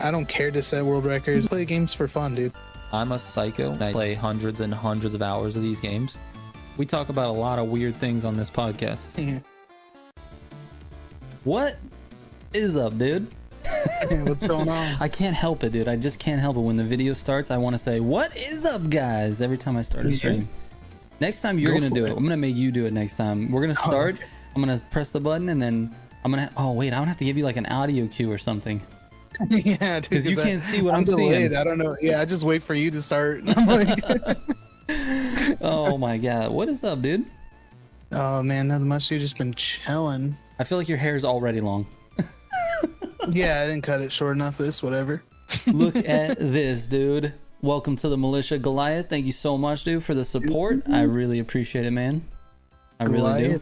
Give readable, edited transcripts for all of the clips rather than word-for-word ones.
I don't care to set world records. Play games for fun, dude. I'm a psycho. I play hundreds and hundreds of hours of these games. We talk about a lot of weird things on this podcast. Yeah. What is up, dude? What's going on? I can't help it, dude. I just can't help it. When the video starts, I want to say, what is up, guys? Every time I start a stream. Next time you're going to do it. I'm going to make you do it next time. We're going to start. Okay. I'm going to press the button and then I'm going to... Oh, wait. I'm going to have to give you like an audio cue or something. Yeah, because you can't see what I'm seeing. I don't know. Yeah, I just wait for you to start. I'm like... Oh my god, what is up, dude? Oh man, nothing much. You've just been chilling. I feel like your hair's already long. Yeah, I didn't cut it short enough, but it's whatever. Look at this, dude. Welcome to the Militia, Goliath. Thank you so much, dude, for the support. I really appreciate it, man. I really do.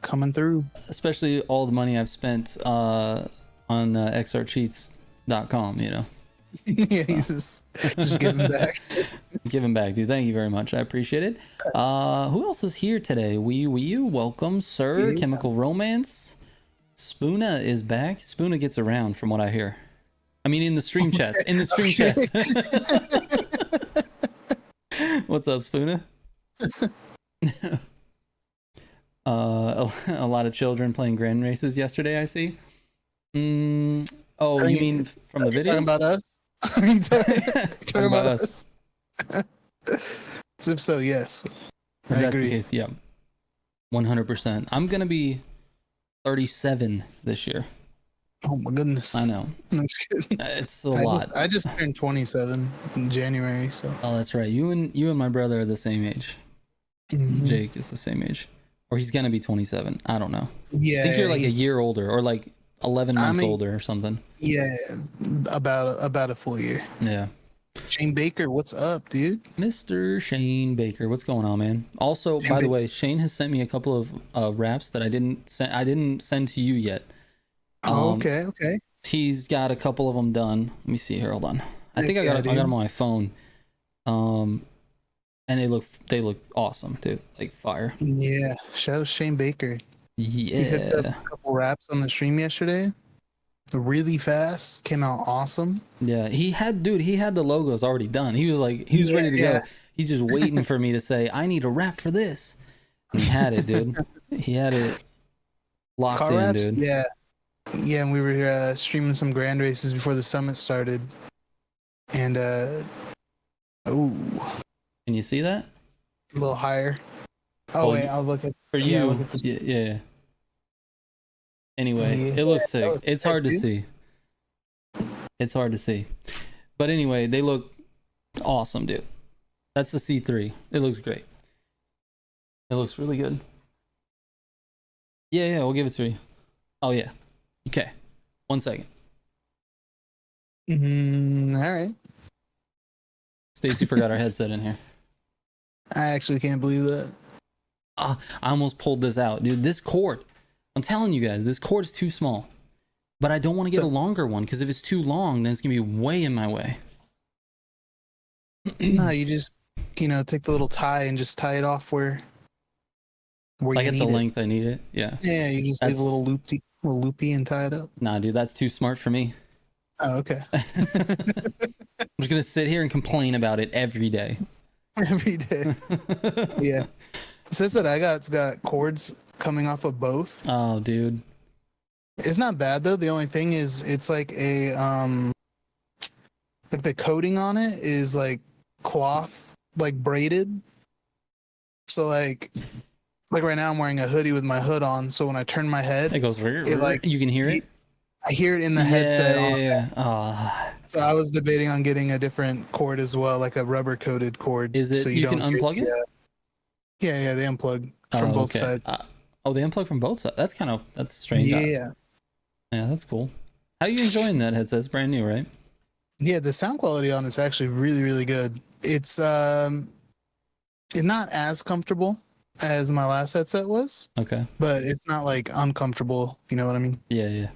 Coming through. Especially all the money I've spent on xrcheats.com, you know. Yeah, he's just giving back. Giving back, dude. Thank you very much. I appreciate it. Who else is here today? You welcome, sir. Yeah. Chemical Romance. Spoona is back. Spoona gets around, from what I hear. I mean, in the stream chats. In the stream chats. What's up, Spoona? A lot of children playing grand races yesterday, I see. Oh, you mean from the video? Talking about us? Are you talking about us? If so, yes. If that's the case, yeah. 100%. I'm going to be 37 this year. Oh my goodness. I know. I'm just kidding. It's a lot. I just turned 27 in January, so. Oh, that's right. You and my brother are the same age. Mm-hmm. Jake is the same age. Or he's going to be 27. I don't know. Yeah. I think you're like a year older or like 11 months older or something. Yeah, about a full year. Yeah. Shane Baker, what's up, dude? Mr. Shane Baker, what's going on, man? Also, by the way, Shane has sent me a couple of raps that I didn't send to you yet. Oh, okay. He's got a couple of them done. Let me see here. Hold on. I think I got them on my phone. And they look awesome, dude. Like fire. Yeah. Shout out Shane Baker. Yeah. He hooked up a couple raps on the stream yesterday. Really fast. Came out awesome. Yeah. He had the logos already done. He was ready to go. He's just waiting for me to say, I need a rap for this. And he had it, dude. He had it locked Car in, raps? dude. Yeah. Yeah, and we were streaming some grand races before the summit started. And, can you see that? A little higher. Oh, wait, I'll look at... For you, yeah. Anyway, it looks sick. It's hard to see. It's hard to see. But anyway, they look awesome, dude. That's the C3. It looks great. It looks really good. Yeah, we'll give it to you. Oh, yeah. Okay. 1 second. All right. Stacy forgot our headset in here. I actually can't believe that. I almost pulled this out, dude. This cord, I'm telling you guys, this cord is too small. But I don't want to get a longer one because if it's too long, then it's gonna be way in my way. No, you just take the little tie and just tie it off where like you at need the it. length I need it. Yeah. Yeah, you just leave a little loopy and tie it up. Nah, dude, that's too smart for me. Oh, okay. I'm just gonna sit here and complain about it every day. Every day. Yeah. It says that it's got cords coming off of both. Oh, dude. It's not bad though. The only thing is it's like a like the coating on it is like cloth, like braided. So like right now I'm wearing a hoodie with my hood on, so when I turn my head, it goes you can hear it? I hear it in the headset. Yeah. So I was debating on getting a different cord as well, like a rubber coated cord. Is it so you can unplug it? Yeah, they unplug from both sides. They unplug from both sides. That's strange. Yeah, that's cool. How are you enjoying that headset? It's brand new, right? Yeah, the sound quality on it's actually really, really good. It's not as comfortable as my last headset was. Okay. But it's not like uncomfortable, if you know what I mean. Yeah,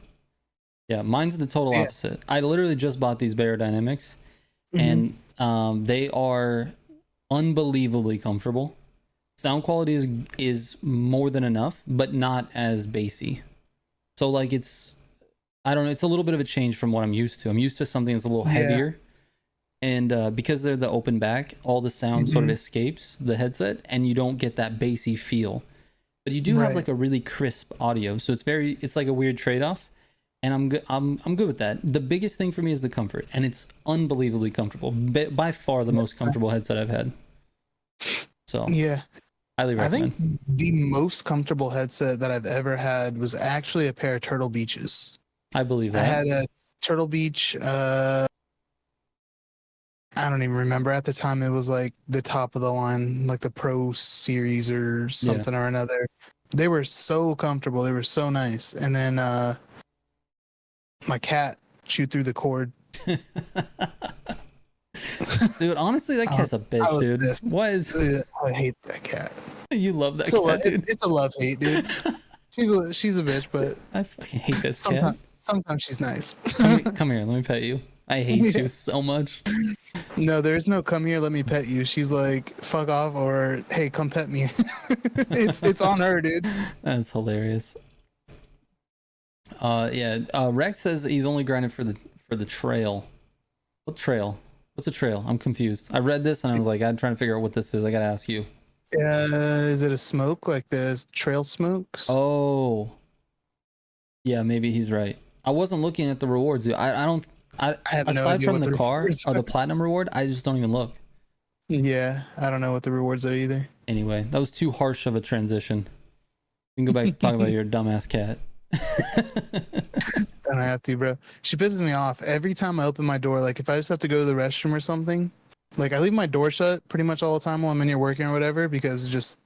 mine's the total opposite. I literally just bought these Beyerdynamics, and they are unbelievably comfortable. Sound quality is more than enough, but not as bassy. So like I don't know. It's a little bit of a change from what I'm used to. I'm used to something that's a little Yeah. heavier. And because they're the open back, all the sound sort of Mhm. escapes the headset and you don't get that bassy feel. But you do have Right. like a really crisp audio. So it's like a weird trade-off. And I'm good. I'm good with that. The biggest thing for me is the comfort, and it's unbelievably comfortable. By far the most comfortable headset I've had. So Yeah. highly I recommend. think the most comfortable headset that I've ever had was actually a pair of Turtle Beaches. I believe I that. had a Turtle Beach. I don't even remember at the time. It was like the top of the line, like the Pro Series or something or another. They were so comfortable. They were so nice. And then my cat chewed through the cord. Dude, honestly, that cat's a I bitch, was dude. pissed. Why is I hate that cat. you love that It's a, cat, dude? it's a love hate, dude. She's a bitch, but I fucking hate this cat. sometimes she's nice. Come here, let me pet you. I hate you so much. No, there's no come here, let me pet you. She's like, fuck off, or hey, come pet me. it's on her, dude. That's hilarious. Yeah. Rex says he's only grinding for the trail. What trail? What's a trail? I'm confused. I read this and I was like, I'm trying to figure out what this is. I gotta ask you. Is it a smoke like the trail smokes? Oh. Yeah, maybe he's right. I wasn't looking at the rewards, dude. I don't. I have no aside idea from what the car rewards or the are. platinum reward, I just don't even look. Yeah, I don't know what the rewards are either. Anyway, that was too harsh of a transition. You can go back and talk about your dumbass cat. I don't have to, bro. She pisses me off every time I open my door. Like if I just have to go to the restroom or something, like I leave my door shut pretty much all the time while I'm in here working or whatever, because just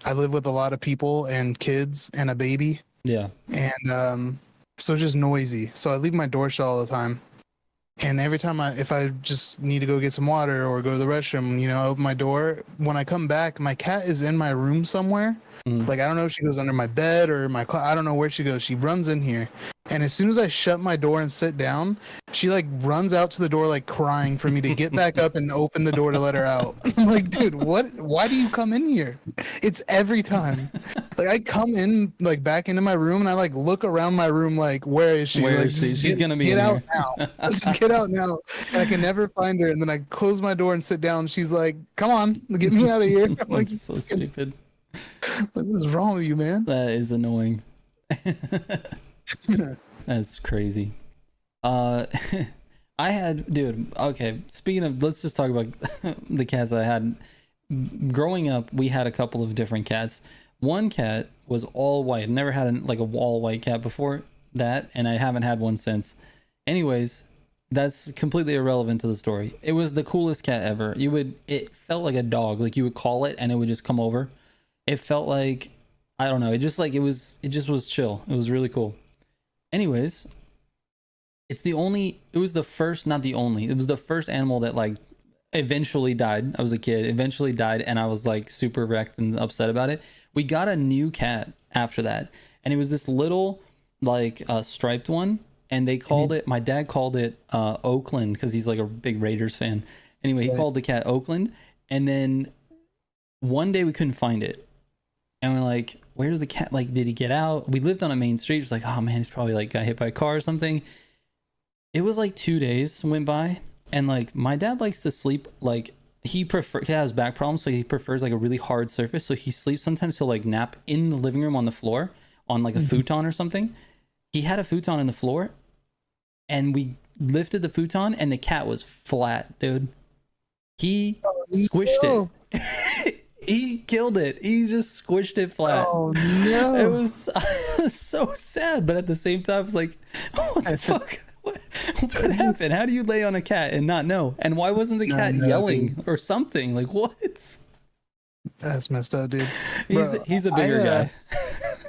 I live with a lot of people and kids and a baby, Yeah. and so it's just noisy. So I leave my door shut all the time. And every time if I just need to go get some water or go to the restroom, I open my door. When I come back, my cat is in my room somewhere. Mm. Like, I don't know if she goes under my bed or I don't know where she goes. She runs in here. And as soon as I shut my door and sit down, she like runs out to the door, like crying for me to get back up and open the door to let her out. I'm like, dude, why do you come in here? It's every time. Like I come in, like back into my room and I like look around my room, like, where is she? Where Like, is she? She's gonna be get in out here. now. Just get out now. And I can never find her. And then I close my door and sit down. She's like, come on, get me out of here. I'm like, That's so stupid. what is wrong with you, man? That is annoying. That's crazy. I had, dude, okay, speaking of, let's just talk about the cats I had. Growing up, we had a couple of different cats. One cat was all white. Never had like a all white cat before that, and I haven't had one since. Anyways, that's completely irrelevant to the story. It was the coolest cat ever. It felt like a dog. Like you would call it and it would just come over. It felt like, I don't know, it just was chill. It was really cool. Anyways, it was the first, not the only, it was the first animal that like eventually died. I was a kid, eventually died, and I was like super wrecked and upset about it. We got a new cat after that, and it was this little like striped one, and they called it, my dad called it Oakland because he's like a big Raiders fan. Anyway, he called the cat Oakland, and then one day we couldn't find it. And we're like, where's the cat? Like, did he get out? We lived on a main street. It's like, oh man, he's probably like got hit by a car or something. It was like 2 days went by, and like my dad likes to sleep like he has back problems, so he prefers like a really hard surface. So he sleeps sometimes. He'll like nap in the living room on the floor on like a futon or something. He had a futon in the floor, and we lifted the futon, and the cat was flat, dude. He squished it. He killed it. He just squished it flat. Oh no! It was so sad, but at the same time, it's like, what the fuck? What happened? How do you lay on a cat and not know? And why wasn't the cat yelling or something? Like what? That's messed up, dude. He's a bigger guy.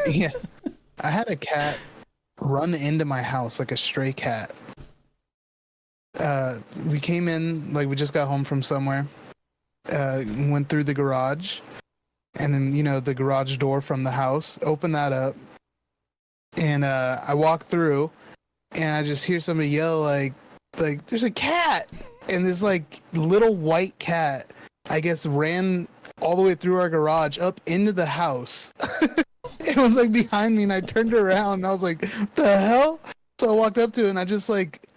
Yeah, I had a cat run into my house like a stray cat. We came in, like we just got home from somewhere. Went through the garage, and then the garage door from the house, opened that up, and I walk through, and I just hear somebody yell like there's a cat, and this like little white cat, I guess, ran all the way through our garage up into the house. It was like behind me, and I turned around and I was like, what the hell? So I walked up to it and I just like,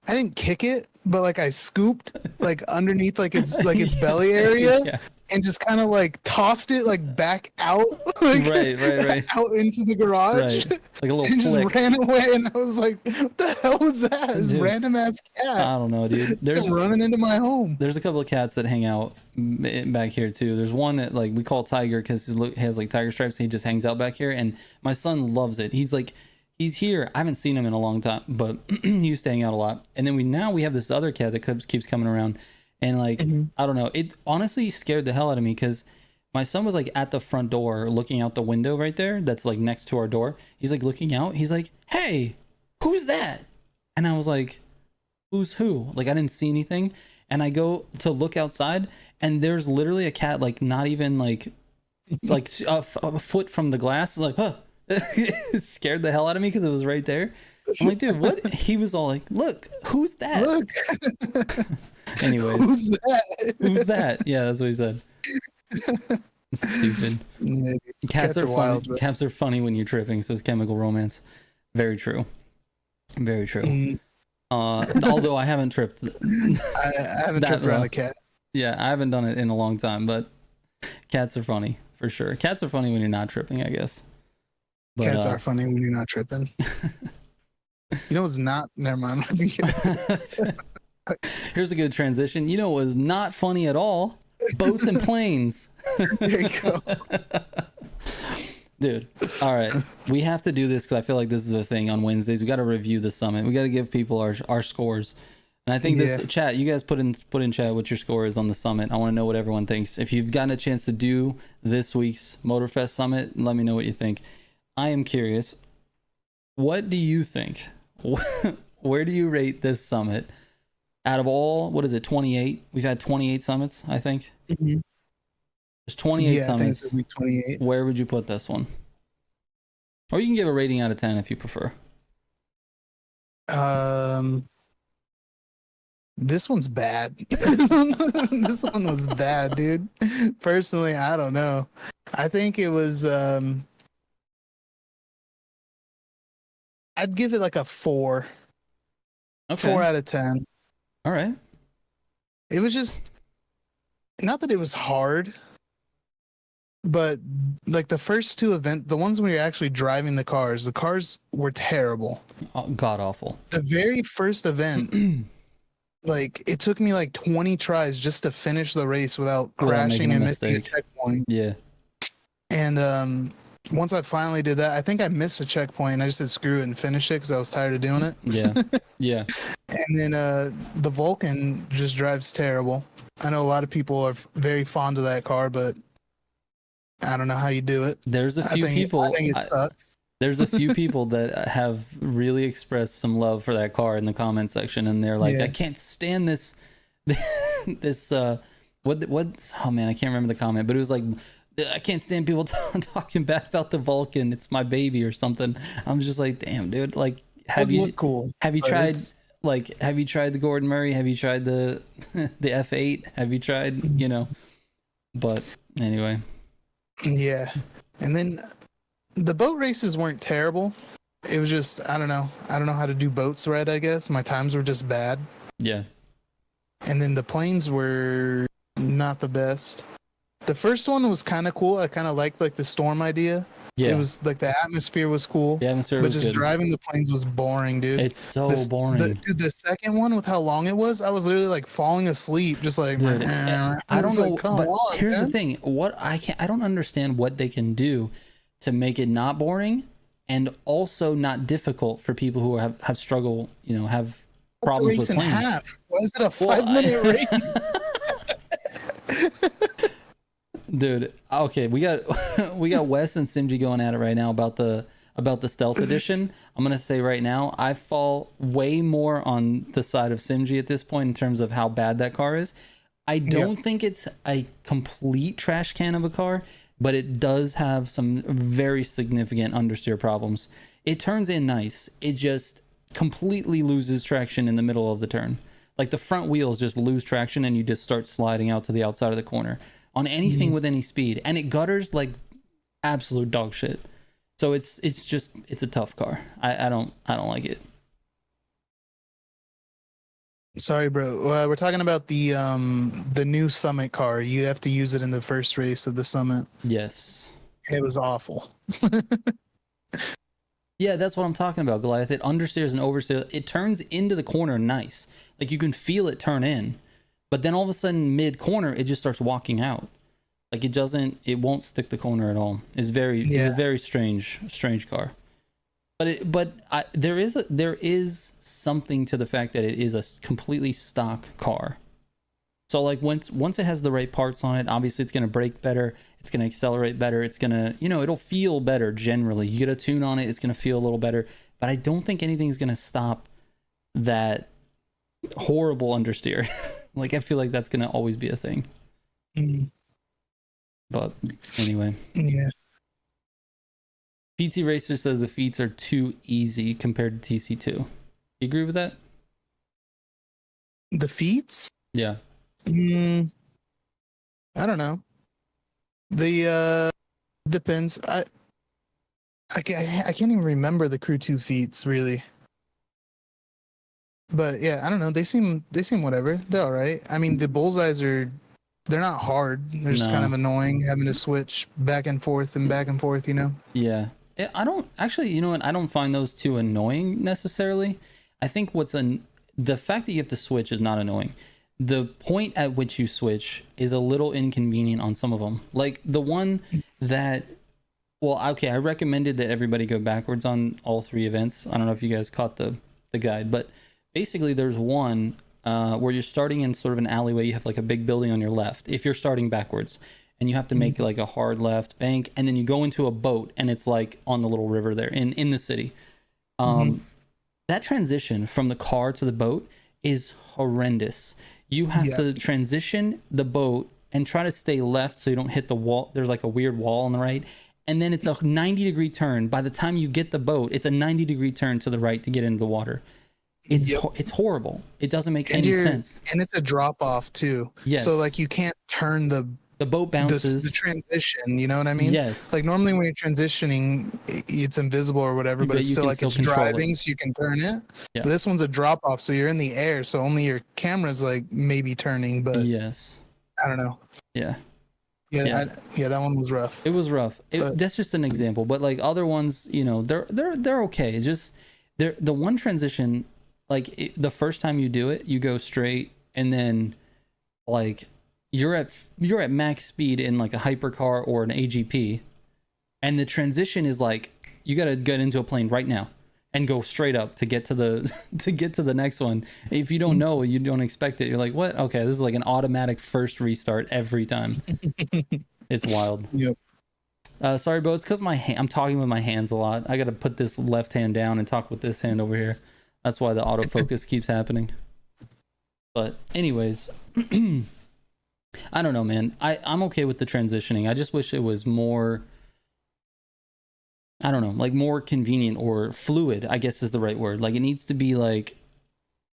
I didn't kick it, but like I scooped like underneath like its belly area. Yeah. And just kind of like tossed it like back out, like Right. out into the garage, Right. Like a little and flick. just ran away. And I was like, "What the hell was that? This Dude, random ass cat I don't know, dude. just running into my home." There's a couple of cats that hang out back here too. There's one that like we call Tiger because he has like tiger stripes. He just hangs out back here, and my son loves it. He's here. I haven't seen him in a long time, but he used to hang out a lot. And then we have this other cat that keeps coming around. And like, I don't know, it honestly scared the hell out of me because my son was like at the front door looking out the window right there. That's like next to our door. He's like looking out. He's like, "Hey, who's that?" And I was like, "Who's who?" Like I didn't see anything. And I go to look outside and there's literally a cat, like not even like a foot from the glass. Like, huh. It scared the hell out of me because it was right there. I'm like, dude, what? He was all like, "Look, who's that?" Look. Anyways, who's that? Yeah, that's what he said. Stupid. Yeah, Cats are wild. funny. Cats are funny when you're tripping, says Chemical Romance. Very true. Very true. Although I haven't tripped. I haven't tripped around a cat. Yeah, I haven't done it in a long time, but cats are funny for sure. Cats are funny when you're not tripping, I guess. But, Cats are funny when you're not tripping. You know what's not? Never mind. Here's a good transition. You know what was not funny at all? Boats and planes. There you go. Dude, all right. We have to do this because I feel like this is a thing on Wednesdays. We got to review the summit. We got to give people our scores. And I think this chat, you guys put in chat what your score is on the summit. I want to know what everyone thinks. If you've gotten a chance to do this week's Motorfest Summit, let me know what you think. I am curious. What do you think? Where do you rate this summit? Out of all, what is it, 28? We've had 28 summits, I think. Mm-hmm. There's 28 summits. I think it's 28. Where would you put this one? Or you can give a rating out of 10 if you prefer. This one's bad. This one was bad, dude. Personally, I don't know. I think it was I'd give it like a 4. Okay. 4 out of 10. All right. It was just not that it was hard, but like the first two events, the ones where you're actually driving the cars were terrible. Oh, god awful. The very first event, like it took me like 20 tries just to finish the race without crashing and missing a checkpoint. Yeah. And once I finally did that, I think I missed a checkpoint and I just said screw it and finished it because I was tired of doing it. Yeah. Yeah. And then the Vulcan just drives terrible. I know a lot of people are very fond of that car, but I don't know how you do it. There's a few people. I think it sucks. There's a few people that have really expressed some love for that car in the comment section, and they're like, I can't stand this. This what's oh man, I can't remember the comment, but it was like, I can't stand people talking bad about the Vulcan. It's my baby or something. I'm just like, damn, dude. Like, have you tried? Like, have you tried the Gordon Murray? Have you tried the F8? Have you tried? You know. But anyway. Yeah, and then the boat races weren't terrible. It was just I don't know how to do boats right. I guess my times were just bad. Yeah. And then the planes were not the best. The first one was kind of cool. I kind of liked like the storm idea. Yeah. It was like the atmosphere was cool. The atmosphere was good. But just driving the planes was boring, dude. It's so boring. The second one with how long it was, I was literally like falling asleep, just like. Dude, I don't know. Like, come on, here's man. the thing. I don't understand what they can do to make it not boring and also not difficult for people who have struggle, have problems with planes. Half. Why is it a 5-minute race? Dude, okay, we got Wes and Simji going at it right now about the stealth edition. I'm gonna say right now, I fall way more on the side of Simji at this point in terms of how bad that car is. I don't think it's a complete trash can of a car, but it does have some very significant understeer problems. It turns in nice. It just completely loses traction in the middle of the turn. Like the front wheels just lose traction and you just start sliding out to the outside of the corner on anything with any speed, and it gutters like absolute dog shit. So it's a tough car. I don't like it. Sorry, bro. We're talking about the new Summit car. You have to use it in the first race of the Summit. Yes. It was awful. Yeah, that's what I'm talking about, Goliath. It understeers and oversteers. It turns into the corner nice. Like you can feel it turn in. But then all of a sudden, mid-corner, it just starts walking out. Like it won't stick the corner at all. It's a very strange car. But there is something to the fact that it is a completely stock car. So like once it has the right parts on it, obviously it's going to brake better, it's going to accelerate better, it's going to, it'll feel better generally. You get a tune on it, it's going to feel a little better, but I don't think anything's going to stop that horrible understeer. Like I feel like that's going to always be a thing. Mm. But anyway. Yeah. PT Racer says the feats are too easy compared to TC2. You agree with that? The feats? Yeah. I don't know. The depends. I can't even remember the Crew 2 feats really. But yeah, I don't know. They seem whatever. They're all right. I mean, the bullseyes they're not hard. They're just kind of annoying having to switch back and forth, Yeah. I don't actually, you know what? I don't find those too annoying necessarily. I think the fact that you have to switch is not annoying. The point at which you switch is a little inconvenient on some of them. Like the one that, well, okay, I recommended that everybody go backwards on all 3 events. I don't know if you guys caught the guide, but basically there's one where you're starting in sort of an alleyway. You have like a big building on your left if you're starting backwards, and you have to make like a hard left bank, and then you go into a boat, and it's like on the little river there in the city. That transition from the car to the boat is horrendous. You have to transition the boat and try to stay left so you don't hit the wall. There's like a weird wall on the right, and then it's a 90-degree turn. By the time you get the boat, it's a 90-degree turn to the right to get into the water. It's horrible. It doesn't make any sense. And it's a drop off too. Yes. So like you can't turn the boat bounces. The transition, you know what I mean? Yes. Like normally when you're transitioning, it's invisible or whatever, but it's still like it's driving, so you can turn it. Yeah. But this one's a drop off, so you're in the air, so only your camera's like maybe turning, but yes, I don't know. Yeah, that one was rough. It was rough. That's just an example, but like other ones, they're okay. It's just the one transition, like the first time you do it, you go straight, and then like you're at max speed in like a hypercar or an AGP, and the transition is like you gotta get into a plane right now and go straight up to get to the next one. If you don't know, you don't expect it, you're like, what? Okay, this is like an automatic first restart every time. It's wild. Yep. Sorry, Bo, it's because I'm talking with my hands a lot. I gotta put this left hand down and talk with this hand over here. That's why the autofocus keeps happening. But anyways, I don't know, man. I'm okay with the transitioning. I just wish it was more, I don't know, like more convenient or fluid, I guess is the right word. Like it needs to be like,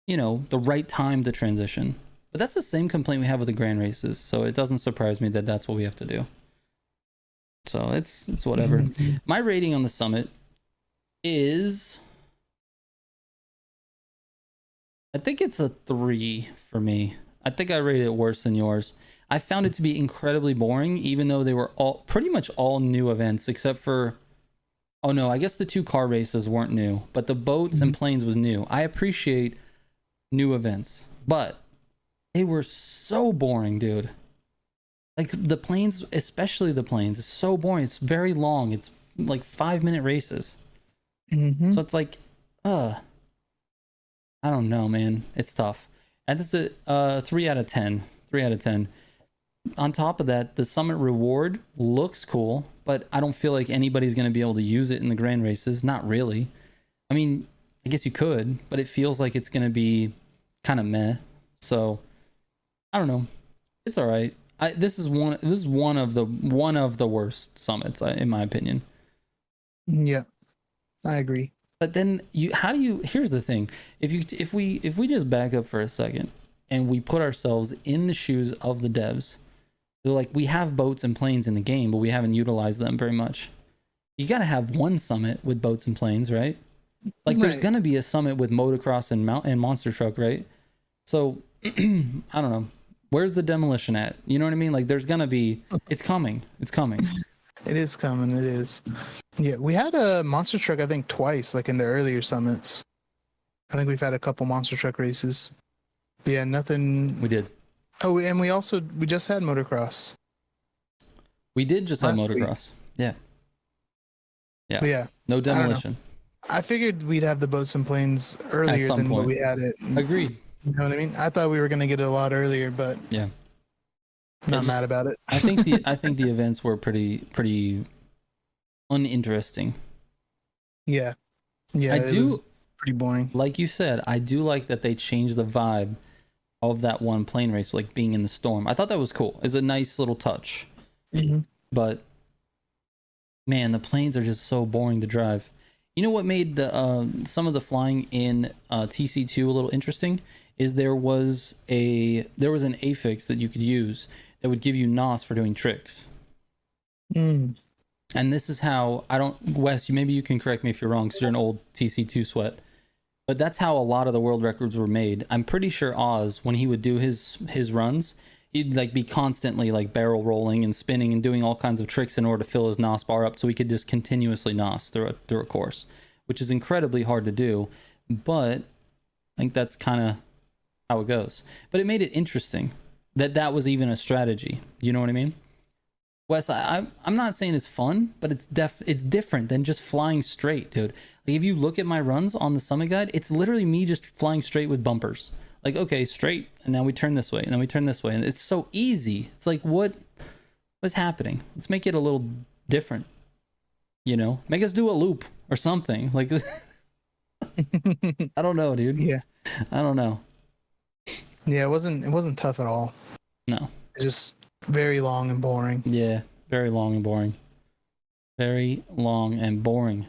the right time to transition. But that's the same complaint we have with the grand races. So it doesn't surprise me that that's what we have to do. So it's whatever. My rating on the Summit is, I think it's a 3 for me. I think I rated it worse than yours. I found it to be incredibly boring, even though they were pretty much all new events, except for, oh no, I guess the 2 car races weren't new, but the boats and planes was new. I appreciate new events, but they were so boring, dude. Like the planes, especially the planes, is so boring. It's very long. It's like 5-minute races. So it's like, I don't know, man. It's tough. And this is a 3 out of 10. 3 out of 10. On top of that, the Summit reward looks cool, but I don't feel like anybody's going to be able to use it in the grand races. Not really. I mean, I guess you could, but it feels like it's going to be kind of meh. So I don't know. It's all right. This is one of the worst summits, in my opinion. Yeah, I agree. But then here's the thing. If we just back up for a second and we put ourselves in the shoes of the devs, they're like, we have boats and planes in the game, but we haven't utilized them very much. You got to have one summit with boats and planes, right? Like there's going to be a summit with motocross and monster truck, right? So I don't know. Where's the demolition at? You know what I mean? Like there's gonna be. It's coming. It's coming. It is coming. It is. Yeah, we had a monster truck, I think, twice, like in the earlier summits. I think we've had a couple monster truck races. But yeah, nothing. We did. Oh, and we just had motocross. We did just have Last week. motocross. Yeah. Yeah. But yeah, No demolition. I figured we'd have the boats and planes earlier some than what point. we had it. Agreed. You know what I mean? I thought we were gonna get it a lot earlier, but Yeah. not just- mad about it. I think the events were pretty uninteresting. Yeah, yeah. I it do was pretty boring. like you said, I do like that they changed the vibe of that one plane race, like being in the storm. I thought that was cool. It's a nice little touch. Mm-hmm. But man, the planes are just so boring to drive. You know what made the some of the flying in TC2 a little interesting is there was an affix that you could use that would give you NOS for doing tricks. Mm. And this is how Wes, maybe you can correct me if you're wrong because you're an old TC2 sweat. But that's how a lot of the world records were made. I'm pretty sure Oz, when he would do his runs, he'd like be constantly like barrel rolling and spinning and doing all kinds of tricks in order to fill his NOS bar up so he could just continuously NOS through a course, which is incredibly hard to do. But I think that's kind of how it goes. But it made it interesting that was even a strategy. You know what I mean? Wes, I'm not saying it's fun, but it's different than just flying straight, dude. Like if you look at my runs on the Summit Guide, it's literally me just flying straight with bumpers. Like, okay, straight, and now we turn this way, and then we turn this way, and it's so easy. It's like, what's happening? Let's make it a little different. You know, make us do a loop or something. Like, I don't know, dude. Yeah, I don't know. yeah. It wasn't tough at all. No. It's just very long and boring. Yeah, very long and boring. Very long and boring.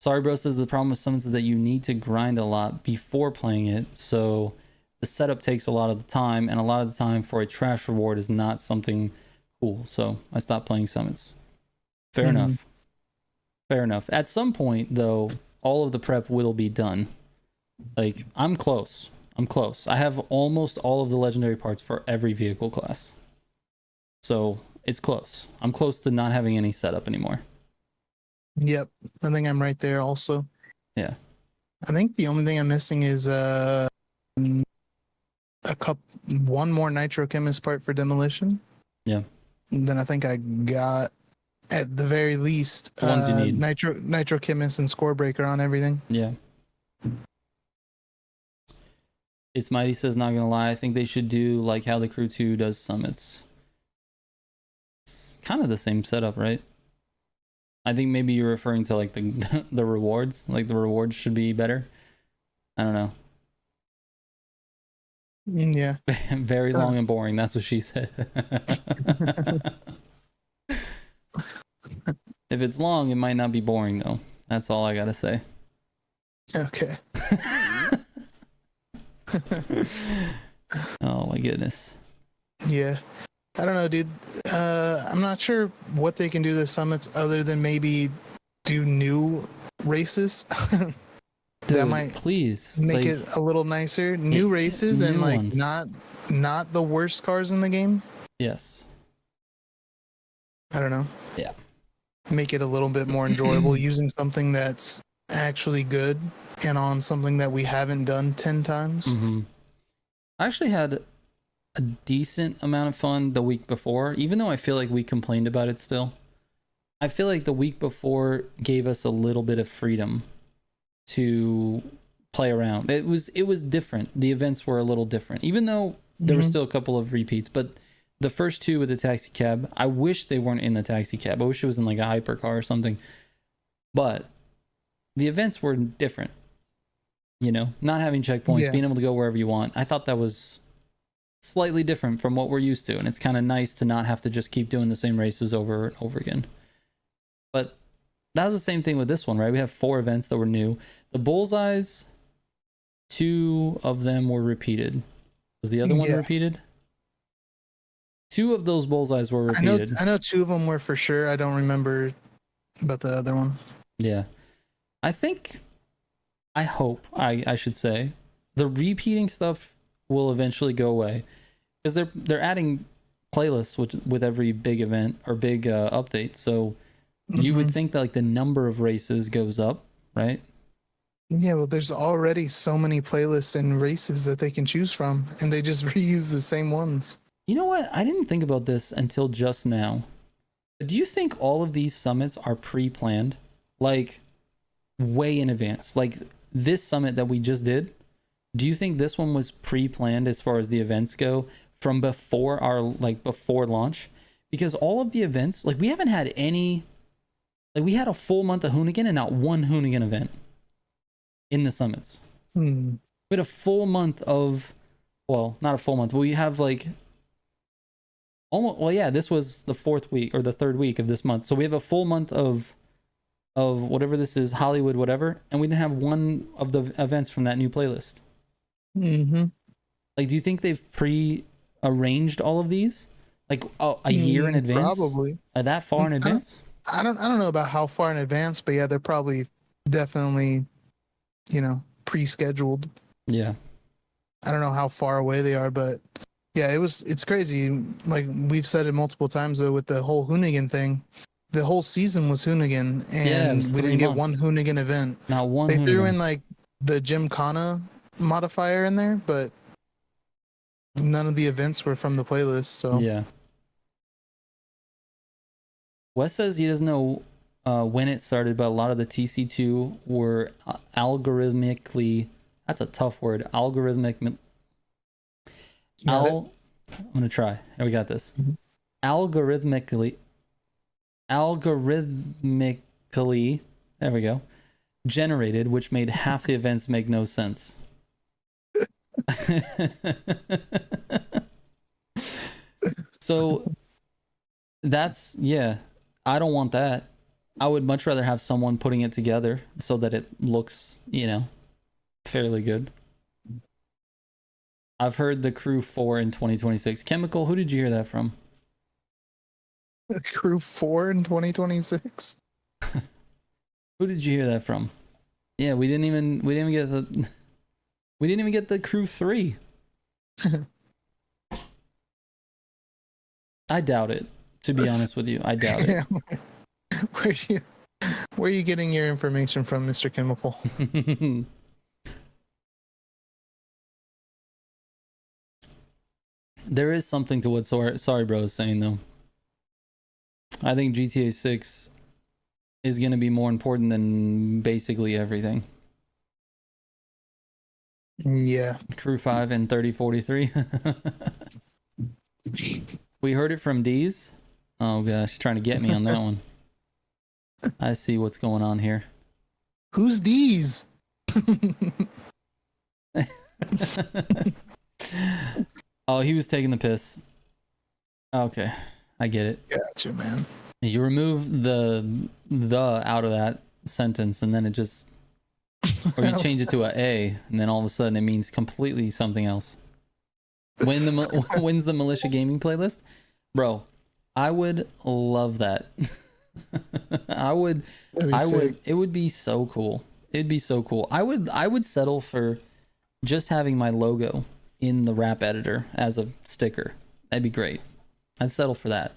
Sorry, bro says the problem with summons is that you need to grind a lot before playing it, so the setup takes a lot of the time, and a lot of the time for a trash reward is not something cool. So I stopped playing summits. Fair enough. Fair enough. At some point, though, all of the prep will be done. Like, I'm close. I have almost all of the legendary parts for every vehicle class. So it's close. I'm close to not having any setup anymore. Yep, I think I'm right there also. Yeah. I think the only thing I'm missing is one more nitrochemist part for demolition. Yeah. And then I think I got at the very least The ones you need. nitrochemist and score breaker on everything. Yeah. It's Mighty says, not gonna lie, I think they should do like how the Crew 2 does summits. It's kind of the same setup, right? I think maybe you're referring to like the the rewards. Like the rewards should be better. I don't know. Yeah. Very long and boring. That's what she said. If it's long, it might not be boring though. That's all I gotta say. Okay. Oh my goodness. Yeah. I don't know, dude. I'm not sure what they can do this summits other than maybe do new races. Dude, That might please make like, it a little nicer. New races and new like ones. not the worst cars in the game. Yes. I don't know. Yeah. Make it a little bit more enjoyable using something that's actually good and on something that we haven't done 10 times. Mm-hmm. I actually had a decent amount of fun the week before, even though I feel like we complained about it still. I feel like the week before gave us a little bit of freedom to play around. It was different. The events were a little different, even though there were still a couple of repeats. But the first two with the taxi cab, I wish they weren't in the taxi cab. I wish it was in like a hypercar or something. But the events were different. You know, not having checkpoints, being able to go wherever you want. I thought that was slightly different from what we're used to, and it's kind of nice to not have to just keep doing the same races over and over again. But that was the same thing with this one, right? We have 4 events that were new. The bullseyes, 2 of them were repeated. Was the other one repeated? 2 of those bullseyes were repeated. I know 2 of them were for sure. I don't remember about the other one. Yeah. I hope, I should say, the repeating stuff will eventually go away because they're adding playlists with every big event or big update. So you would think that like the number of races goes up, right? Yeah, well, there's already so many playlists and races that they can choose from, and they just reuse the same ones. You know what? I didn't think about this until just now. Do you think all of these summits are pre-planned? Like way in advance? Like this summit that we just did, do you think this one was pre-planned as far as the events go from before before launch? Because all of the events, like we haven't had any, like we had a full month of Hoonigan and not one Hoonigan event in the summits. We had a full month of, well, not a full month, but we have like almost, well, yeah, this was the 4th week or the 3rd week of this month. So we have a full month of whatever this is, Hollywood, whatever, and we didn't have one of the events from that new playlist. Like, do you think they've pre-arranged all of these, like a year in advance? Probably. That far in advance? I don't know about how far in advance, but yeah, they're probably definitely, you know, pre-scheduled. Yeah. I don't know how far away they are, but yeah, it's crazy. Like we've said it multiple times though, with the whole Hoonigan thing. The whole season was Hoonigan, and we didn't get one Hoonigan event. Not one. They Hoonigan. threw in like the Gymkhana modifier in there, but none of the events were from the playlist. So yeah. Wes says he doesn't know when it started, but a lot of the TC2 were algorithmically. That's a tough word. Algorithmic. I'm gonna try. Here, we got this. Algorithmically, there we go, generated, which made half the events make no sense. So that's, yeah, I don't want that. I would much rather have someone putting it together so that it looks, you know, fairly good. I've heard the Crew 4 in 2026. Chemical, who did you hear that from? Crew 4 in 2026. Who did you hear that from? Yeah, we didn't even get the Crew 3. I doubt it. To be honest with you, I doubt it. Yeah. Where are you getting your information from, Mr. Chemical? There is something to what Sorry Bro is saying though. I think GTA 6 is going to be more important than basically everything. Yeah. Crew 5 and 3043. We heard it from D's. Oh gosh, trying to get me on that one. I see what's going on here. Who's D's? Oh, he was taking the piss. Okay, I get it. Gotcha, man. You remove the out of that sentence, and then it just, or you change it to a, and then all of a sudden it means completely something else. When's the Militia Gaming playlist, bro? I would love that. I would. It would be so cool. It'd be so cool. I would settle for just having my logo in the rap editor as a sticker. That'd be great. I'd settle for that.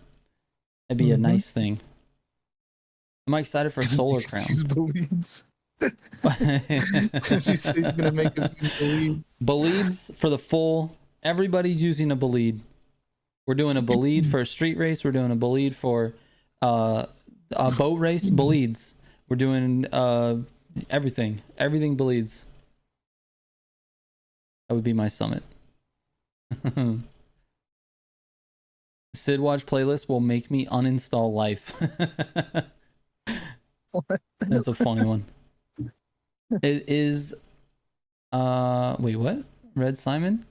That'd be a nice thing. I'm excited for Solar Crown. Bleeds. Did you say he's gonna make us use bleeds? Bleeds for the full. Everybody's using a bleed. We're doing a bleed for a street race. We're doing a bleed for a boat race. Bleeds. We're doing everything. Everything bleeds. That would be my summit. Sid Watch playlist will make me uninstall Life. That's a funny one. It is wait, what? Red Simon?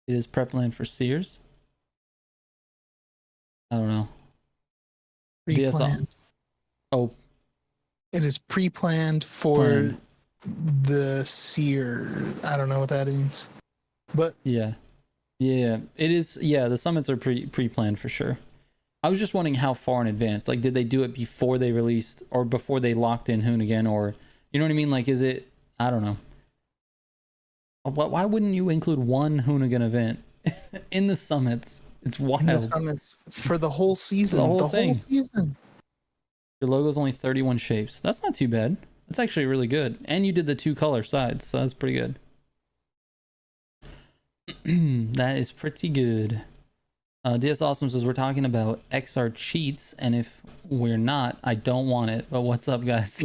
It is prep land for Sears. I don't know. Pre-planned. Oh. It is pre-planned for the Seer. I don't know what that means. But yeah. Yeah. It is, yeah, the summits are pre-planned for sure. I was just wondering how far in advance. Like, did they do it before they released or before they locked in Hoonigan, or you know what I mean? Like, is it, I don't know. Why wouldn't you include one hoonigan event in the summits? It's wild. In the summits for the whole season. The whole whole thing. season. Your logo's only 31 shapes. That's not too bad. That's actually really good. And you did the 2 color sides, so that's pretty good. That is pretty good. DS Awesome says we're talking about XR cheats, and if we're not, I don't want it. But what's up, guys?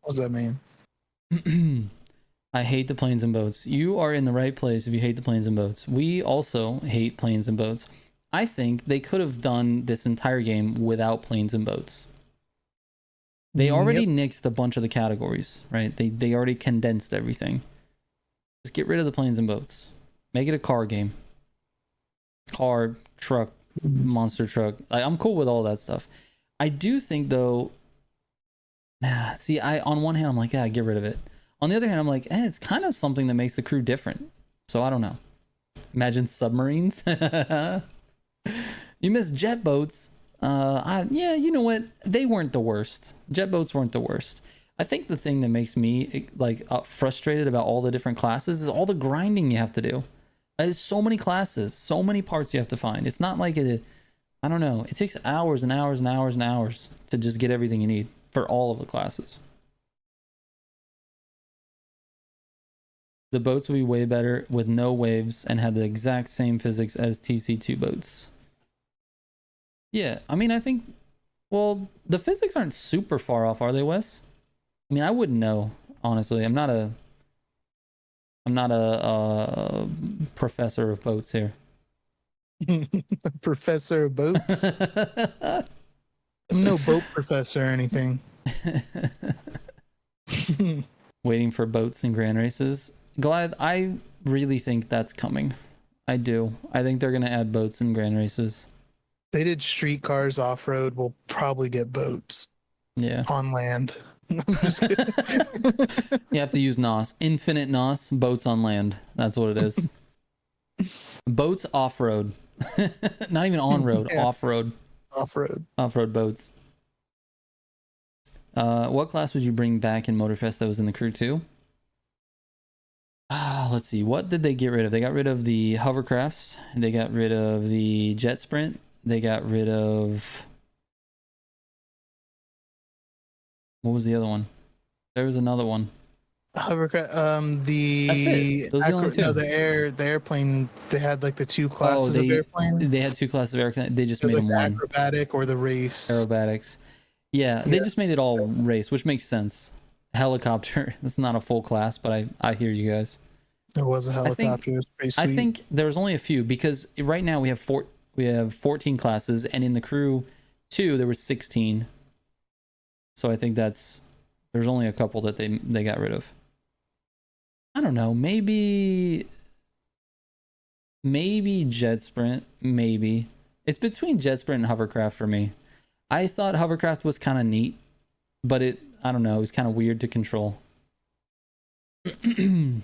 What's that mean? I hate the planes and boats. You are in the right place if you hate the planes and boats. We also hate planes and boats. I think they could have done this entire game without planes and boats. They already nixed a bunch of the categories, right? They already condensed everything. Just get rid of the planes and boats. Make it a car game. Car, truck, monster truck. Like, I'm cool with all that stuff. I do think though, see, on one hand I'm like, yeah, get rid of it. On the other hand, I'm like, it's kind of something that makes the crew different. So I don't know. Imagine submarines. You miss jet boats. Yeah, you know what? They weren't the worst. Jet boats weren't the worst. I think the thing that makes me like frustrated about all the different classes is all the grinding you have to do. There's so many classes, so many parts you have to find. It's not like I don't know. It takes hours and hours and hours and hours to just get everything you need for all of the classes. The boats would be way better with no waves and had the exact same physics as TC2 boats. Yeah, I mean, I think, well, the physics aren't super far off, are they, Wes? I mean, I wouldn't know, honestly. I'm not a professor of boats here. Professor of boats? I'm no boat professor or anything. Waiting for boats and grand races. Glad, I really think that's coming. I do. I think they're going to add boats and grand races. They did streetcars off-road. We'll probably get boats. Yeah. On land. I'm just kidding. You have to use NOS. Infinite NOS, boats on land. That's what it is. Boats off-road. Not even on-road, Yeah. off-road. Off-road. Off-road boats. What class would you bring back in Motorfest that was in the crew too? Let's see. What did they get rid of? They got rid of the hovercrafts. They got rid of the jet sprint. They got rid of... What was the other one? There was another one. Hovercraft. That's it. Those are the only two. No, the airplane. They had like the 2 classes of airplane. They had 2 classes of airplane. They just made like them one. Acrobatic or the race. Aerobatics. Yeah, they just made it all race, which makes sense. Helicopter. That's not a full class, but I hear you guys. There was a helicopter. It was pretty sweet. I think there was only a few because right now we have 14 classes, and in the crew 2 there was 16. So I think there's only a couple that they got rid of. I don't know. Maybe jet sprint. Maybe it's between jet sprint and hovercraft for me. I thought hovercraft was kind of neat, but I don't know. It was kind of weird to control. They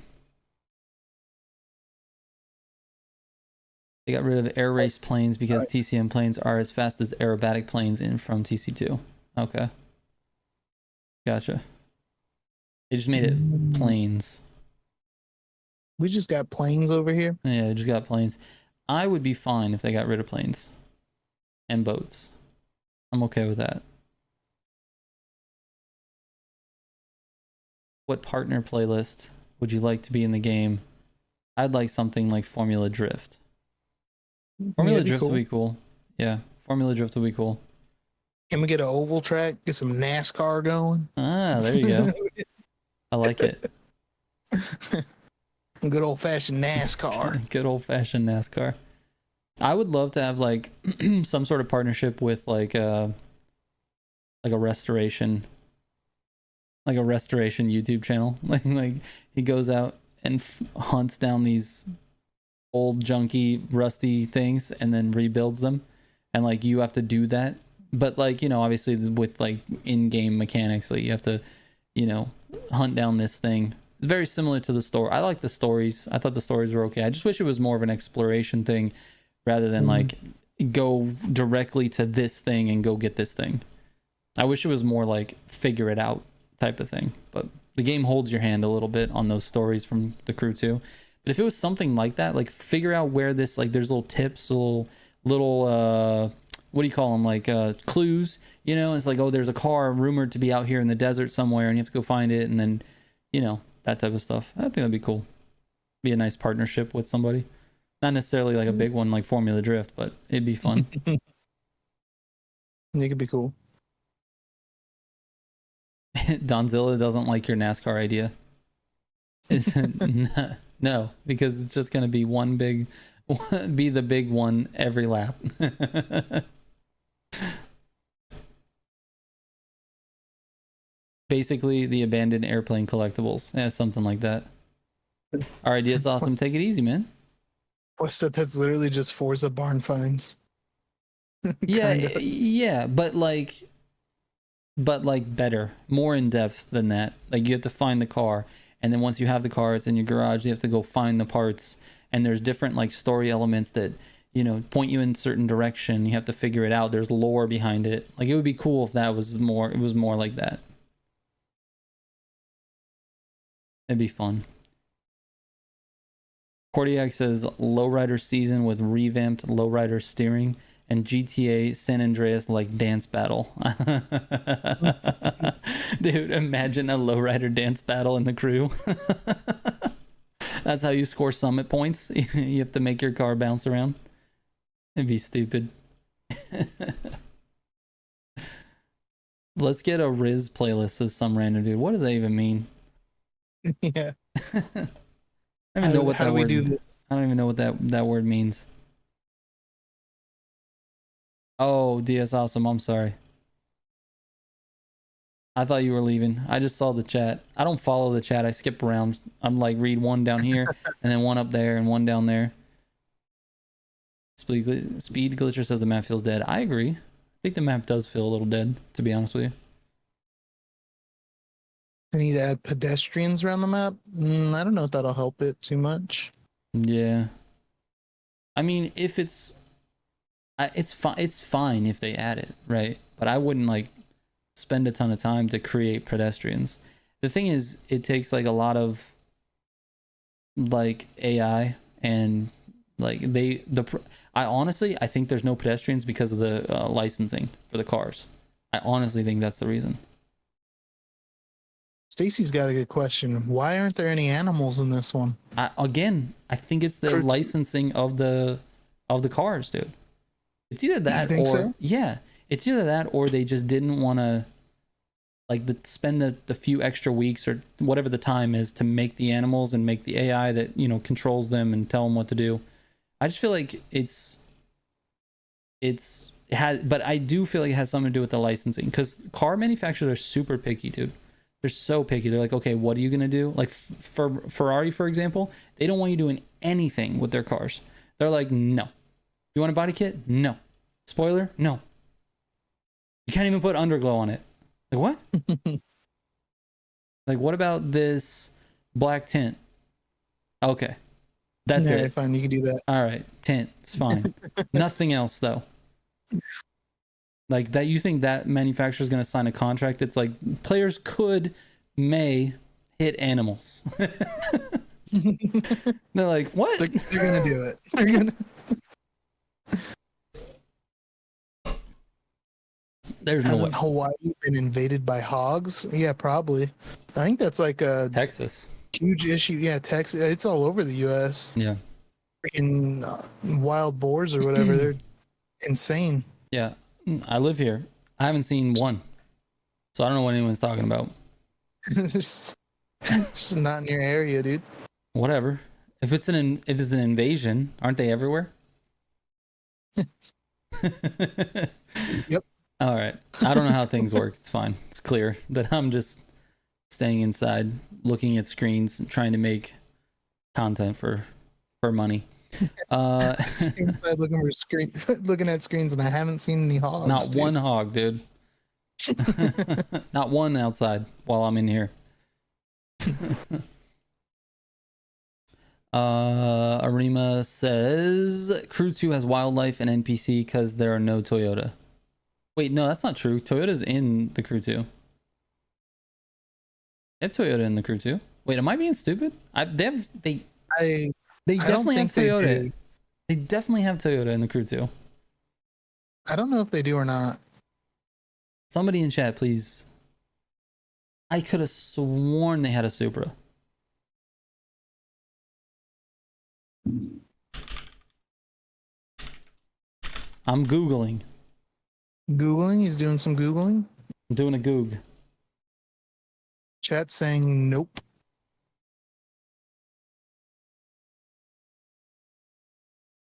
got rid of air race planes because TCM planes are as fast as aerobatic planes from TC2. Okay. Gotcha. They just made it planes. We just got planes over here. Yeah, they just got planes. I would be fine if they got rid of planes and boats. I'm okay with that. What partner playlist would you like to be in the game? I'd like something like Formula Drift. Formula Drift would be cool. Yeah, Formula Drift would be cool. Can we get an oval track? Get some NASCAR going? Ah, there you go. I like it. Good old-fashioned NASCAR. Good old-fashioned NASCAR. I would love to have like some sort of partnership with like a restoration YouTube channel. like he goes out and hunts down these old junky rusty things and then rebuilds them, and like you have to do that, but like, you know, obviously with like in-game mechanics, like you have to, you know, hunt down this thing. It's very similar to the story. I like the stories. I thought the stories were okay. I just wish it was more of an exploration thing rather than like go directly to this thing and go get this thing. I wish it was more like figure it out type of thing, but The game holds your hand a little bit on those stories from the Crew 2. But if it was something like that, like figure out where this, like there's little tips, little what do you call them, like clues, you know? It's like, oh, there's a car rumored to be out here in the desert somewhere and you have to go find it, and then, you know, that type of stuff. I think that'd be cool. Be a nice partnership with somebody. Not necessarily like a big one like Formula Drift, but it'd be fun. It could be cool. Donzilla doesn't like your NASCAR idea. It's no, because it's just gonna be be the big one every lap. Basically, the abandoned airplane collectibles. Yeah, something like that. Our idea's awesome. Take it easy, man. What's that? That's literally just Forza barn finds. Yeah, yeah, but like better, more in depth than that. Like you have to find the car, and then once you have the car, it's in your garage. You have to go find the parts, and there's different like story elements that, you know, point you in a certain direction. You have to figure it out. There's lore behind it. Like it would be cool if that was more. It was more like that. It'd be fun. Cordiac says lowrider season with revamped lowrider steering and GTA San Andreas like dance battle. Dude, imagine a lowrider dance battle in the Crew. That's how you score summit points. You have to make your car bounce around. It'd be stupid. Let's get a Riz playlist, says some random dude. What does that even mean? Yeah. I don't even know what that word. This? I don't even know what that word means. Oh, DS Awesome, I'm sorry. I thought you were leaving. I just saw the chat. I don't follow the chat. I skip around. I'm like, read one down here and then one up there and one down there. Speed Glitcher says the map feels dead. I agree. I think the map does feel a little dead, to be honest with you. I need to add pedestrians around the map. I don't know if that'll help it too much. Yeah. I mean, if it's fine if they add it, right? But I wouldn't like spend a ton of time to create pedestrians. The thing is, it takes like a lot of like AI and like I honestly think there's no pedestrians because of the licensing for the cars. I honestly think that's the reason. Stacy's got a good question. Why aren't there any animals in this one? I think it's the licensing of the cars, dude. It's either that or so? Yeah, it's either that or they just didn't want to like spend the few extra weeks or whatever the time is to make the animals and make the AI that, you know, controls them and tell them what to do. I just feel like but I do feel like it has something to do with the licensing, because car manufacturers are super picky, dude. They're so picky. They're like, okay, what are you gonna do? Like for Ferrari, for example, they don't want you doing anything with their cars. They're like, no. You want a body kit? No. Spoiler? No. You can't even put underglow on it. Like what? Like what about this black tint? Okay, that's it. Fine, you can do that. All right, tint, it's fine. Nothing else though. Like that, you think that manufacturer is going to sign a contract? It's like players may hit animals. They're like, what? They're going to do it. They're gonna... Hasn't Hawaii been invaded by hogs? Yeah, probably. I think that's like a Texas huge issue. Yeah, Texas. It's all over the U.S. Yeah. Freaking wild boars or whatever. They're insane. Yeah. I live here. I haven't seen one, so I don't know what anyone's talking about. Just not in your area, dude. Whatever. If it's an invasion, aren't they everywhere? Yep. All right. I don't know how things work. It's fine. It's clear that I'm just staying inside, looking at screens, and trying to make content for money. Inside looking at screens, and I haven't seen any hogs. Not one hog, dude. Not one outside while I'm in here. Arima says Crew 2 has wildlife and NPC because there are no Toyota. Wait, no, that's not true. Toyota's in the Crew 2. They have Toyota in the crew too. Wait, am I being stupid? They I don't definitely have think they Toyota. do. They definitely have Toyota in the crew too. I don't know if they do or not. Somebody in chat, please. I could have sworn they had a Supra. I'm Googling. Googling? He's doing some Googling? I'm doing a Goog. Chat saying nope.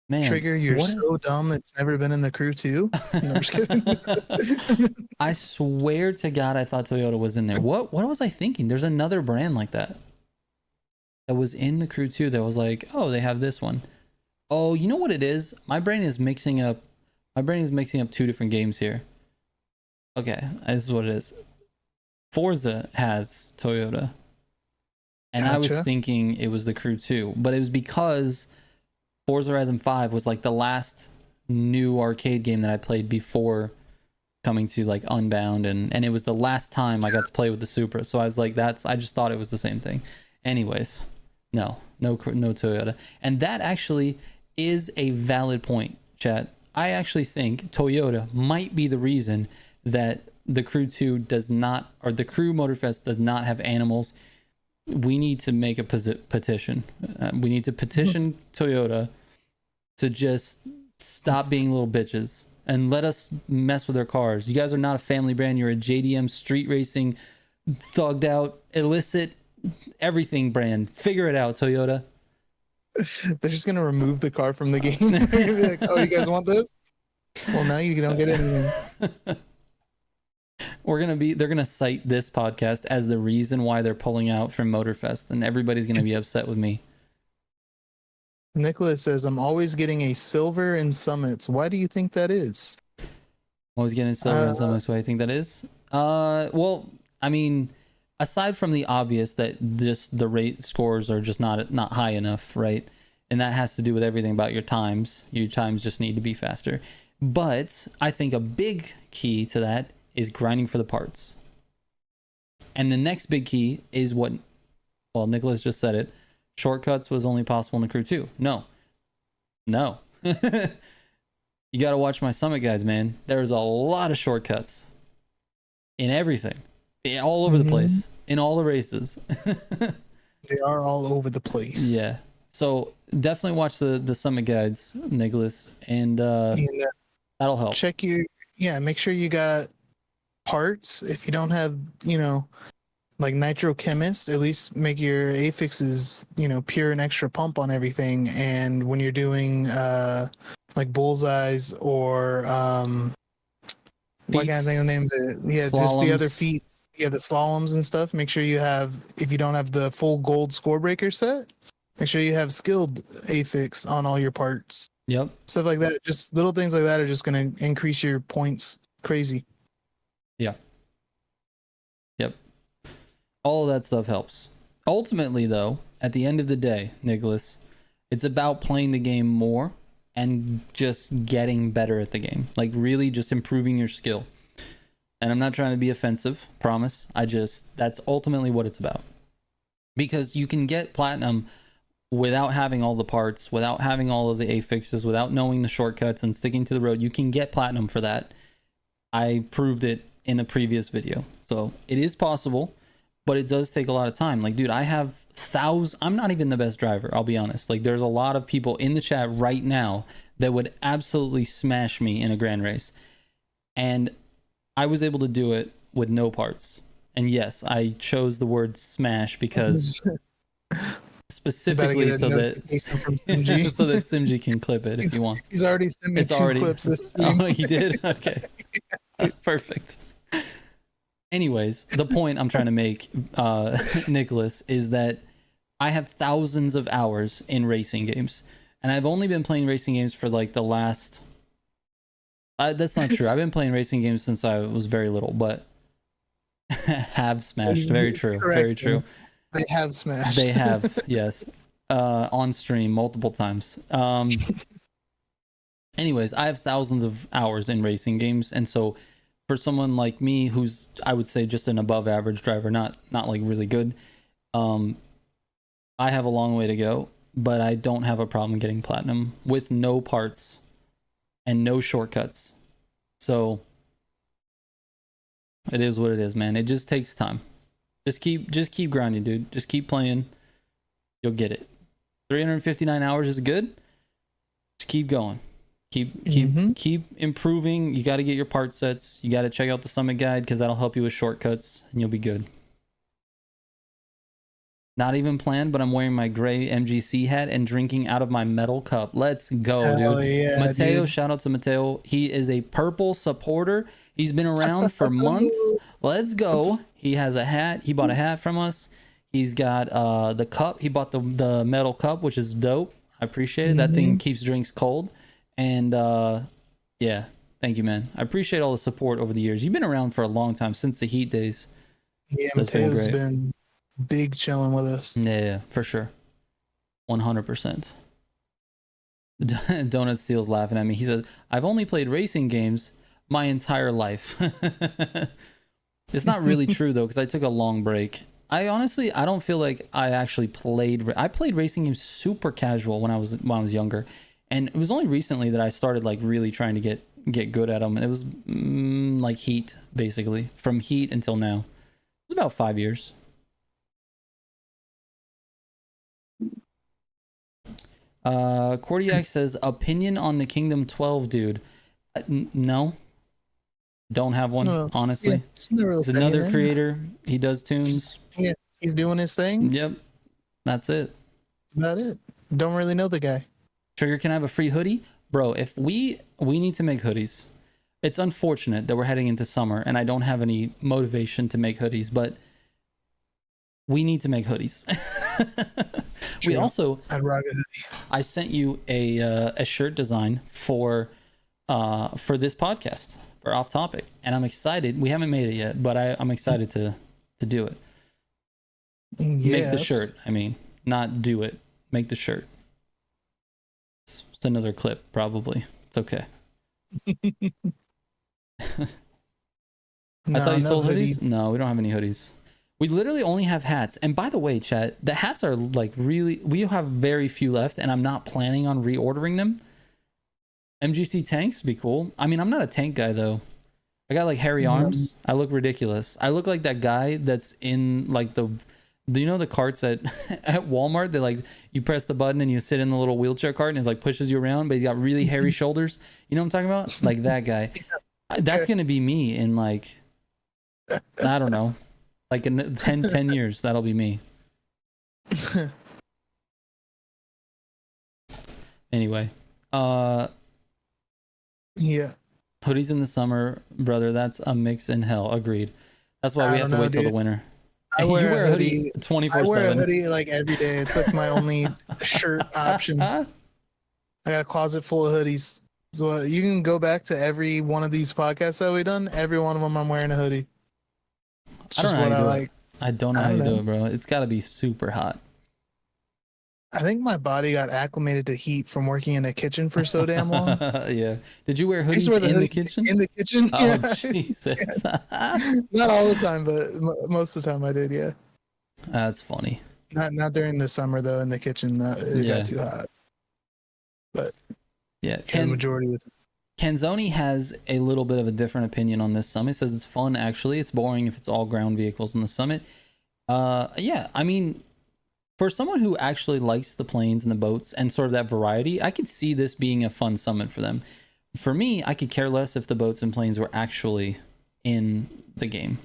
Man, Trigger, you're what so dumb it's never been in the crew too. No, I'm just kidding. I swear to God, I thought Toyota was in there. What was I thinking? There's another brand like that was in the crew too. That was like, oh, they have this one. Oh, you know what it is? My brain is mixing up two different games here. Okay, this is what it is. Forza has Toyota, and I was Gotcha. thinking it was the crew too, but it was because Forza Horizon 5 was like the last new arcade game that I played before coming to like Unbound, and it was the last time I got to play with the Supra. So I was like, I just thought it was the same thing. Anyways, no Toyota. And that actually is a valid point, chat. I actually think Toyota might be the reason that the Crew 2 does not, or the Crew Motorfest does not have animals. We need to make a petition. We need to petition Toyota to just stop being little bitches and let us mess with their cars. You guys are not a family brand. You're a JDM street racing, thugged out, illicit, everything brand. Figure it out, Toyota. They're just gonna remove the car from the game. They're gonna be like, oh, you guys want this? Well, now you don't get anything. They're gonna cite this podcast as the reason why they're pulling out from Motorfest, and everybody's gonna be upset with me. Nicholas says, I'm always getting a silver in summits. Why do you think that is? Always getting silver in summits. Why do you think that is? Well, I mean, aside from the obvious that just the rate scores are just not high enough, right? And that has to do with everything about your times. Your times just need to be faster. But I think a big key to that is grinding for the parts. And the next big key is what, well, Nicholas just said it. Shortcuts was only possible in the Crew 2. No. You got to watch my Summit guides, man. There's a lot of shortcuts in everything. All over the place. In all the races. They are all over the place. Yeah. So definitely watch the Summit guides, Nicholas. And that'll help. Make sure you got parts. If you don't have, like nitrochemist, at least make your affixes, pure and extra pump on everything. And when you're doing like bullseyes or what kind of thing the name? Just the other feet. Yeah, the slaloms and stuff. Make sure you have, if you don't have the full gold score breaker set, make sure you have skilled affix on all your parts. Yep. Stuff like that. Just little things like that are just going to increase your points crazy. Yeah. Yep. All of that stuff helps. Ultimately, though, at the end of the day, Nicholas, it's about playing the game more and just getting better at the game. Like really just improving your skill. And I'm not trying to be offensive, promise. That's ultimately what it's about. Because you can get platinum without having all the parts, without having all of the affixes, without knowing the shortcuts and sticking to the road. You can get platinum for that. I proved it in a previous video. So it is possible, but it does take a lot of time. Like, dude, I have I'm not even the best driver, I'll be honest. Like, there's a lot of people in the chat right now that would absolutely smash me in a grand race. And I was able to do it with no parts. And yes, I chose the word smash because specifically so that Simji can clip it if he wants. He's already sent me two clips this stream. Oh, he did? Okay. Perfect. Anyways, the point I'm trying to make, Nicholas, is that I have thousands of hours in racing games. And I've only been playing racing games for like the last... that's not true. I've been playing racing games since I was very little, but have smashed. Very true. Correct. Very true. They have smashed. They have, yes. On stream multiple times. Anyways, I have thousands of hours in racing games, and so for someone like me, who's, I would say, just an above average driver, not like really good, I have a long way to go, but I don't have a problem getting platinum with no parts and no shortcuts. So it is what it is, man. It just takes time. Just keep grinding, dude. Just keep playing. You'll get it. 359 hours is good. Just keep going. Keep improving. You got to get your part sets. You got to check out the Summit guide because that'll help you with shortcuts and you'll be good. Not even planned, but I'm wearing my gray MGC hat and drinking out of my metal cup. Let's go, dude. Yeah, Mateo, dude. shout out to Mateo. He is a purple supporter. He's been around for months. Let's go. He has a hat. He bought a hat from us. He's got the cup. He bought the metal cup, which is dope. I appreciate it. That thing keeps drinks cold. And yeah, thank you, man. I appreciate all the support over the years. You've been around for a long time, since the Heat days. Yeah, Mateo's been big chilling with us. Yeah, for sure. 100%. Donut Steel's laughing at me. He says, I've only played racing games my entire life. It's not really true though, because I took a long break. I don't feel like I actually I played racing games super casual when I was younger, and it was only recently that I started like really trying to get good at them. And it was like Heat, basically, from Heat until now. It's about 5 years. Cordiac says, opinion on the Kingdom 12 dude. No, don't have one. Honestly, yeah, it's another creator. He does tunes. Yeah, he's doing his thing. Yep, that's it. About it. Don't really know the guy. Trigger, can I have a free hoodie, bro? If we need to make hoodies. It's unfortunate that we're heading into summer and I don't have any motivation to make hoodies, but we need to make hoodies. We also, I'd rock a hoodie. I sent you a shirt design for this podcast, for Off Topic, and I'm excited. We haven't made it yet, but I'm excited to do it. Yes. Make the shirt. I mean, not do it. Make the shirt. It's another clip, probably. It's okay. I thought you sold hoodies. No, we don't have any hoodies. We literally only have hats. And by the way, chat, the hats are like really, we have very few left, and I'm not planning on reordering them. MGC tanks would be cool. I mean, I'm not a tank guy though. I got like hairy arms. I look ridiculous. I look like that guy that's in like the carts at Walmart that like you press the button and you sit in the little wheelchair cart and it's like pushes you around, but he's got really hairy shoulders. You know what I'm talking about? Like that guy. That's going to be me in like, I don't know, like in 10 years, that'll be me. Anyway, yeah. Hoodies in the summer, brother, that's a mix in hell. Agreed. That's why we have to wait till the winter. I wear a hoodie 24/7. I wear a hoodie like every day. It's like my only shirt option. I got a closet full of hoodies. So you can go back to every one of these podcasts that we've done. Every one of them, I'm wearing a hoodie. It's just what I like. I don't know how you do it, bro. It's got to be super hot. I think my body got acclimated to heat from working in a kitchen for so damn long. Yeah. Did you wear hoodies in the kitchen? In the kitchen? Oh, yeah. Jesus. Not all the time, but most of the time I did, yeah. That's funny. Not during the summer, though, in the kitchen. It got too hot. But yeah, the majority of the time. Canzoni has a little bit of a different opinion on this summit. He says it's fun, actually. It's boring if it's all ground vehicles in the summit. Yeah, I mean, for someone who actually likes the planes and the boats and sort of that variety, I could see this being a fun summit for them. For me, I could care less if the boats and planes were actually in the game.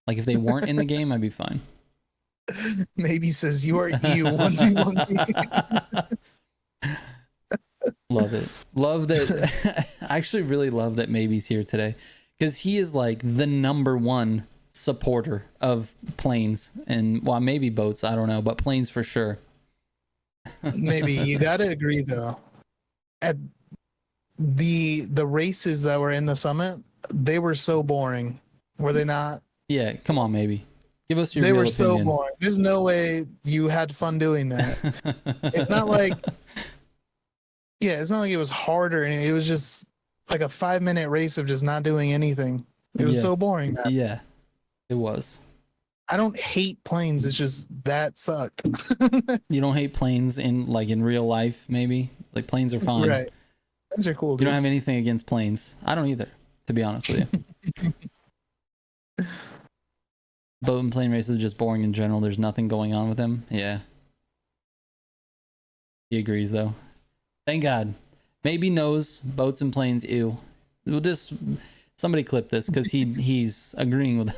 Like if they weren't in the game, I'd be fine. Maybe says you are you 1v1. Love it. Love that. I actually really love that Maybe's here today, because he is like the #1 supporter of planes and, well, maybe boats, I don't know, but planes for sure. Maybe you gotta agree though, at the races that were in the summit, they were so boring, were they not? Yeah, come on, maybe give us your they real were opinion. So boring. There's no way you had fun doing that. It's not like it was harder, and it was just like a 5-minute race of just not doing anything. It was so boring, man. Yeah, it was. I don't hate planes. It's just that sucked. You don't hate planes in real life, maybe? Like planes are fine. Right. Planes are cool, You dude. don't have anything against planes. I don't either, to be honest with you. Boat and plane races are just boring in general. There's nothing going on with them. Yeah. He agrees though. Thank God. Maybe knows boats and planes. Ew. We'll just somebody clip this because he's agreeing with.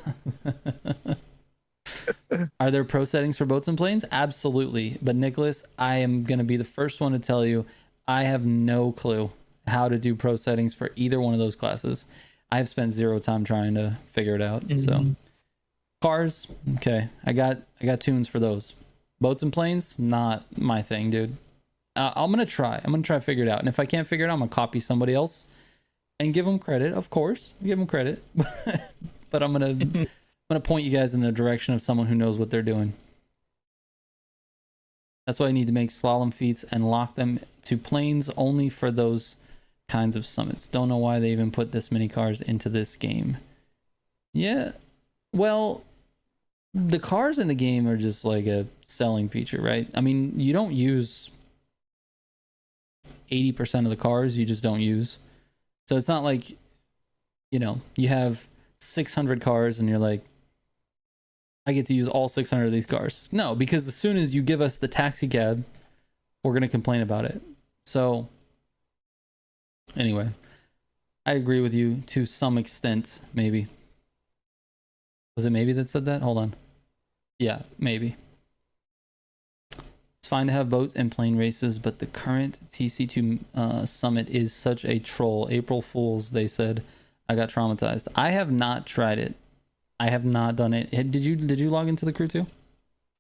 Are there pro settings for boats and planes? Absolutely. But Nicholas, I am gonna be the first one to tell you I have no clue how to do pro settings for either one of those classes. I have spent zero time trying to figure it out. So cars, okay. I got tunes for those. Boats and planes, not my thing, dude. I'm gonna try to figure it out, and if I can't figure it out, I'm gonna copy somebody else and give them credit. Of course, give them credit. But I'm gonna point you guys in the direction of someone who knows what they're doing. That's why I need to make slalom feats and lock them to planes only for those kinds of summits. Don't know why they even put this many cars into this game. Yeah, well, the cars in the game are just like a selling feature, right? I mean, you don't use 80% of the cars, you just don't use. So it's not like, you know, you have 600 cars and you're like, I get to use all 600 of these cars. No, because as soon as you give us the taxi cab, we're going to complain about it. So anyway, I agree with you to some extent, maybe. Was it maybe that said that? Hold on. Yeah, maybe. It's fine to have boat and plane races, but the current TC2 summit is such a troll. April Fools, they said. I got traumatized. I have not tried it. I have not done it. Did you log into the crew too?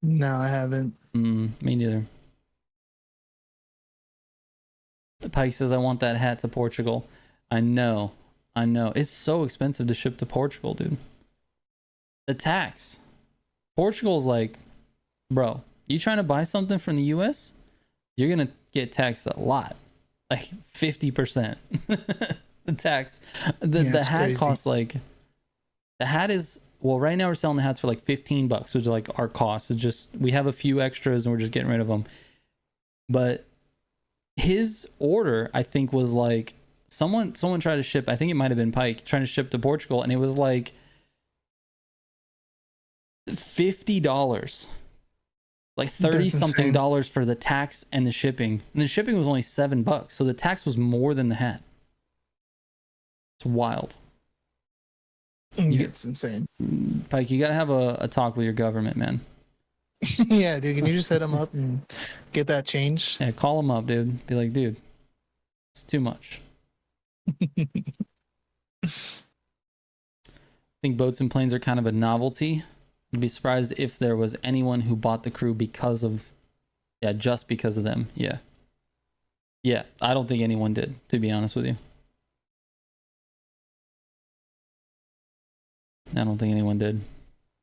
No, I haven't. Me neither. Pike says, I want that hat to Portugal. I know. It's so expensive to ship to Portugal, dude. The tax. Portugal's like, bro, you trying to buy something from the US? You're going to get taxed a lot. Like 50%. The tax. The hat crazy. Costs like, the hat is, well, right now we're selling the hats for like $15, which is like our cost. It's just, we have a few extras and we're just getting rid of them. But his order, I think, was like, someone tried to ship, I think it might have been Pike, trying to ship to Portugal, and it was like $50. Like 30 something dollars for the tax and the shipping. And the shipping was only $7. So the tax was more than the hat. It's wild. It's insane. Pike, you gotta have a talk with your government, man. Yeah, dude. Can you just hit them up and get that changed? Yeah, call them up, dude. Be like, dude, it's too much. I think boats and planes are kind of a novelty. I'd be surprised if there was anyone who bought the crew because of, just because of them. Yeah, I don't think anyone did, to be honest with you. I don't think anyone did.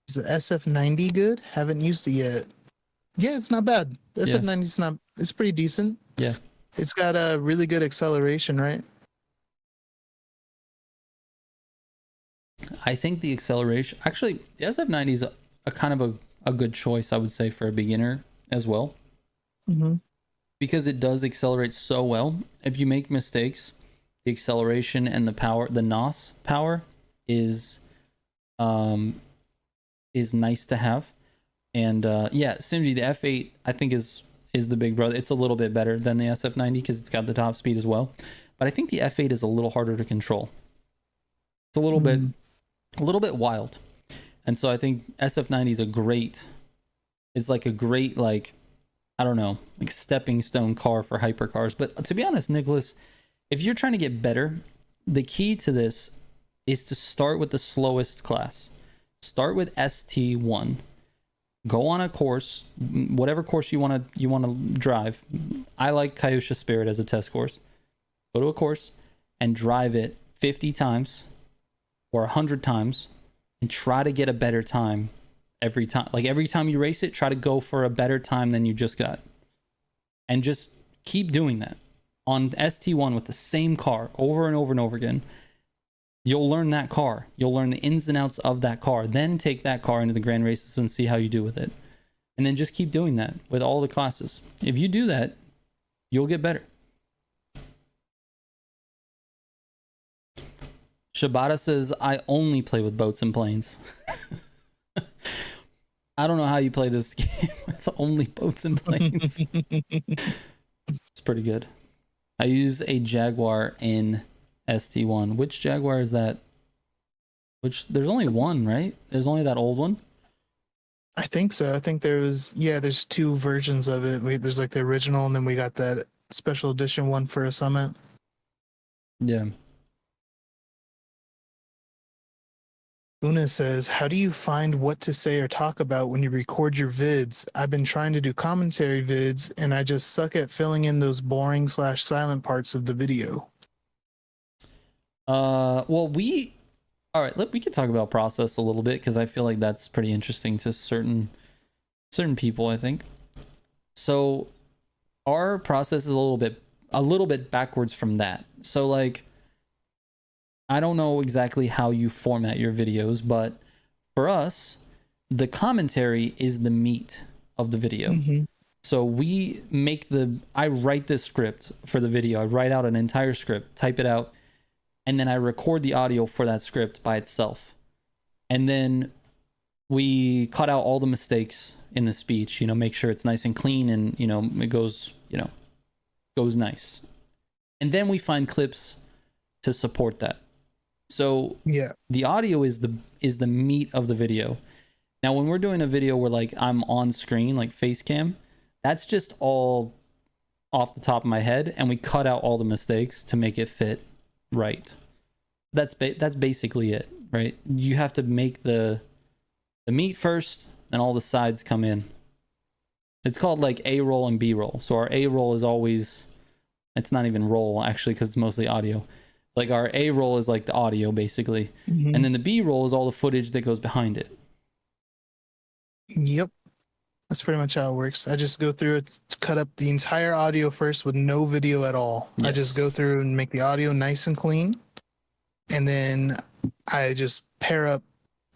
Is the SF90 good? Haven't used it yet. Yeah, it's not bad. The SF90 it's pretty decent. Yeah. It's got a really good acceleration, right? I think the acceleration, actually, the SF90 is a kind of a good choice, I would say, for a beginner as well. Mm-hmm. Because it does accelerate so well. If you make mistakes, the acceleration and the power, the NOS power is nice to have. And Simji, the F8 I think is the big brother. It's a little bit better than the SF90 because it's got the top speed as well. But I think the F8 is a little harder to control. It's a little bit wild. And so I think SF90 is a great, like, I don't know, like stepping stone car for hypercars. But to be honest, Nicholas, if you're trying to get better, the key to this is to start with the slowest class. Start with ST1. Go on a course, whatever course you want to drive. I like Kyosha Spirit as a test course. Go to a course and drive it 50 times or 100 times and try to get a better time every time. Like every time you race it, try to go for a better time than you just got. And just keep doing that on ST1 with the same car over and over and over again. You'll learn that car. You'll learn the ins and outs of that car. Then take that car into the grand races and see how you do with it. And then just keep doing that with all the classes. If you do that, you'll get better. Shibata says, I only play with boats and planes. I don't know how you play this game with only boats and planes. It's pretty good. I use a Jaguar in ST1. Which Jaguar is that? There's only one, right? There's only that old one. I think so. I think there's two versions of it. There's like the original, and then we got that special edition one for a summit. Yeah. Una says, how do you find what to say or talk about when you record your vids? I've been trying to do commentary vids, and I just suck at filling in those boring / silent parts of the video. Well, all right, we could talk about process a little bit, because I feel like that's pretty interesting to certain people, I think. So our process is a little bit backwards from that. So like, I don't know exactly how you format your videos, but for us, the commentary is the meat of the video. Mm-hmm. So I write the script for the video. I write out an entire script, type it out, and then I record the audio for that script by itself. And then we cut out all the mistakes in the speech, make sure it's nice and clean, and, it goes nice. And then we find clips to support that. So yeah, the audio is the meat of the video. Now, when we're doing a video where like I'm on screen, like face cam, that's just all off the top of my head, and we cut out all the mistakes to make it fit right. That's basically it, right? You have to make the meat first, and all the sides come in. It's called like A roll and B roll. So our A roll is always, it's not even roll actually, because it's mostly audio. Like our A roll is like the audio basically. Mm-hmm. And then the B roll is all the footage that goes behind it. Yep. That's pretty much how it works. I just go through it, cut up the entire audio first with no video at all. Yes. I just go through and make the audio nice and clean. And then I just pair up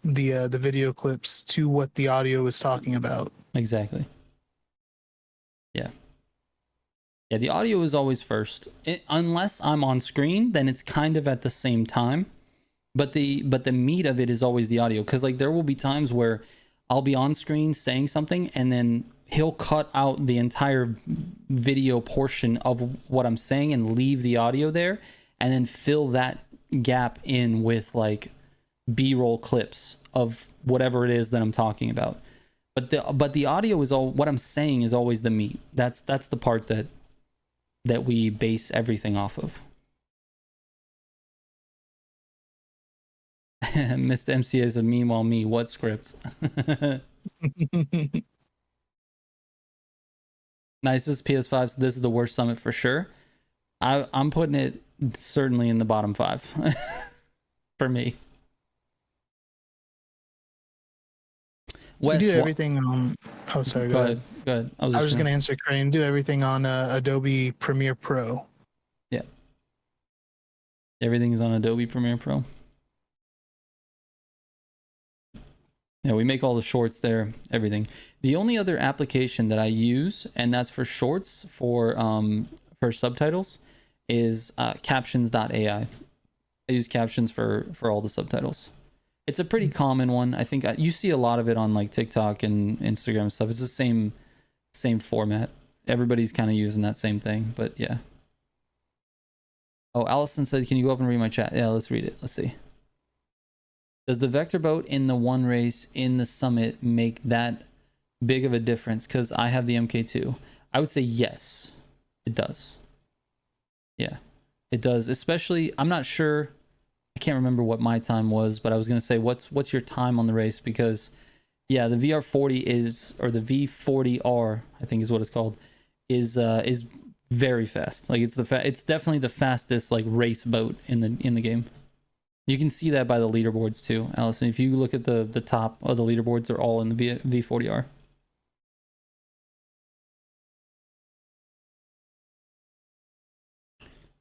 the video clips to what the audio is talking about. Exactly. Yeah. Yeah, the audio is always first. Unless I'm on screen, then it's kind of at the same time. But the meat of it is always the audio. Because like there will be times where I'll be on screen saying something, and then he'll cut out the entire video portion of what I'm saying and leave the audio there, and then fill that gap in with like B-roll clips of whatever it is that I'm talking about. But the audio is all, what I'm saying is always the meat. That's the part that we base everything off of. Mr. MCA is a meanwhile me. What script? Nicest PS5. So this is the worst summit for sure. I'm putting it certainly in the bottom 5 for me. Wes, do everything on. Oh, sorry. Go ahead. Go ahead. I was just going to answer Crane. Do everything on Adobe Premiere Pro. Yeah. Everything is on Adobe Premiere Pro. Yeah, we make all the shorts there. Everything. The only other application that I use, and that's for shorts for subtitles, is captions.ai. I use captions for all the subtitles. It's a pretty common one. I think you see a lot of it on like TikTok and Instagram and stuff. It's the same format. Everybody's kind of using that same thing, but yeah. Oh, Allison said, can you go up and read my chat? Yeah, let's read it. Let's see. Does the vector boat in the one race in the summit make that big of a difference? Because I have the MK2. I would say yes, it does. Yeah, it does. Especially, I'm not sure. I can't remember what my time was, but I was going to say, what's your time on the race? Because yeah, the VR40 is, or the V40R, I think is what it's called, is very fast. Like it's definitely the fastest like race boat in the game. You can see that by the leaderboards too, Allison. If you look at the top of the leaderboards, they're all in the V40R.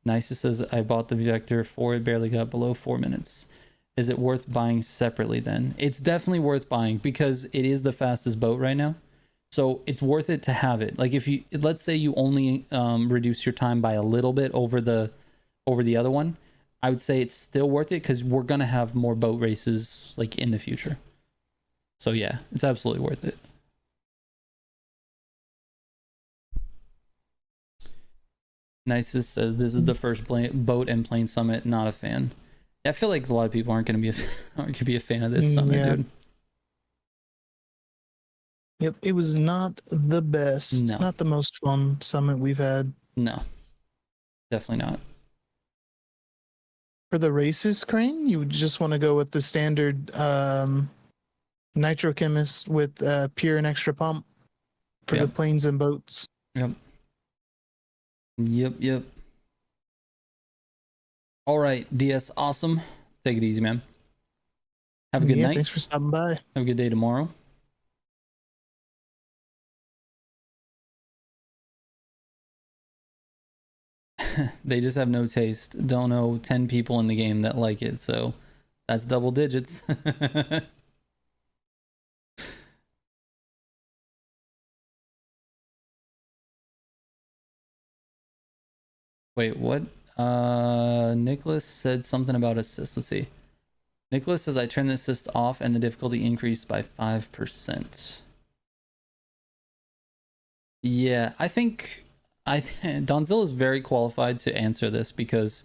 Nicest says, I bought the Vector for it, barely got below 4 minutes. Is it worth buying separately then? It's definitely worth buying because it is the fastest boat right now. So it's worth it to have it. Like if you, let's say you only reduce your time by a little bit over the other one, I would say it's still worth it because we're going to have more boat races like in the future. So yeah, it's absolutely worth it. Nicest says, this is the first boat and plane summit. Not a fan. I feel like a lot of people aren't going to be a fan of this summit, dude. Yep, it was not the best. No. Not the most fun summit we've had. No, definitely not. For the races, Crane, you would just want to go with the standard nitrochemist with pure and extra pump for the planes and boats. Yep. Yep. All right, DS, awesome. Take it easy, man. Have a good night. Thanks for stopping by. Have a good day tomorrow. They just have no taste. Don't know 10 people in the game that like it, so that's double digits. Wait, what? Nicholas said something about assist. Let's see. Nicholas says I turned the assist off and the difficulty increased by 5%. Yeah, I think Donzilla is very qualified to answer this because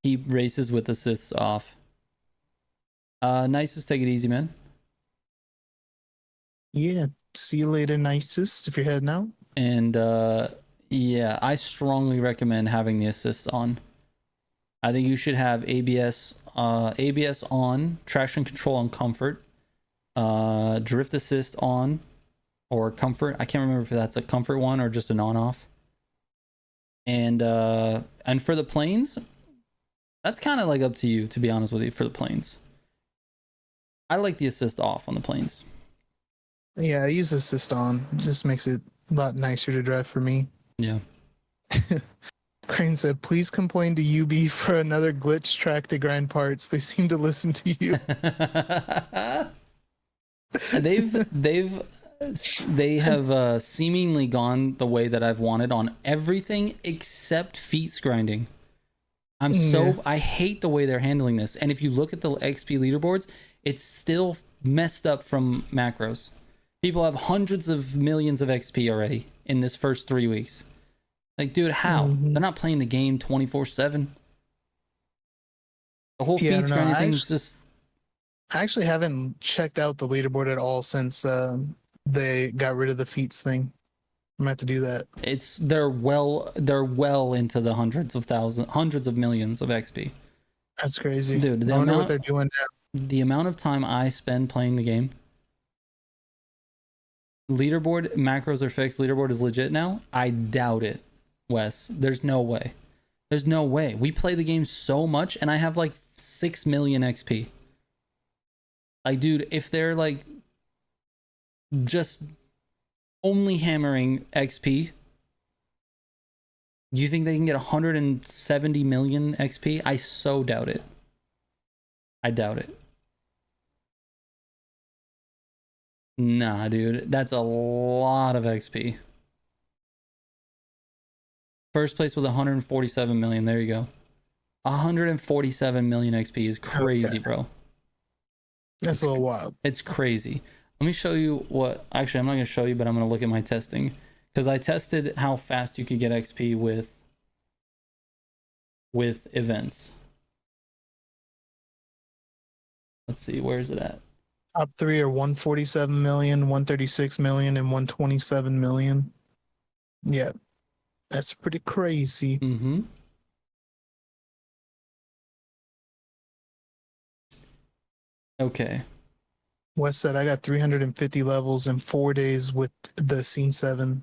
he races with assists off. Nicest, take it easy, man. Yeah, see you later, nicest, if you're heading out. And yeah, I strongly recommend having the assists on. I think you should have ABS on, traction control on comfort, drift assist on, or comfort. I can't remember if that's a comfort one or just an on-off. And for the planes, that's kind of like up to you, to be honest with you. For the planes, I like the assist off on the planes. Yeah, I use assist on. It just makes it a lot nicer to drive for me. Yeah. Crane said, please complain to UB for another glitch track to grind parts. They seem to listen to you. They have seemingly gone the way that I've wanted on everything except feats grinding. I hate the way they're handling this. And if you look at the XP leaderboards, it's still messed up from macros. People have hundreds of millions of XP already in this first 3 weeks. Like, dude, how? They're not playing the game 24/7. The whole feats grinding thing is just... I actually haven't checked out the leaderboard at all since they got rid of the feats thing. I'm gonna have to do that. They're well into the hundreds of millions of XP. That's crazy. Dude, I wonder what they're doing now. The amount of time I spend playing the game. Leaderboard macros are fixed. Leaderboard is legit now. I doubt it, Wes. There's no way. There's no way. We play the game so much and I have like 6 million XP. Like, dude, if they're like just only hammering XP, do you think they can get 170 million XP? I so doubt it. I doubt it. Nah, dude, that's a lot of XP. First place with 147 million. There you go. 147 million XP is crazy, bro. That's a little wild. It's crazy. Let me show you what... Actually, I'm not going to show you, but I'm going to look at my testing. Because I tested how fast you could get XP with events. Let's see, where is it at? Top 3 are 147 million, 136 million, and 127 million. Yeah, that's pretty crazy. Mm-hmm. Okay. Wes said I got 350 levels in 4 days with the Scene 7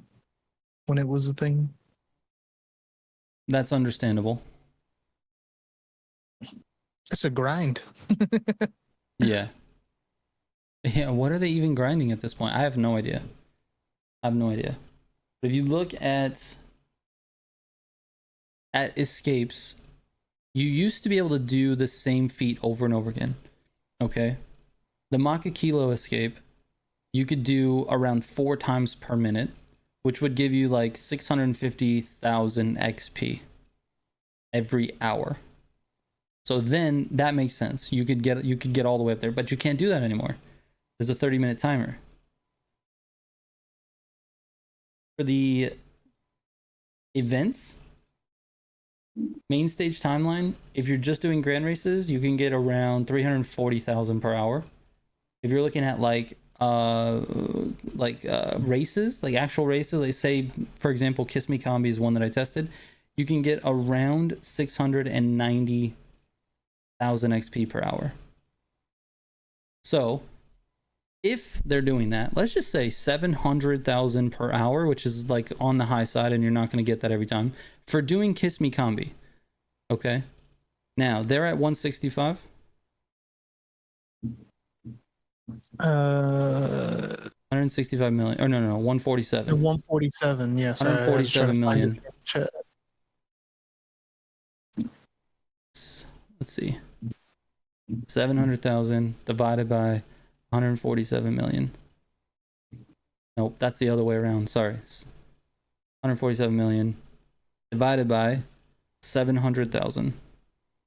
when it was a thing. That's understandable. It's a grind. Yeah. Yeah, what are they even grinding at this point? I have no idea. I have no idea. But if you look at at escapes, you used to be able to do the same feat over and over again. Okay? The Makakilo escape, you could do around 4 times per minute, which would give you like 650,000 XP every hour. So then that makes sense. You could get all the way up there, but you can't do that anymore. There's a 30-minute timer. For the events, main stage timeline, if you're just doing grand races, you can get around 340,000 per hour. If you're looking at races, like actual races, like say for example Kiss Me Combi is one that I tested, you can get around 690,000 XP per hour. So if they're doing that, let's just say 700,000 per hour, which is like on the high side, and you're not going to get that every time for doing Kiss Me Combi. Okay, now they're at 165. 165 million, or no, 147. 147, yes. 147 million. Let's see. 700,000 divided by 147 million. Nope, that's the other way around. Sorry. 147 million divided by 700,000.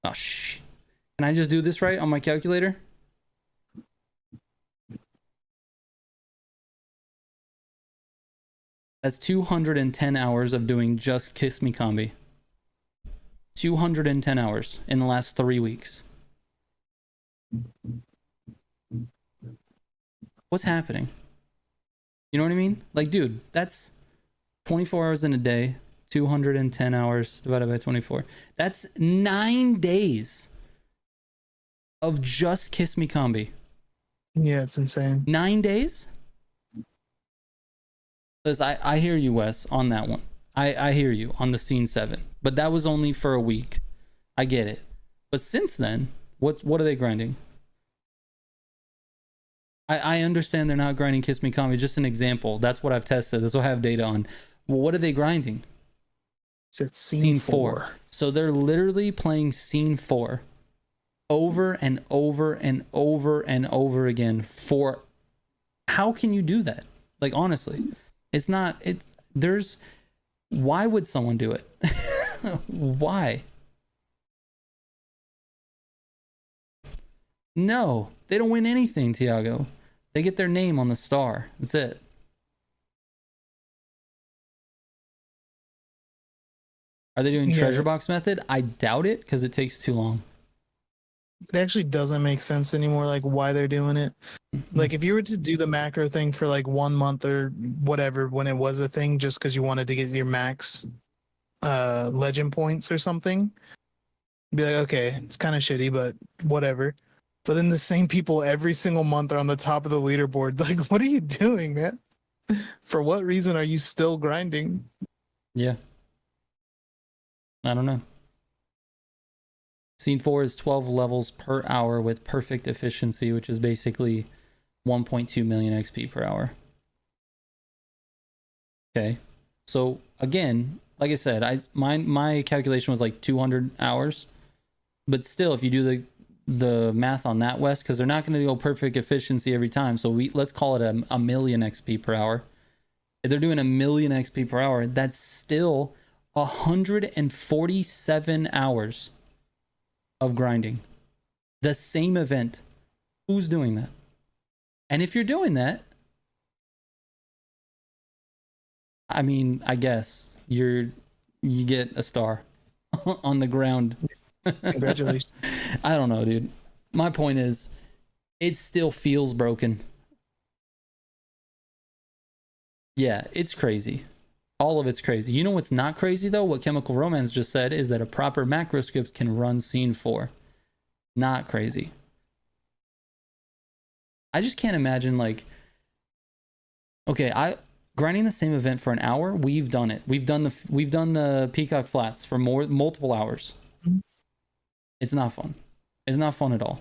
Oh, shh. Can I just do this right on my calculator? That's 210 hours of doing just Kiss Me Combi. 210 hours in the last 3 weeks. What's happening? You know what I mean? Like, dude, that's 24 hours in a day, 210 hours divided by 24. That's 9 days of just Kiss Me Combi. Yeah, it's insane. 9 days? Because I hear you, Wes, on that one. I hear you on the Scene 7. But that was only for a week. I get it. But since then, what are they grinding? I understand they're not grinding Kiss Me Combi. Just an example. That's what I've tested. That's what I have data on. Well, what are they grinding? It's Scene 4. So they're literally playing Scene 4 over and over and over and over again for... How can you do that? Like, honestly. It's not... There's... Why would someone do it? Why? No, they don't win anything, Tiago. They get their name on the star. That's it. Are they doing treasure box method? I doubt it, because it takes too long. It actually doesn't make sense anymore, like why they're doing it. Like if you were to do the macro thing for like 1 month or whatever, when it was a thing, just because you wanted to get your max legend points or something, be like, okay, it's kind of shitty, but whatever. But then the same people every single month are on the top of the leaderboard. Like, what are you doing, man? For what reason are you still grinding? Yeah. I don't know. Scene 4 is 12 levels per hour with perfect efficiency, which is basically 1.2 million XP per hour. Okay. So again, like I said, my calculation was like 200 hours. But still, if you do the math on that, West, because they're not going to go perfect efficiency every time. So let's call it a million XP per hour. If they're doing a million XP per hour, that's still 147 hours of grinding. The same event. Who's doing that? And if you're doing that, I mean, I guess you get a star on the ground. Congratulations. I don't know, dude. My point is, it still feels broken. Yeah, it's crazy. All of it's crazy. You know what's not crazy, though? What Chemical Romance just said is that a proper macro script can run Scene 4. Not crazy. I just can't imagine, like... Okay, grinding the same event for an hour, we've done it. We've done the Peacock Flats for multiple hours. It's not fun. It's not fun at all.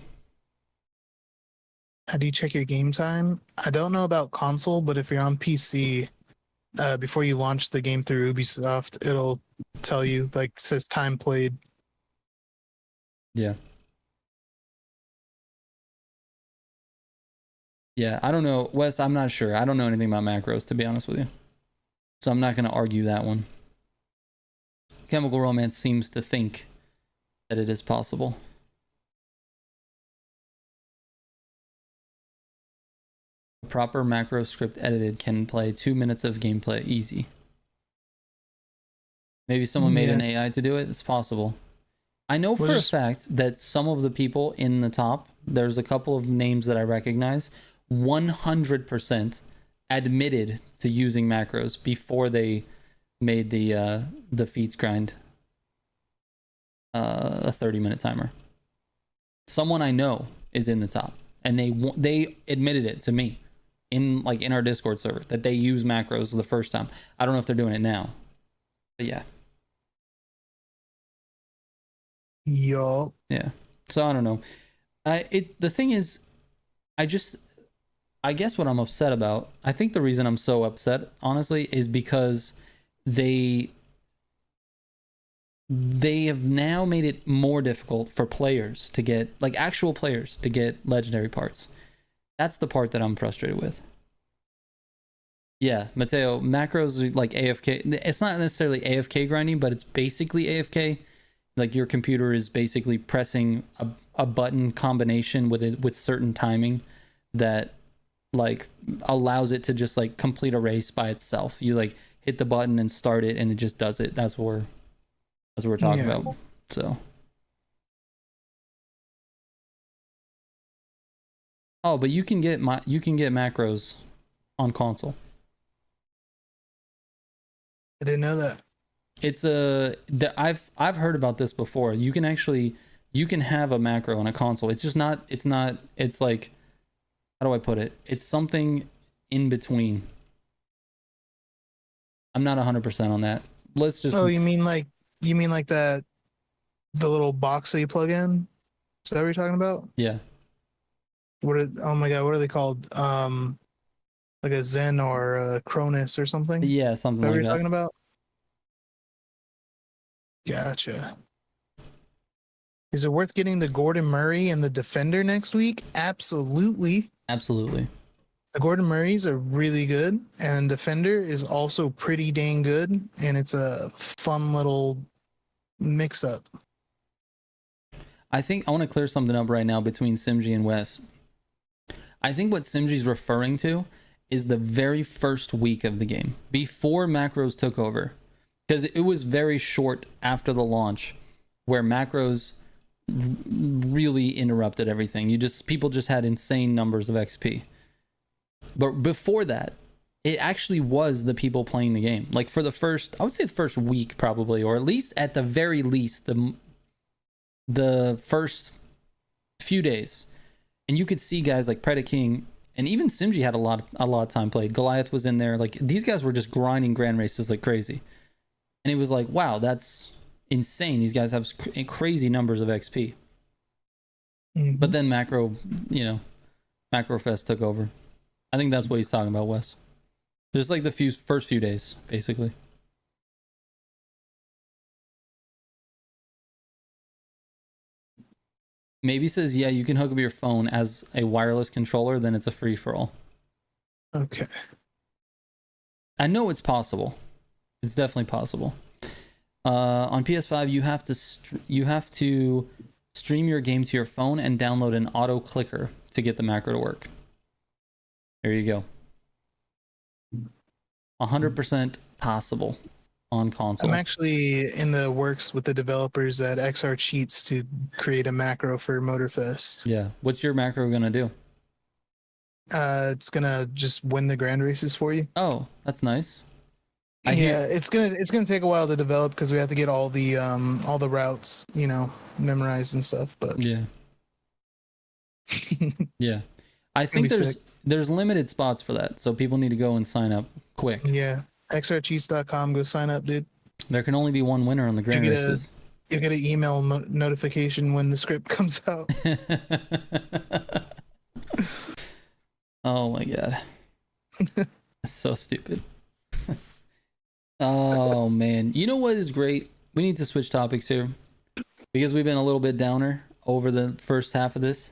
How do you check your game time? I don't know about console, but if you're on PC... before you launch the game through Ubisoft, it'll tell you, like, says time played. Yeah. Yeah, I don't know. Wes, I'm not sure. I don't know anything about macros, to be honest with you. So I'm not going to argue that one. Chemical Romance seems to think that it is possible. A proper macro script edited can play 2 minutes of gameplay easy. Maybe someone made an AI to do it. It's possible. I know for a fact that some of the people in the top, there's a couple of names that I recognize, 100% admitted to using macros before they made the feats grind a 30-minute timer. Someone I know is in the top, and they admitted it to me in our Discord server that they use macros the first time. I don't know if they're doing it now, but yeah. Yup. Yeah. So I don't know. The thing is, I guess what I'm upset about, I think the reason I'm so upset, honestly, is because they have now made it more difficult for players to get, like, actual players to get legendary parts. That's the part that I'm frustrated with. Yeah, Mateo, macros are like AFK. It's not necessarily AFK grinding, but it's basically AFK. Like, your computer is basically pressing a button combination with certain timing that, like, allows it to just, like, complete a race by itself. You, like, hit the button and start it, and it just does it. That's what we're talking about. So, oh, but you can get macros on console. I didn't know that. It's I've heard about this before. You can have a macro on a console. It's just not. It's like, how do I put it? It's something in between. I'm not 100% on that. Let's just. Oh, you mean like that, the little box that you plug in? Is that what you're talking about? Yeah. Oh my god, what are they called? Like a Zen or a Cronus or something? Yeah, something like that. What you're talking about? Gotcha. Is it worth getting the Gordon Murray and the Defender next week? Absolutely. Absolutely. The Gordon Murrays are really good, and Defender is also pretty dang good, and it's a fun little mix-up. I think I want to clear something up right now between Simji and Wes. I think what Simji's referring to is the very first week of the game, before macros took over. Because it was very short after the launch where macros really interrupted everything. People just had insane numbers of XP. But before that, it actually was the people playing the game. Like, for the first, I would say the first week probably, or at least at the very least, the first few days. And you could see guys like Predator King, and even Simji had a lot of time played. Goliath was in there. Like, these guys were just grinding grand races like crazy. And it was like, wow, that's insane. These guys have crazy numbers of XP. Mm-hmm. But then Macrofest took over. I think that's what he's talking about, Wes. Just like the first few days, basically. Maybe says, yeah, you can hook up your phone as a wireless controller, then it's a free-for-all. Okay. I know it's possible. It's definitely possible. On PS5, you have to stream your game to your phone and download an auto clicker to get the macro to work. There you go. 100% possible on console. I'm actually in the works with the developers at XR Cheats to create a macro for Motorfest. Yeah. What's your macro gonna do? It's gonna just win the grand races for you. Oh, that's nice. It's gonna take a while to develop because we have to get all the routes, memorized and stuff. But yeah, yeah, I think there's limited spots for that, so people need to go and sign up quick. Yeah, xrcheats.com. Go sign up, dude. There can only be one winner on the grand races. You get an email notification when the script comes out. Oh my god, that's so stupid. Oh man, you know what is great? we need to switch topics here because we've been a little bit downer over the first half of this.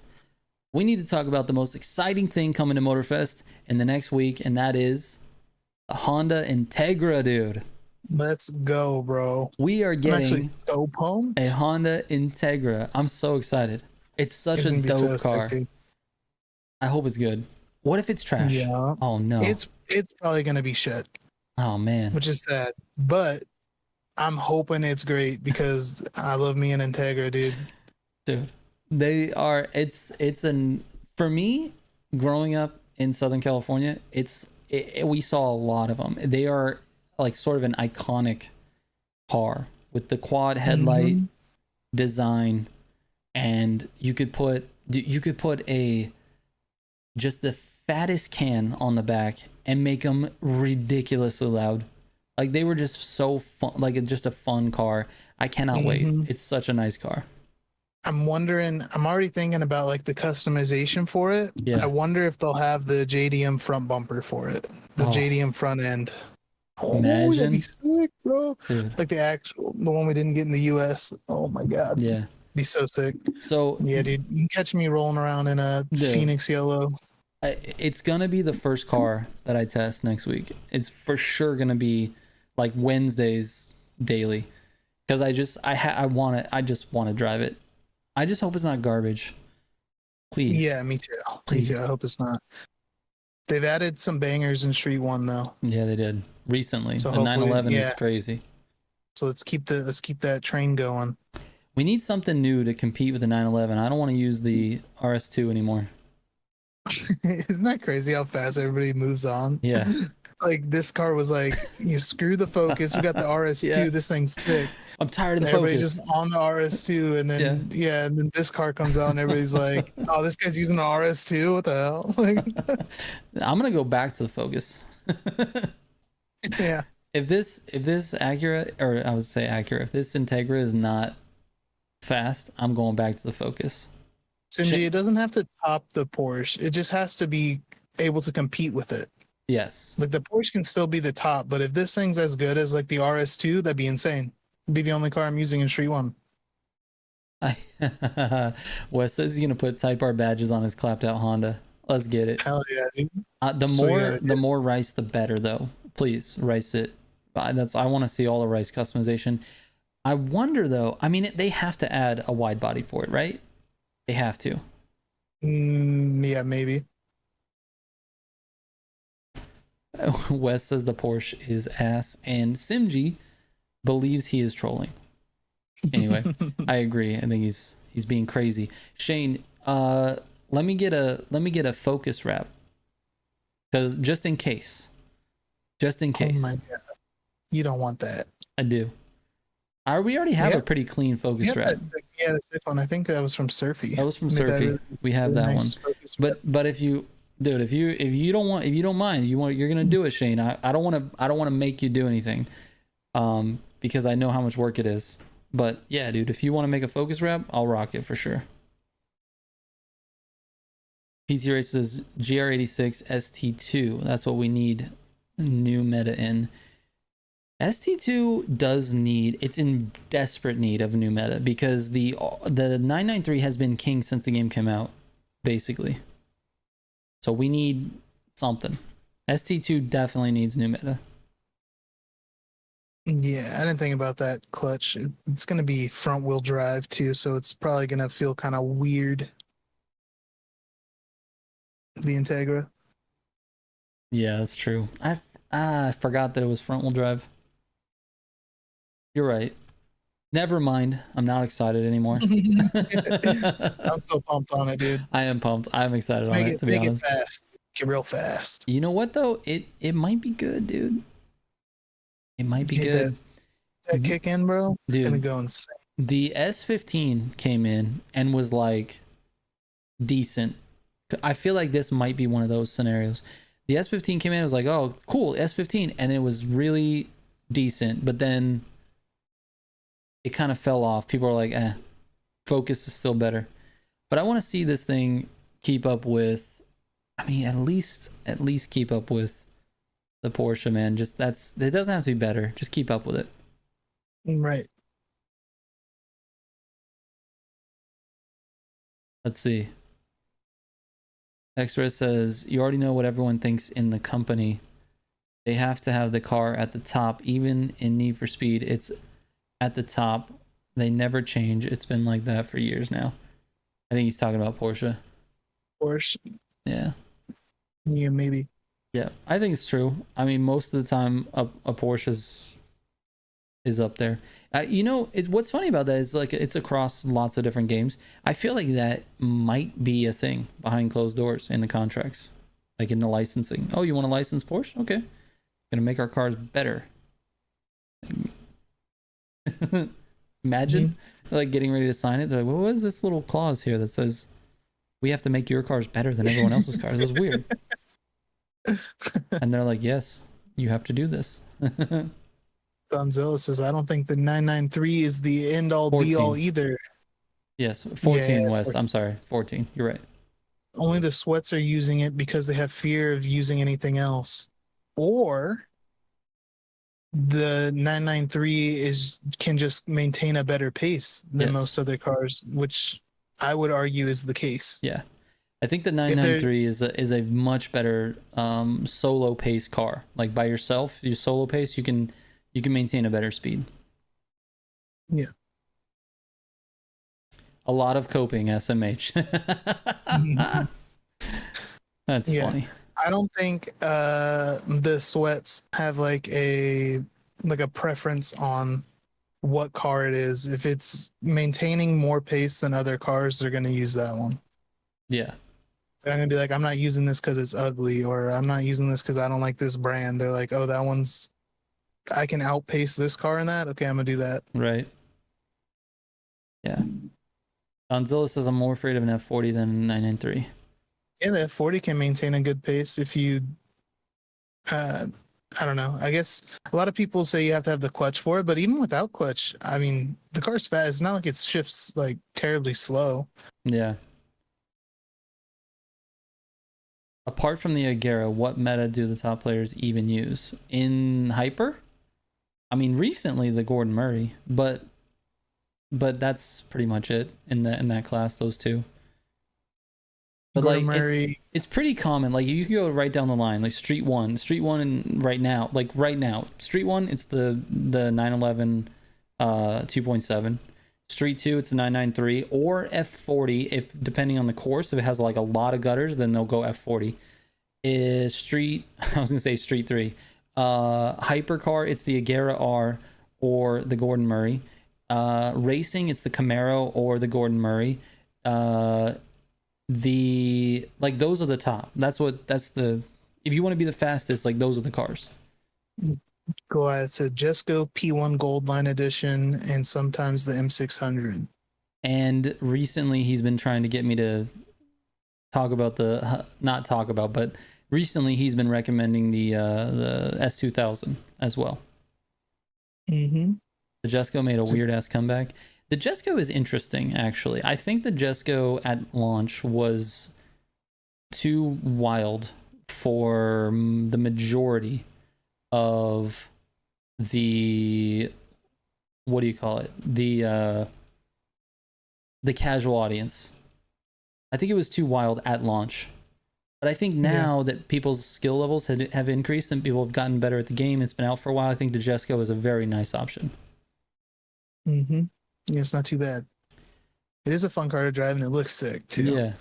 We need to talk about the most exciting thing coming to Motorfest in the next week, and that is the Honda Integra, dude. Let's go, bro. We are I'm getting actually so pumped. a Honda Integra. I'm so excited. It's such It's a gonna be dope so car. sick, dude. I hope it's good. What if it's trash? Yeah. Oh no. It's probably gonna be shit, Oh man. which is sad. But I'm hoping it's great because I love me an Integra, dude. Dude, they are. For me, growing up in Southern California, we saw a lot of them. They are like sort of an iconic car with the quad headlight design, and you could put just the fattest can on the back and make them ridiculously loud. Like they were just so fun, like just a fun car. I cannot wait. It's such a nice car. I'm already thinking about like the customization for it. Yeah. I wonder if they'll have the JDM front bumper for it. The JDM front end. Oh, that'd Imagine. be sick, bro. Dude. Like the one we didn't get in the US. Oh my god. Yeah. Be so sick. So Yeah, dude. You can catch me rolling around in a Phoenix yellow. it's gonna be the first car that I test next week. It's for sure gonna be like Wednesdays daily, because I just want to drive it. I just hope it's not garbage. Please. Yeah, me too. Please. Me too. I hope it's not. They've added some bangers in Street 1 though. Yeah, they did recently. So the hopefully- 911 is yeah. crazy. So let's keep that train going. We need something new to compete with the 911. I don't want to use the RS2 anymore. Isn't that crazy how fast everybody moves on? Yeah. Like this car was like, you screw the Focus. We got the RS2. Yeah. This thing's sick. I'm tired of the Everybody's Focus. just on the RS2, and then and then this car comes out, and everybody's like, "Oh, this guy's using an RS2. What the hell?" Like, I'm gonna go back to the Focus. yeah. If this Acura, or I would say Acura, if this Integra is not fast, I'm going back to the Focus. Cindy, it doesn't have to top the Porsche. It just has to be able to compete with it. Yes. Like the Porsche can still be the top, but if this thing's as good as like the RS2, that'd be insane. It'd be the only car I'm using in Street 1. Wes says he's gonna put Type R badges on his clapped out Honda. Let's get it. Hell yeah, dude. The more rice, the better, though. Please rice it. I want to see all the rice customization. I wonder though. I mean, they have to add a wide body for it, right? They have to. Yeah, maybe. Wes says the Porsche is ass, and Simji believes he is trolling. Anyway, I agree. I think he's being crazy. Shane, let me get a Focus wrap, because just in case. Oh my god, you don't want that. I do. We already have a pretty clean Focus wrap. The sick one. I think that was from Surfy. That was from Surfy. We have that nice one. Focus wrap. But if you don't mind, you're gonna do it, Shane. I don't want to make you do anything, because I know how much work it is. But yeah, dude, if you want to make a Focus wrap, I'll rock it for sure. PT Race says GR86 ST2. That's what we need new meta in. ST2 it's in desperate need of new meta, because the 993 has been king since the game came out, basically. So we need something. ST2 definitely needs new meta. Yeah, I didn't think about that clutch. It's going to be front wheel drive too, so it's probably going to feel kind of weird. The Integra. Yeah, that's true. I forgot that it was front wheel drive. You're right. Never mind. I'm not excited anymore. I'm so pumped on it, dude. I am pumped. I'm excited on it, to be honest. Make it fast. Get real fast. You know what though? It might be good, dude. It might be good. That kick in, bro. Dude, it's gonna go insane. The S15 came in and was like decent. I feel like this might be one of those scenarios. The S15 came in and was like, oh, cool, S15, and it was really decent, but then it kind of fell off. People are like, Focus is still better. But I want to see this thing keep up with, I mean, at least keep up with the Porsche, man. It doesn't have to be better. Just keep up with it. Right. Let's see. Extra says, you already know what everyone thinks in the company. They have to have the car at the top. Even in Need for Speed, it's at the top. They never change. It's been like that for years now. I think he's talking about Porsche. Porsche. Yeah. Yeah, maybe. Yeah, I think it's true. I mean, most of the time, a Porsche is up there. You know, what's funny about that is like it's across lots of different games. I feel like that might be a thing behind closed doors in the contracts, like in the licensing. Oh, you want to license Porsche? Okay, gonna make our cars better. Imagine like getting ready to sign it. They're like, well, what is this little clause here that says we have to make your cars better than everyone else's cars? This is weird. And they're like, yes, you have to do this. Gonzalo says, I don't think the 993 is the end all 14. be all either. Yes, 14 Yeah, West. 14. I'm sorry, 14. You're right. Only the sweats are using it because they have fear of using anything else. Or the 993 can just maintain a better pace than most other cars, which I would argue is the case. Yeah. I think the 993 is a much better solo pace car. Like by yourself, you solo pace, you can maintain a better speed. Yeah. A lot of coping, SMH. That's funny. I don't think the sweats have like a preference on what car it is. If it's maintaining more pace than other cars, they're going to use that one. Yeah. They're going to be like, I'm not using this because it's ugly, or I'm not using this because I don't like this brand. They're like, oh, that one's, I can outpace this car in that. Okay, I'm going to do that. Right. Yeah. Gonzalo says, I'm more afraid of an F40 than a 993. Yeah, the F40 can maintain a good pace if you, I don't know. I guess a lot of people say you have to have the clutch for it, but even without clutch, I mean, the car's fast. It's not like it shifts like terribly slow. Yeah. Apart from the Agera, what meta do the top players even use? In Hyper? I mean, recently the Gordon Murray, but that's pretty much it in that class, those two. But Gordon like Murray. it's pretty common. Like you can go right down the line, like Street 1 and right now, Street 1 it's the 911 2.7. Street 2 it's a 993 or F40 if depending on the course. If it has like a lot of gutters, then they'll go F40. Street I was gonna say Street 3. Hypercar it's the Agera R or the Gordon Murray. Racing it's the Camaro or the Gordon Murray. Those are the top. If you want to be the fastest, like those are the cars. Go ahead. It's a Jesco P1 Gold Line Edition and sometimes the M600. And recently he's been trying to get me to but recently he's been recommending the S2000 as well. Mm-hmm. The Jesco made a weird ass comeback. The Jesco is interesting, actually. I think the Jesco at launch was too wild for the majority of the the casual audience. I think it was too wild at launch. But I think now that people's skill levels have increased and people have gotten better at the game, it's been out for a while, I think the Jesco is a very nice option. Mm-hmm. Yeah, it's not too bad. It is a fun car to drive and it looks sick too. Yeah.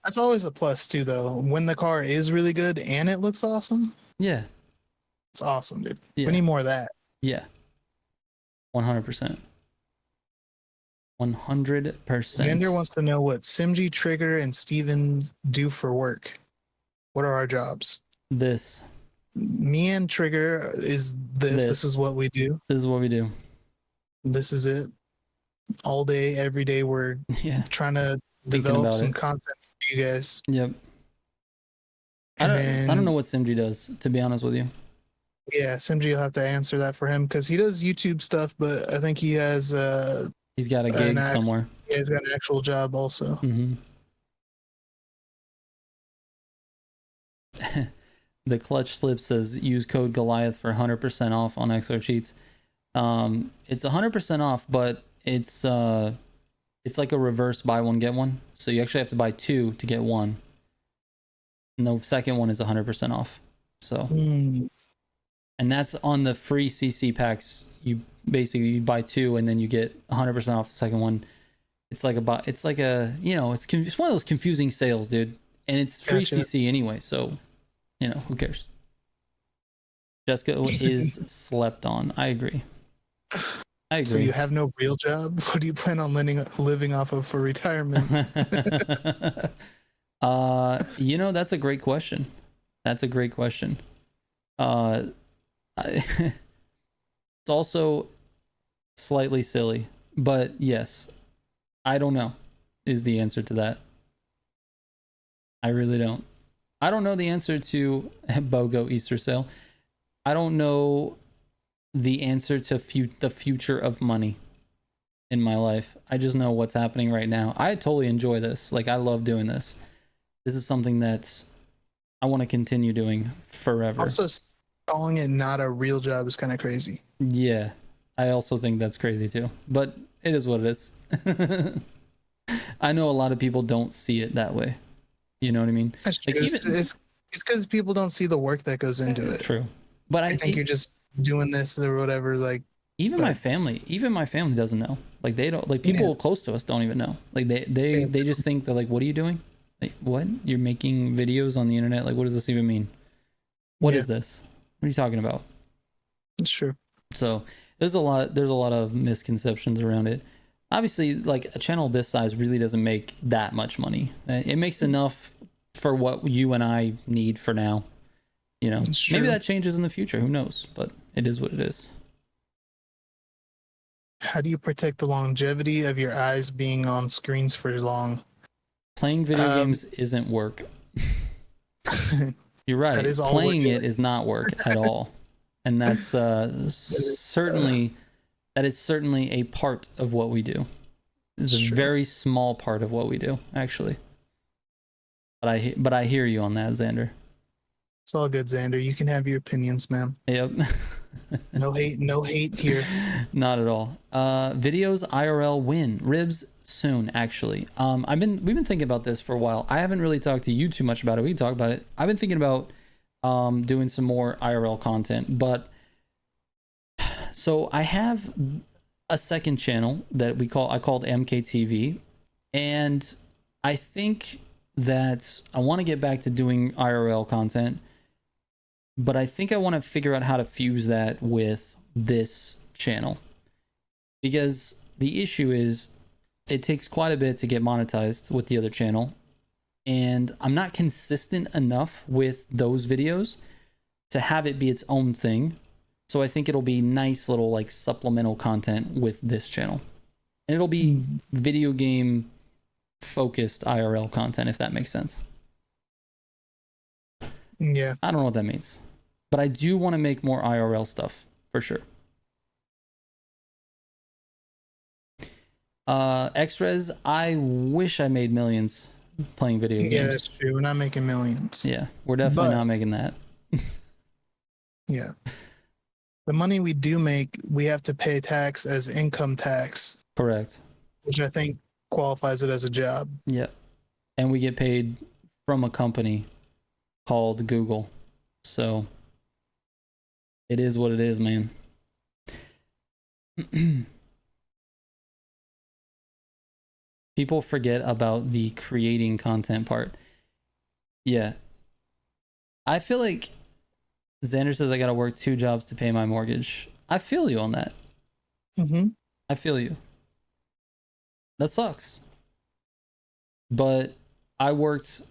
That's always a plus too though. When the car is really good and it looks awesome. Yeah. It's awesome, dude. Yeah. We need more of that. Yeah. 100%. 100%. Xander wants to know what Simji, Trigger, and Steven do for work. What are our jobs? This. Me and Trigger is this. This is what we do. This is what we do. This is it. All day, every day, we're trying to develop some content for you guys. Yep. I don't know what Simji does, to be honest with you. Yeah, Simji will have to answer that for him because he does YouTube stuff, but I think he has he's got a gig somewhere. Yeah, he's got an actual job also. Mm-hmm. The clutch slip says use code Goliath for 100% off on XR Cheats. It's 100% off, but it's It's like a reverse buy one get one. So you actually have to buy 2 to get 1. And the second one is 100% off. So, and that's on the free CC packs. You basically buy 2 and then you get 100% off the second one. It's like a you know, it's one of those confusing sales, dude. And it's free CC anyway, so you know, who cares? Jessica is slept on. I agree. So you have no real job? What do you plan on living off of for retirement? You know, that's a great question. It's also slightly silly, but yes, I don't know is the answer to that. I really don't. I don't know the answer to BOGO Easter sale. I don't know the answer to the future of money in my life. I just know what's happening right now. I totally enjoy this. Like, I love doing this. This is something that I want to continue doing forever. Also, calling it not a real job is kind of crazy. Yeah, I also think that's crazy too. But it is what it is. I know a lot of people don't see it that way. You know what I mean? That's true. Like, it's because people don't see the work that goes into it. True. But I think you're just doing this or whatever. Like, my family doesn't know. Like, they don't, like, people close to us don't even know. Like, they just think, they're like, what are you doing? Like, what? You're making videos on the internet? Like, what does this even mean? What is this? What are you talking about? It's true. So there's a lot of misconceptions around it. Obviously, like, a channel this size really doesn't make that much money. It makes enough for what you and I need for now. You know, maybe that changes in the future. Who knows? But it is what it is. How do you protect the longevity of your eyes being on screens for long? Playing video games isn't work. You're right. Playing it is not work at all. And that's certainly a part of what we do. It's a very small part of what we do, actually. But I hear you on that, Xander. It's all good, Xander. You can have your opinions, man. Yep. No hate here. Not at all. Videos IRL win. Ribs soon, actually. We've been thinking about this for a while. I haven't really talked to you too much about it. We can talk about it. I've been thinking about doing some more IRL content, but so I have a second channel that I called MKTV, and I think that I want to get back to doing IRL content, but I think I want to figure out how to fuse that with this channel, because the issue is it takes quite a bit to get monetized with the other channel, and I'm not consistent enough with those videos to have it be its own thing. So I think it'll be nice little, like, supplemental content with this channel, and it'll be video game focused IRL content, if that makes sense. Yeah, I don't know what that means, but I do want to make more IRL stuff for sure. X-Res, I wish I made millions playing video games. Yeah, that's true. We're not making millions. Yeah, we're definitely not making that. Yeah. The money we do make, we have to pay tax as income tax. Correct. Which I think qualifies it as a job. Yeah. And we get paid from a company called Google. So it is what it is, man. People forget about the creating content part. Yeah. I feel like Xander says I gotta work 2 jobs to pay my mortgage. I feel you on that. I feel you. That sucks. But I worked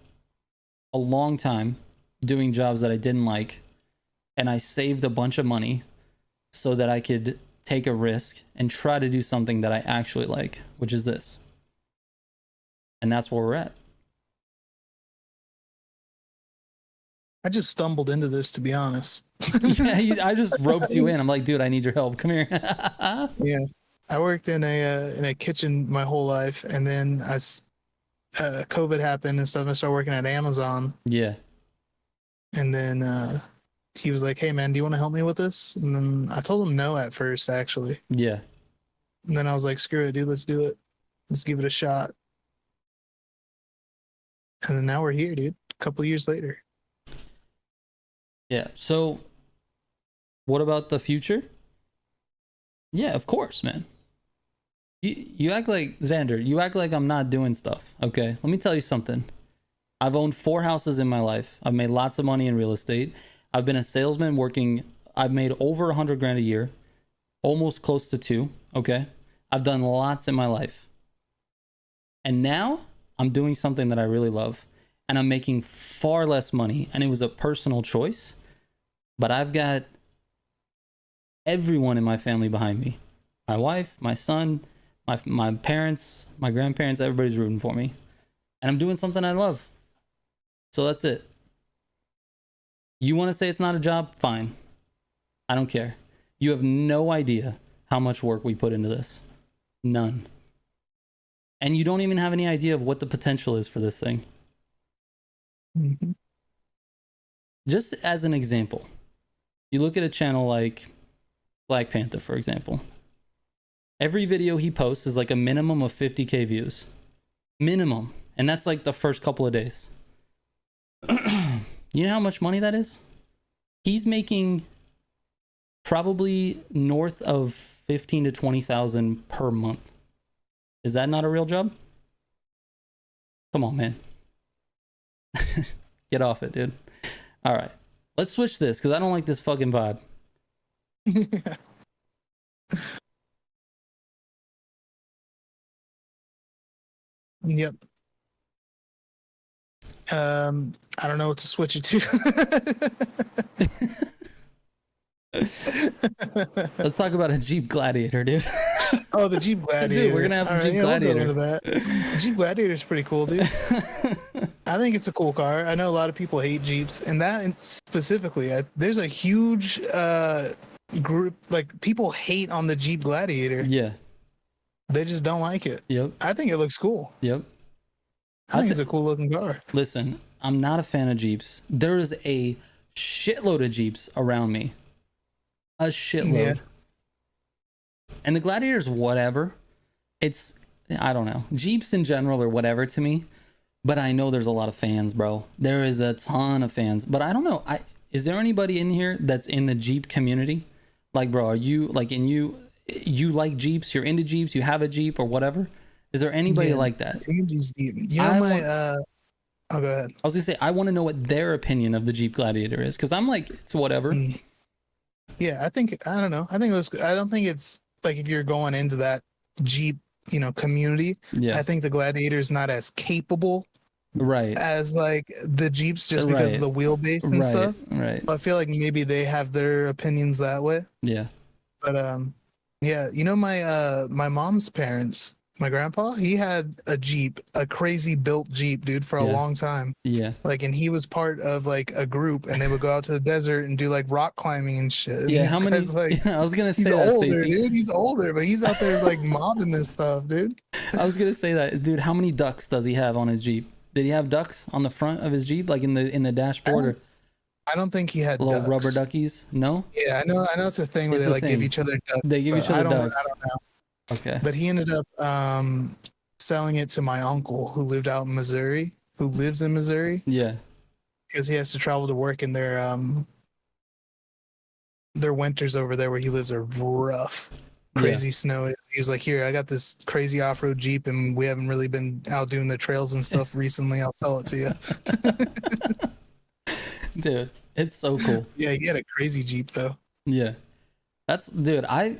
a long time doing jobs that I didn't like, and I saved a bunch of money so that I could take a risk and try to do something that I actually like, which is this. And that's where we're at. I just stumbled into this, to be honest. Yeah, I just roped you in. I'm like, dude, I need your help. Come here. Yeah, I worked in a kitchen my whole life, and then COVID happened and stuff. And I started working at Amazon. Yeah. And then he was like, "Hey, man, do you want to help me with this?" And then I told him no at first, actually. Yeah. And then I was like, "Screw it, dude. Let's do it." Let's give it a shot. And then now we're here, dude. A couple years later. Yeah. So what about the future? Yeah, of course, man. You act like, Xander, you act like I'm not doing stuff. Okay. Let me tell you something. I've owned 4 houses in my life. I've made lots of money in real estate. I've been a salesman working. I've made over 100 grand a year, almost close to 2. Okay. I've done lots in my life. And now I'm doing something that I really love, and I'm making far less money. And it was a personal choice, but I've got everyone in my family behind me. My wife, my son, my parents, my grandparents, everybody's rooting for me. And I'm doing something I love. So that's it. You want to say it's not a job? Fine. I don't care. You have no idea how much work we put into this. None. And you don't even have any idea of what the potential is for this thing. Mm-hmm. Just as an example, you look at a channel like Black Panther, for example. Every video he posts is like a minimum of 50K views. Minimum. And that's like the first couple of days. You know how much money that is? He's making probably north of 15 to 20,000 per month. Is that not a real job? Come on, man. Get off it, dude. All right. Let's switch this because I don't like this fucking vibe. Yep. I don't know what to switch it to. Let's talk about a Jeep Gladiator, dude. Oh, the Jeep Gladiator. Dude, we're gonna have the All Jeep right, Gladiator. We'll go into that. The Jeep Gladiator is pretty cool, dude. I think it's a cool car. I know a lot of people hate Jeeps, and that specifically, there's a huge group, like people hate on the Jeep Gladiator. Yeah. They just don't like it. Yep. I think it looks cool. Yep. I think it's a cool looking car. Listen, I'm not a fan of Jeeps. There is a shitload of Jeeps around me. A shitload. Yeah. And the Gladiator's whatever. It's, I don't know. Jeeps in general are whatever to me. But I know there's a lot of fans, bro. There is a ton of fans. But I don't know. Is there anybody in here that's in the Jeep community? Like, bro, are you, like, you like Jeeps? You're into Jeeps? You have a Jeep or whatever? Is there anybody like that? You know, oh, go ahead. I was gonna say, I want to know what their opinion of the Jeep Gladiator is, because I'm like, it's whatever. Yeah, I don't know. I don't think it's like, if you're going into that Jeep, community. Yeah, I think the Gladiator is not as capable, right, as like the Jeeps, just because of the wheelbase and stuff. Right. But I feel like maybe they have their opinions that way. Yeah. But yeah, my mom's parents. My grandpa, he had a Jeep, a crazy built Jeep, dude, for a long time. Yeah. Like, and he was part of like a group, and they would go out to the desert and do like rock climbing and shit. And yeah. How many? Like, I was gonna say he's that, older, Stacey. dude. He's older, but he's out there like mobbing this stuff, dude. I was gonna say that, dude. How many ducks does he have on his Jeep? Did he have ducks on the front of his Jeep, like in the dashboard? I don't think he had little ducks. Rubber duckies. No. Yeah, I know it's a thing where they like give each other ducks. They give each other ducks. I don't know. Okay. But he ended up selling it to my uncle who lives in Missouri. Yeah. Because he has to travel to work, and their winters over there where he lives are rough. Crazy snow. He was like, here, I got this crazy off-road Jeep, and we haven't really been out doing the trails and stuff recently. I'll sell it to you. Dude, it's so cool. Yeah, he had a crazy Jeep though. Yeah. That's, dude, I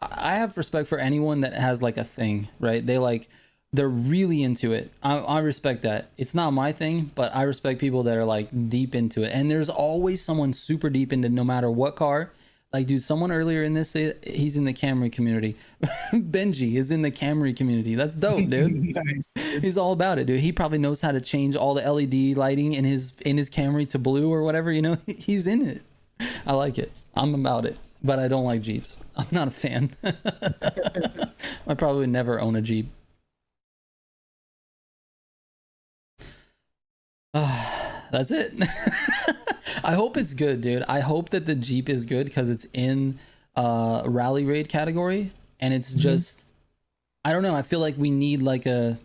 have respect for anyone that has like a thing, right? They're really into it. I respect that. It's not my thing, but I respect people that are like deep into it. And there's always someone super deep into no matter what car. Like, dude, someone earlier in this, he's in the Camry community. Benji is in the Camry community. That's dope, dude. Nice. He's all about it, dude. He probably knows how to change all the LED lighting in his Camry to blue or whatever, He's in it. I like it. I'm about it. But I don't like Jeeps. I'm not a fan. I probably would never own a Jeep. That's it. I hope it's good, dude. I hope that the Jeep is good because it's in rally raid category, and it's just I don't know. I feel like we need like a,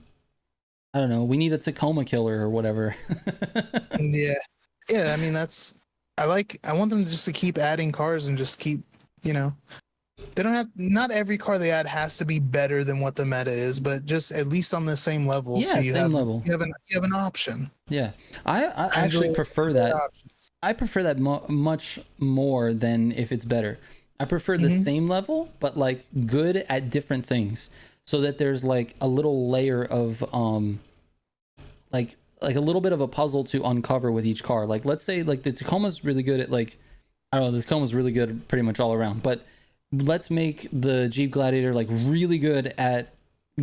I don't know, we need a Tacoma killer or whatever. Yeah. Yeah, I mean I want them just to keep adding cars and just keep, you know, they don't have, not every car they add has to be better than what the meta is, but just at least on the same level. Yeah, So you same have, level. You have an option. Yeah, I actually prefer that. I prefer that much more than if it's better. I prefer the same level, but like good at different things, so that there's like a little layer of like a little bit of a puzzle to uncover with each car. Like let's say like the Tacoma's really good at like, I don't know, the Tacoma's really good pretty much all around, but let's make the Jeep Gladiator like really good at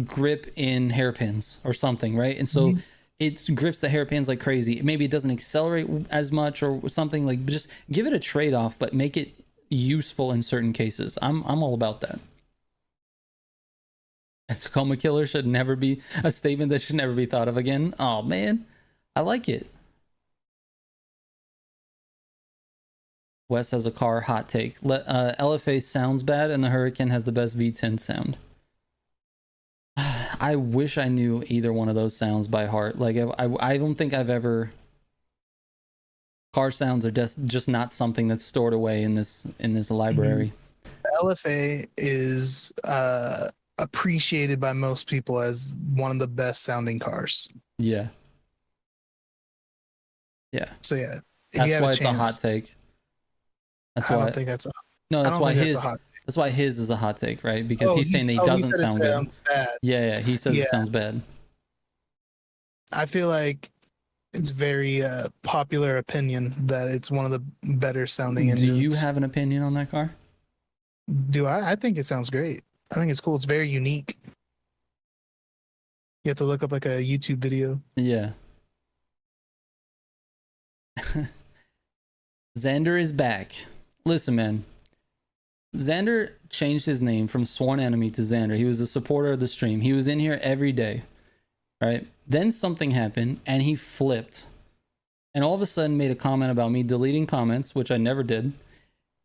grip in hairpins or something, right? And so it grips the hairpins like crazy. Maybe it doesn't accelerate as much or something, like just give it a trade-off, but make it useful in certain cases. I'm all about that. A Tacoma killer should never be a statement that should never be thought of again. Oh man, I like it. Wes has a car hot take. LFA sounds bad and the Hurricane has the best V10 sound. I wish I knew either one of those sounds by heart. Like I don't think I've ever. Car sounds are just not something that's stored away in this library. LFA is appreciated by most people as one of the best sounding cars. Yeah. So yeah, that's why it's a hot take. That's why. I don't think that's a. No, that's why his. That's why his is a hot take, right? Because he's saying that he doesn't sound good. Bad. Yeah, he says it sounds bad. I feel like it's very popular opinion that it's one of the better sounding engines. Do you have an opinion on that car? Do I? I think it sounds great. I think it's cool. It's very unique. You have to look up like a YouTube video. Yeah. Xander is back. Listen, man. Xander changed his name from Sworn Enemy to Xander. He was a supporter of the stream. He was in here every day, right? Then something happened and he flipped. And all of a sudden made a comment about me deleting comments, which I never did.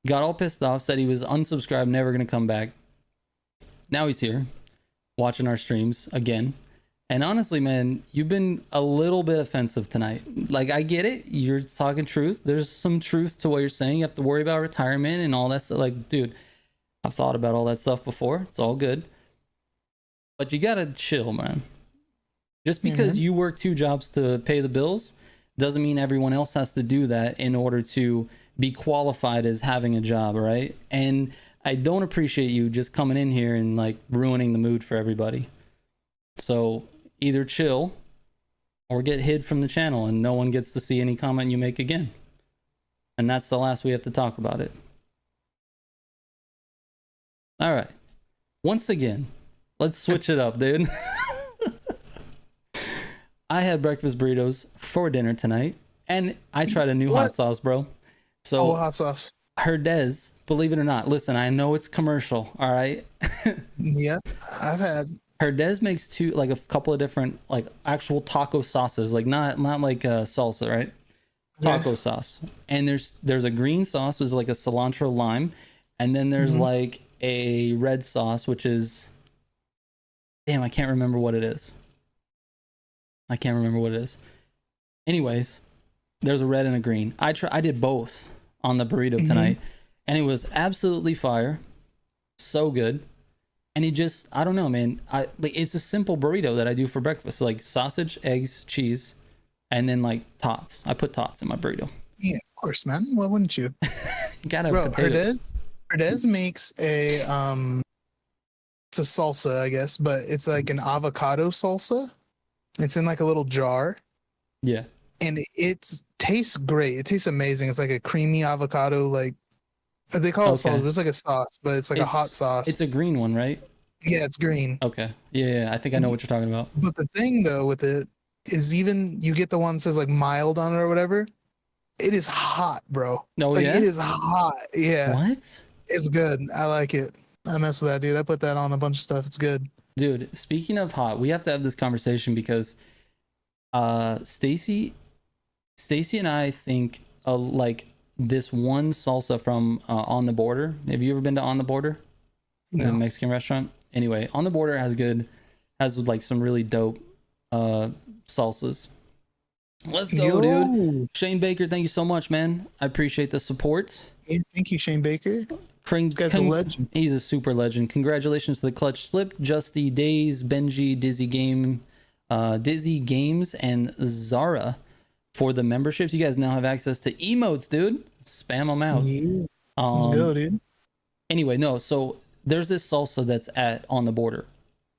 Got all pissed off, said he was unsubscribed, never going to come back. Now he's here, watching our streams again. And honestly, man, you've been a little bit offensive tonight. Like, I get it. You're talking truth. There's some truth to what you're saying. You have to worry about retirement and all that stuff. Like, dude, I've thought about all that stuff before. It's all good. But you got to chill, man. Just because you work 2 jobs to pay the bills doesn't mean everyone else has to do that in order to be qualified as having a job, right? And I don't appreciate you just coming in here and like ruining the mood for everybody. So either chill or get hid from the channel and no one gets to see any comment you make again. And that's the last we have to talk about it. All right. Once again, let's switch it up, dude. I had breakfast burritos for dinner tonight and I tried a new hot sauce, bro. So hot sauce. Herdez, believe it or not, listen, I know it's commercial, all right? Yeah, I've had. Herdez makes a couple of different like actual taco sauces, like not like salsa, right? Taco sauce. And there's a green sauce, which is like a cilantro lime, and then there's like a red sauce, which is, damn, I can't remember what it is. Anyways, there's a red and a green. I did both on the burrito tonight, and it was absolutely fire, so good. And it just, I don't know, man. It's a simple burrito that I do for breakfast, like sausage, eggs, cheese, and then like tots. I put tots in my burrito. Yeah, of course, man. Why wouldn't you? You gotta have potatoes. Herdez makes a it's a salsa, I guess, but it's like an avocado salsa. It's in like a little jar. Yeah. And it tastes great. It tastes amazing. It's like a creamy avocado, like they call it salsa. It's like a sauce, but it's like a hot sauce. It's a green one, right? Yeah, it's green. Okay. Yeah, I think I know what you're talking about. But the thing though with it is, even you get the one that says like mild on it or whatever, it is hot, bro. No, like, it is hot. Yeah. What? It's good. I like it. I mess with that, dude. I put that on a bunch of stuff. It's good. Dude, speaking of hot, we have to have this conversation because Stacy and I think like this one salsa from On the Border. Have you ever been to On the Border? No. The Mexican restaurant? anyway, On the Border has like some really dope salsas. Let's go, dude. Shane Baker, thank you so much, man. I appreciate the support. Yeah, thank you, Shane Baker. This guy's a legend. He's a super legend. Congratulations to the Clutch Slip, Justy, Days, Benji, Dizzy Games, and Zara for the memberships. You guys now have access to emotes, dude. Spam them out. Yeah. Let's go, dude. Anyway, no, so there's this salsa that's On the Border,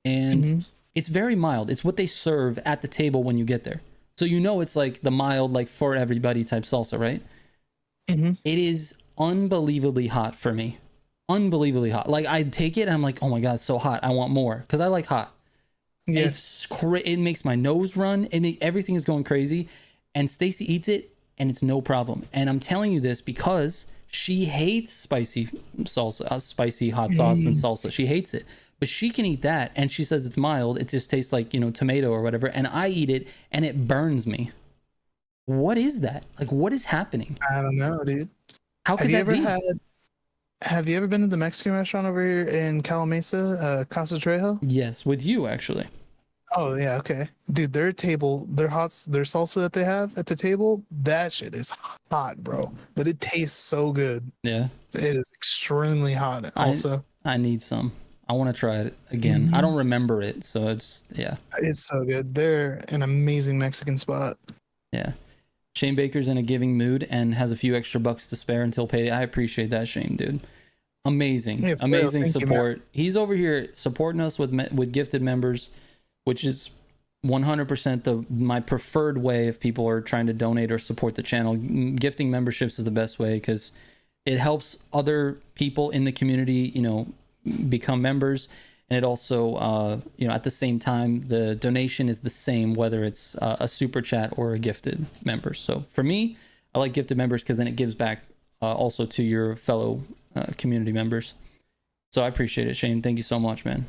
and it's very mild. It's what they serve at the table when you get there. So you know it's like the mild, like for everybody type salsa, right? It is unbelievably hot for me. Unbelievably hot. Like I take it and I'm like, oh my god, it's so hot. I want more because I like hot. Yeah. It makes my nose run. Everything is going crazy. And Stacy eats it and it's no problem. And I'm telling you this because she hates spicy salsa, spicy hot sauce and salsa. She hates it. But she can eat that and she says it's mild. It just tastes like, tomato or whatever. And I eat it and it burns me. What is that? Like, what is happening? I don't know, dude. How could that be? Have you ever been to the Mexican restaurant over here in Calamasa, Casa Trejo? Yes, with you actually. Oh yeah, okay. Dude, their salsa that they have at the table, that shit is hot, bro. But it tastes so good. Yeah. It is extremely hot also. I need some. I want to try it again. I don't remember it, so it's so good. They're an amazing Mexican spot. Yeah. Shane Baker's in a giving mood and has a few extra bucks to spare until payday. I appreciate that, Shane, dude. Amazing. Yeah, amazing support. He's over here supporting us with gifted members, which is 100% my preferred way if people are trying to donate or support the channel. Gifting memberships is the best way because it helps other people in the community, become members. And it also, at the same time, the donation is the same, whether it's a super chat or a gifted member. So for me, I like gifted members because then it gives back also to your fellow community members. So I appreciate it, Shane. Thank you so much, man.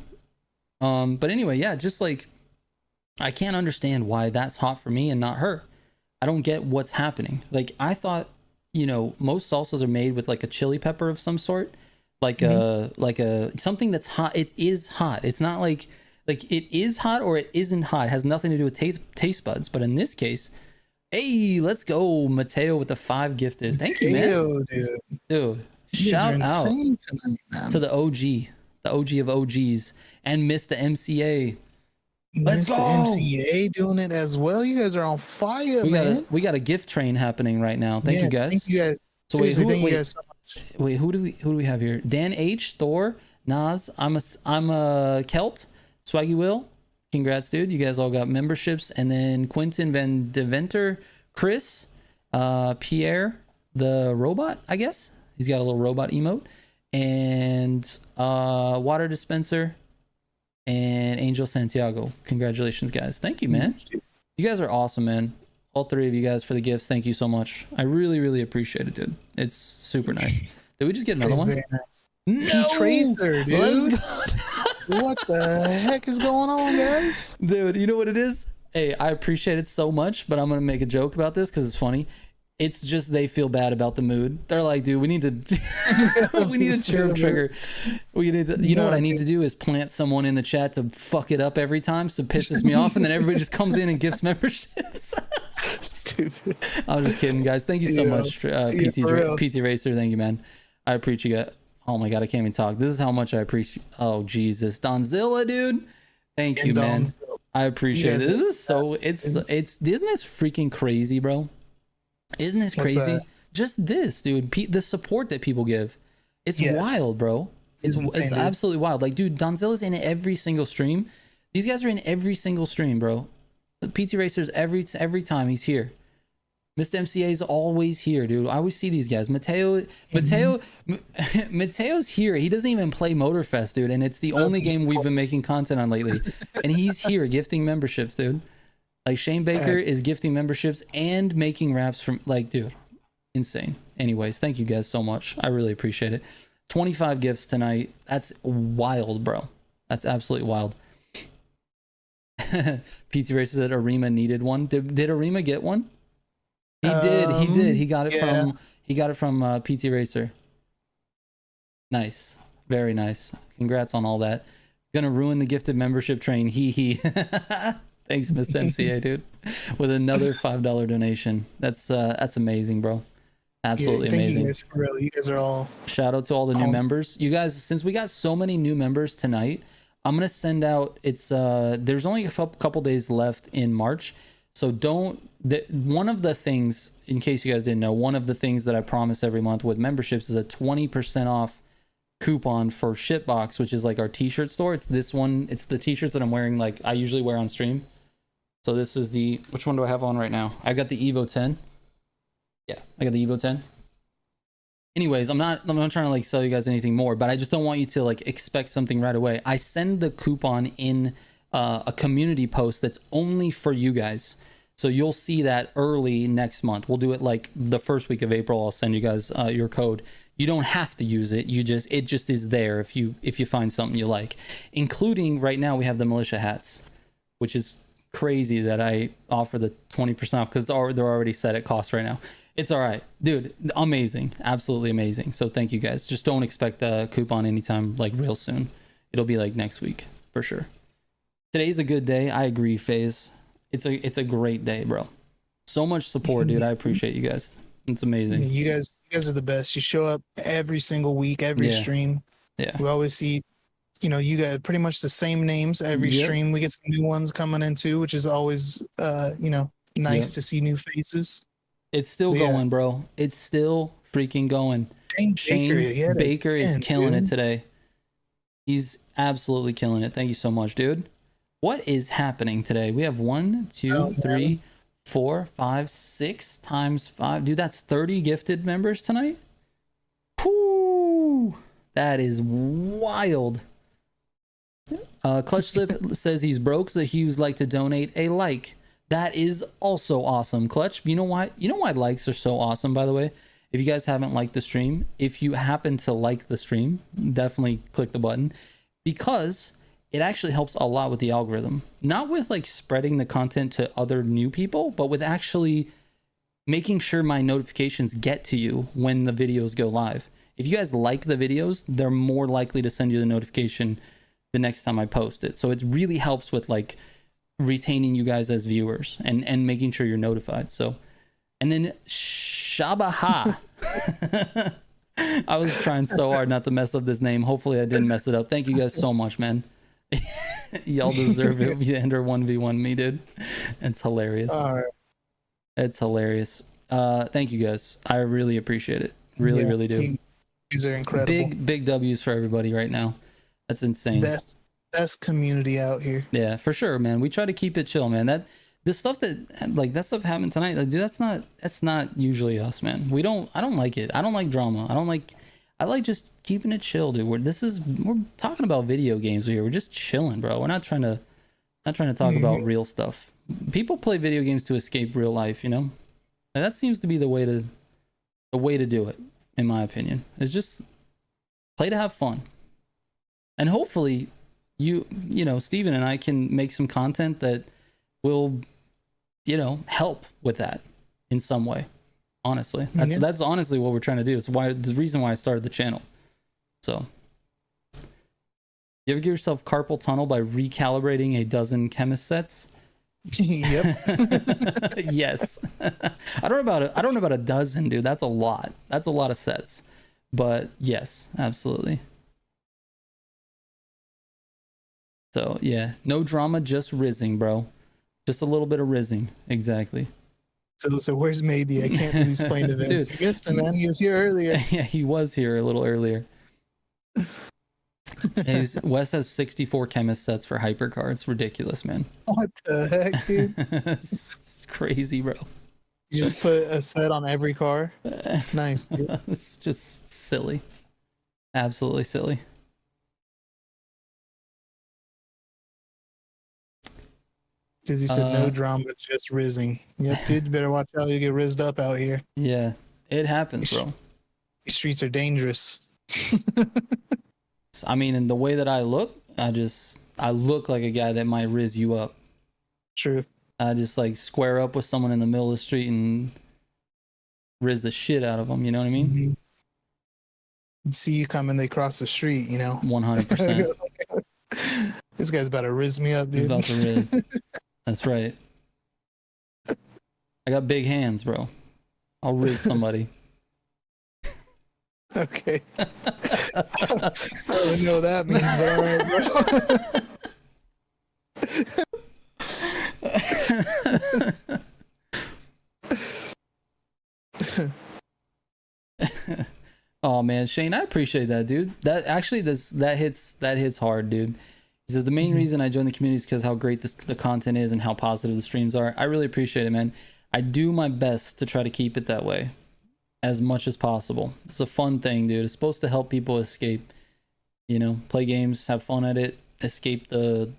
But anyway, yeah, just like, I can't understand why that's hot for me and not her. I don't get what's happening. Like, I thought, most salsas are made with like a chili pepper of some sort. Like a something that's hot. It is hot. It's not like it is hot or it isn't hot. It has nothing to do with taste buds. But in this case, hey, let's go, Mateo with the 5 gifted. Thank you, man. Dude, shout out tonight, to the OG of OGs, and Miss the MCA. Let's go. MCA doing it as well. You guys are on fire, man. We got a gift train happening right now. Thank you guys. Thank you guys. So wait, who do we have here? Dan H, Thor, Nas, I'm a Kelt, Swaggy Will. Congrats, dude. You guys all got memberships. And then Quentin Van Deventer, Chris, Pierre, the robot, I guess. He's got a little robot emote. And Water Dispenser and Angel Santiago. Congratulations, guys. Thank you, man. You guys are awesome, man. All 3 of you guys for the gifts. Thank you so much. I really, really appreciate it, dude. It's super nice. Did we just get another one? Nice. No! Tracer, dude. What the heck is going on, guys? Dude, you know what it is? Hey, I appreciate it so much, but I'm going to make a joke about this because it's funny. It's just they feel bad about the mood. They're like, dude, we need to we need a chirp trigger. We need to, what I need to do is plant someone in the chat to fuck it up every time, so it pisses me off, and then everybody just comes in and gives memberships. Stupid. I was just kidding, guys. Thank you so much, PT Racer. Thank you, man. I appreciate you. Oh my god, I can't even talk. This is how much I appreciate. Oh Jesus, Donzilla, dude. Thank you, man. I appreciate it. This is so. It's isn't this freaking crazy, bro? Isn't this crazy? Just this, dude. The support that people give. It's wild, bro. It's absolutely wild. Like, dude, Donzilla's in every single stream. These guys are in every single stream, bro. PT Racer's every time he's here. Mr. MCA is always here, dude. I always see these guys. Mateo's here. He doesn't even play Motorfest, dude, and it's the only game we've been making content on lately. And he's here gifting memberships, dude. Like, Shane Baker is gifting memberships and making raps from, like, dude, insane. Anyways, thank you guys so much. I really appreciate it. 25 gifts tonight. That's wild, bro. That's absolutely wild. PT Racer said Arima needed one. Did Arima get one? He did. He got it from PT Racer. Nice. Very nice. Congrats on all that. Gonna ruin the gifted membership train. Hee hee. Thanks, Mr. MCA, dude. With another $5 donation. That's amazing, bro. Absolutely thank amazing. You guys, for real. You guys are all. Shout out to all the new members. You guys, since we got so many new members tonight, I'm gonna send out. It's there's only a couple days left in March, so one of the things, in case you guys didn't know, one of the things that I promise every month with memberships is a 20% off coupon for Shitbox, which is like our t-shirt store. It's this one. It's the t-shirts that I'm wearing, like I usually wear on stream. So this is which one do I have on right now? I got the Evo 10. Yeah, I got the Evo 10. Anyways, I'm not trying to like sell you guys anything more, but I just don't want you to like expect something right away. I send the coupon in a community post that's only for you guys. So you'll see that early next month. We'll do it like the first week of April. I'll send you guys your code. You don't have to use it. It just is there if you find something you like. Including right now we have the Militia hats, which is crazy that I offer the 20% off because they're already set at cost right now. It's all right, dude. Amazing, absolutely amazing. So thank you guys. Just don't expect the coupon anytime like real soon. It'll be like next week for sure. Today's a good day. I agree, FaZe. It's a great day, bro. So much support, dude. I appreciate you guys. It's amazing. You guys are the best. You show up every single week, every stream. Yeah. We always see, you got pretty much the same names every stream. We get some new ones coming in too, which is always, nice to see new faces. It's still going, bro. It's still freaking going. Shane Baker is killing it today. He's absolutely killing it. Thank you so much, dude. What is happening today? We have 1, 2, 3, 4, 5, 6 times 5. Dude, that's 30 gifted members tonight. Whoo! That is wild. Clutch Slip says he's broke, so he would like to donate a like. That is also awesome. Clutch, you know why likes are so awesome, by the way? If you guys haven't liked the stream, if you happen to like the stream, definitely click the button, because it actually helps a lot with the algorithm. Not with like spreading the content to other new people, but with actually making sure my notifications get to you when the videos go live. If you guys like the videos, they're more likely to send you the notification the next time I post it. So it really helps with like retaining you guys as viewers and making sure you're notified. So, and then Shabaha. I was trying so hard not to mess up this name. Hopefully I didn't mess it up. Thank you guys so much, man. Y'all deserve it. You enter 1v1 me, dude. It's hilarious. All right. It's hilarious. Thank you guys. I really appreciate it. Really do. These are incredible. Big W's for everybody right now. That's insane. Best community out here. Yeah, for sure, man. We try to keep it chill, man. That stuff happened tonight. Like, dude, that's not usually us, man. I don't like it. I don't like drama. I like just keeping it chill, dude. We're talking about video games here. We're just chilling, bro. We're not trying to talk about real stuff. People play video games to escape real life, And that seems to be the way to do it, in my opinion. It's just play to have fun. And hopefully Steven and I can make some content that will, help with that in some way. Honestly, that's honestly what we're trying to do. It's the reason why I started the channel. So, you ever give yourself carpal tunnel by recalibrating a dozen chemist sets? Yep. Yes. I don't know about a dozen, dude. That's a lot. That's a lot of sets. But yes, absolutely. So yeah, no drama, just rizzing, bro. Just a little bit of rizzing. Exactly. So where's Maybe? I can't do these playing events. Dude, you missed him, man. He was here earlier. Yeah, he was here a little earlier. Wes has 64 chemist sets for hypercar. It's ridiculous, man. What the heck, dude? It's crazy, bro. You just put a set on every car? Nice, dude. It's just silly. Absolutely silly. Dizzy said no drama, just rizzing. Yep, dude, you better watch out. You get rizzed up out here. Yeah, it happens, bro. These streets are dangerous. I mean, in the way that I look, I look like a guy that might rizz you up. True. I just like square up with someone in the middle of the street and rizz the shit out of them. You know what I mean? Mm-hmm. See you coming, they cross the street, 100%. This guy's about to riz me up, dude. He's about to riz. That's right. I got big hands, bro. I'll riz somebody. Okay. I don't really know what that means, but all right, bro. Oh man, Shane, I appreciate that, dude. That actually that hits hard, dude. He says the main reason I joined the community is because how great the content is and how positive the streams are. I really appreciate it, man. I do my best to try to keep it that way as much as possible. It's a fun thing, dude. It's supposed to help people escape, you know, play games, have fun at it, escape the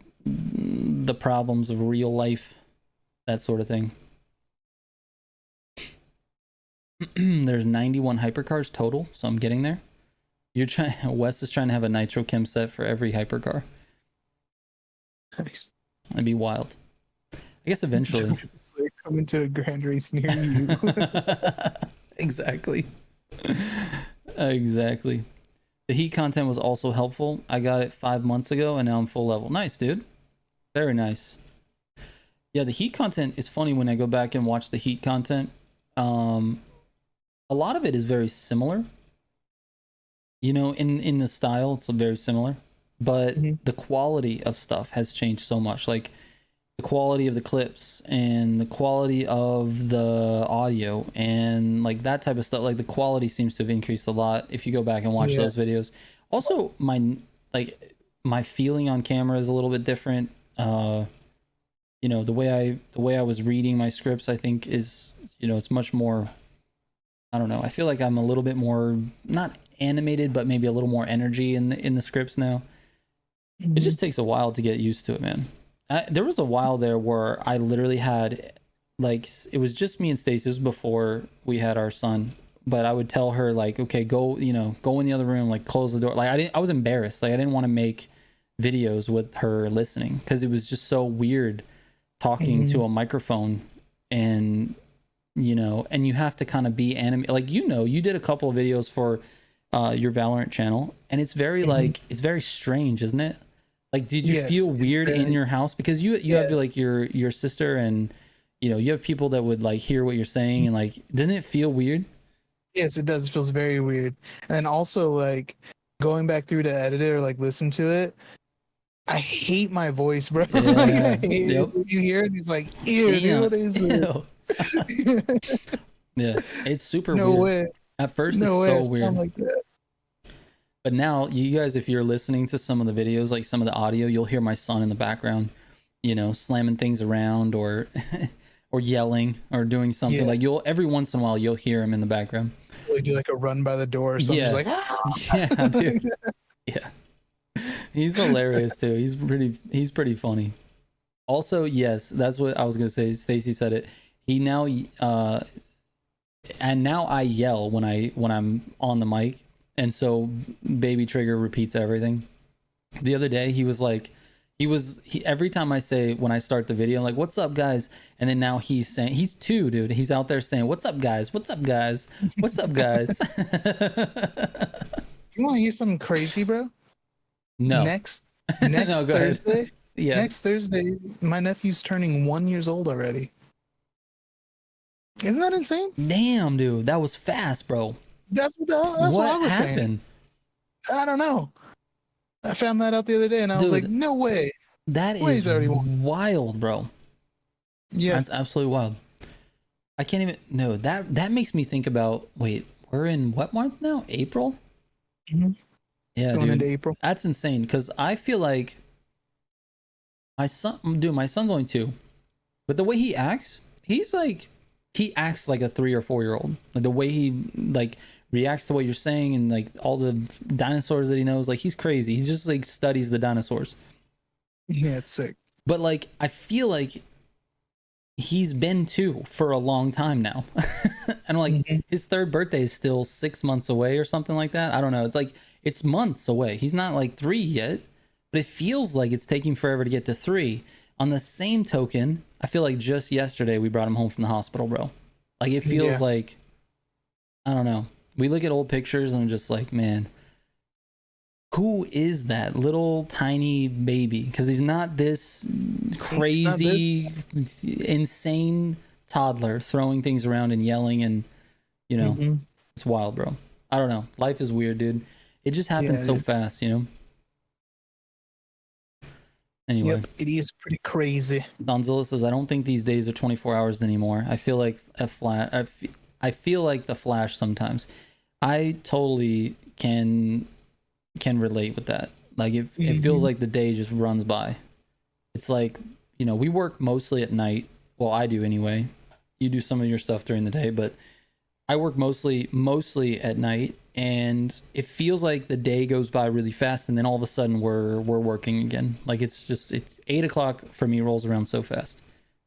problems of real life, that sort of thing. There's 91 hypercars total, so I'm getting there. Wes is trying to have a nitro chem set for every hypercar. Nice. That'd be wild. I guess eventually. Coming to a grand race near you. Exactly. Exactly. The heat content was also helpful. I got it 5 months ago and now I'm full level. Nice, dude. Very nice. Yeah, the heat content is funny when I go back and watch the heat content. A lot of it is very similar. You know, in the style, it's very similar. But the quality of stuff has changed so much. Like the quality of the clips and the quality of the audio and like that type of stuff. Like the quality seems to have increased a lot if you go back and watch those videos. Also, my feeling on camera is a little bit different. You know, the way I was reading my scripts, I think is, you know, it's much more, I don't know. I feel like I'm a little bit more not animated, but maybe a little more energy in the scripts now. It just takes a while to get used to it, man. There was a while there where I literally had, like, it was just me and Stacey. This was before we had our son, but I would tell her like, okay, go, you know, go in the other room, like close the door. Like I was embarrassed. Like I didn't want to make videos with her listening because it was just so weird talking to a microphone and, you know, and you have to kind of be animated. Like, you know, you did a couple of videos for your Valorant channel and it's very like, it's very strange, isn't it? Like, did you feel weird in your house? Because you have like your sister and, you know, you have people that would like hear what you're saying and like, didn't it feel weird? Yes, it does. It feels very weird. And also like going back through to edit it or like listen to it, I hate my voice, bro. Yeah. Like, I hate it. You hear it, and it's like, ew, dude, what is it? Yeah, it's super no weird. Way. At first, No it's way. so weird. Like that. But now, you guys, if you're listening to some of the videos, like some of the audio, you'll hear my son in the background, you know, slamming things around or or yelling or doing something. Like every once in a while, you'll hear him in the background. Like do like a run by the door or something. Yeah. Like, yeah, dude. Yeah. He's hilarious too. He's pretty funny. Also, yes, that's what I was gonna say. Stacey said it. He now and now I yell when I'm on the mic, and so Baby Trigger repeats everything. The other day he was like, every time I say when I start the video, I'm like, "What's up, guys?" And then now he's saying, he's 2, dude. He's out there saying, "What's up, guys? What's up, guys? What's up, guys?" You want to hear something crazy, bro? No. Next No, go ahead. Thursday. Yeah. Next Thursday, my nephew's turning 1 year old already. Isn't that insane? Damn, dude, that was fast, bro. That's what I was happened? saying. I don't know. I found that out the other day, and I was like, "No way!" That is wild, bro. Yeah, that's absolutely wild. I can't even. No, that makes me think about. Wait, we're in what month now? April. Yeah, going into April. That's insane. Because I feel like my son's only 2, but the way he acts, he acts like a 3 or 4 year old. Like the way he like reacts to what you're saying and like all the dinosaurs that he knows, like he's crazy. He just like studies the dinosaurs. Yeah, it's sick. But like I feel like he's been 2 for a long time now. And like his 3rd birthday is still 6 months away or something like that. I don't know. It's like it's months away. He's not like 3 yet, but it feels like it's taking forever to get to 3. On the same token, I feel like just yesterday we brought him home from the hospital, bro. Like it feels like, I don't know. We look at old pictures and I'm just like, man, Who is that little tiny baby? Because he's not this crazy, insane toddler throwing things around and yelling, and you know, it's wild, bro. I don't know. Life is weird, dude. It just happens so fast, you know. Anyway, yep, it is pretty crazy. Donzilla says, I don't think these days are 24 hours anymore. I feel like I feel like the Flash sometimes. I totally can relate with that. Like it feels like the day just runs by. It's like, you know, we work mostly at night. Well, I do anyway. You do some of your stuff during the day, but I work mostly at night, and it feels like the day goes by really fast, and then all of a sudden we're working again. Like it's 8 o'clock for me rolls around so fast.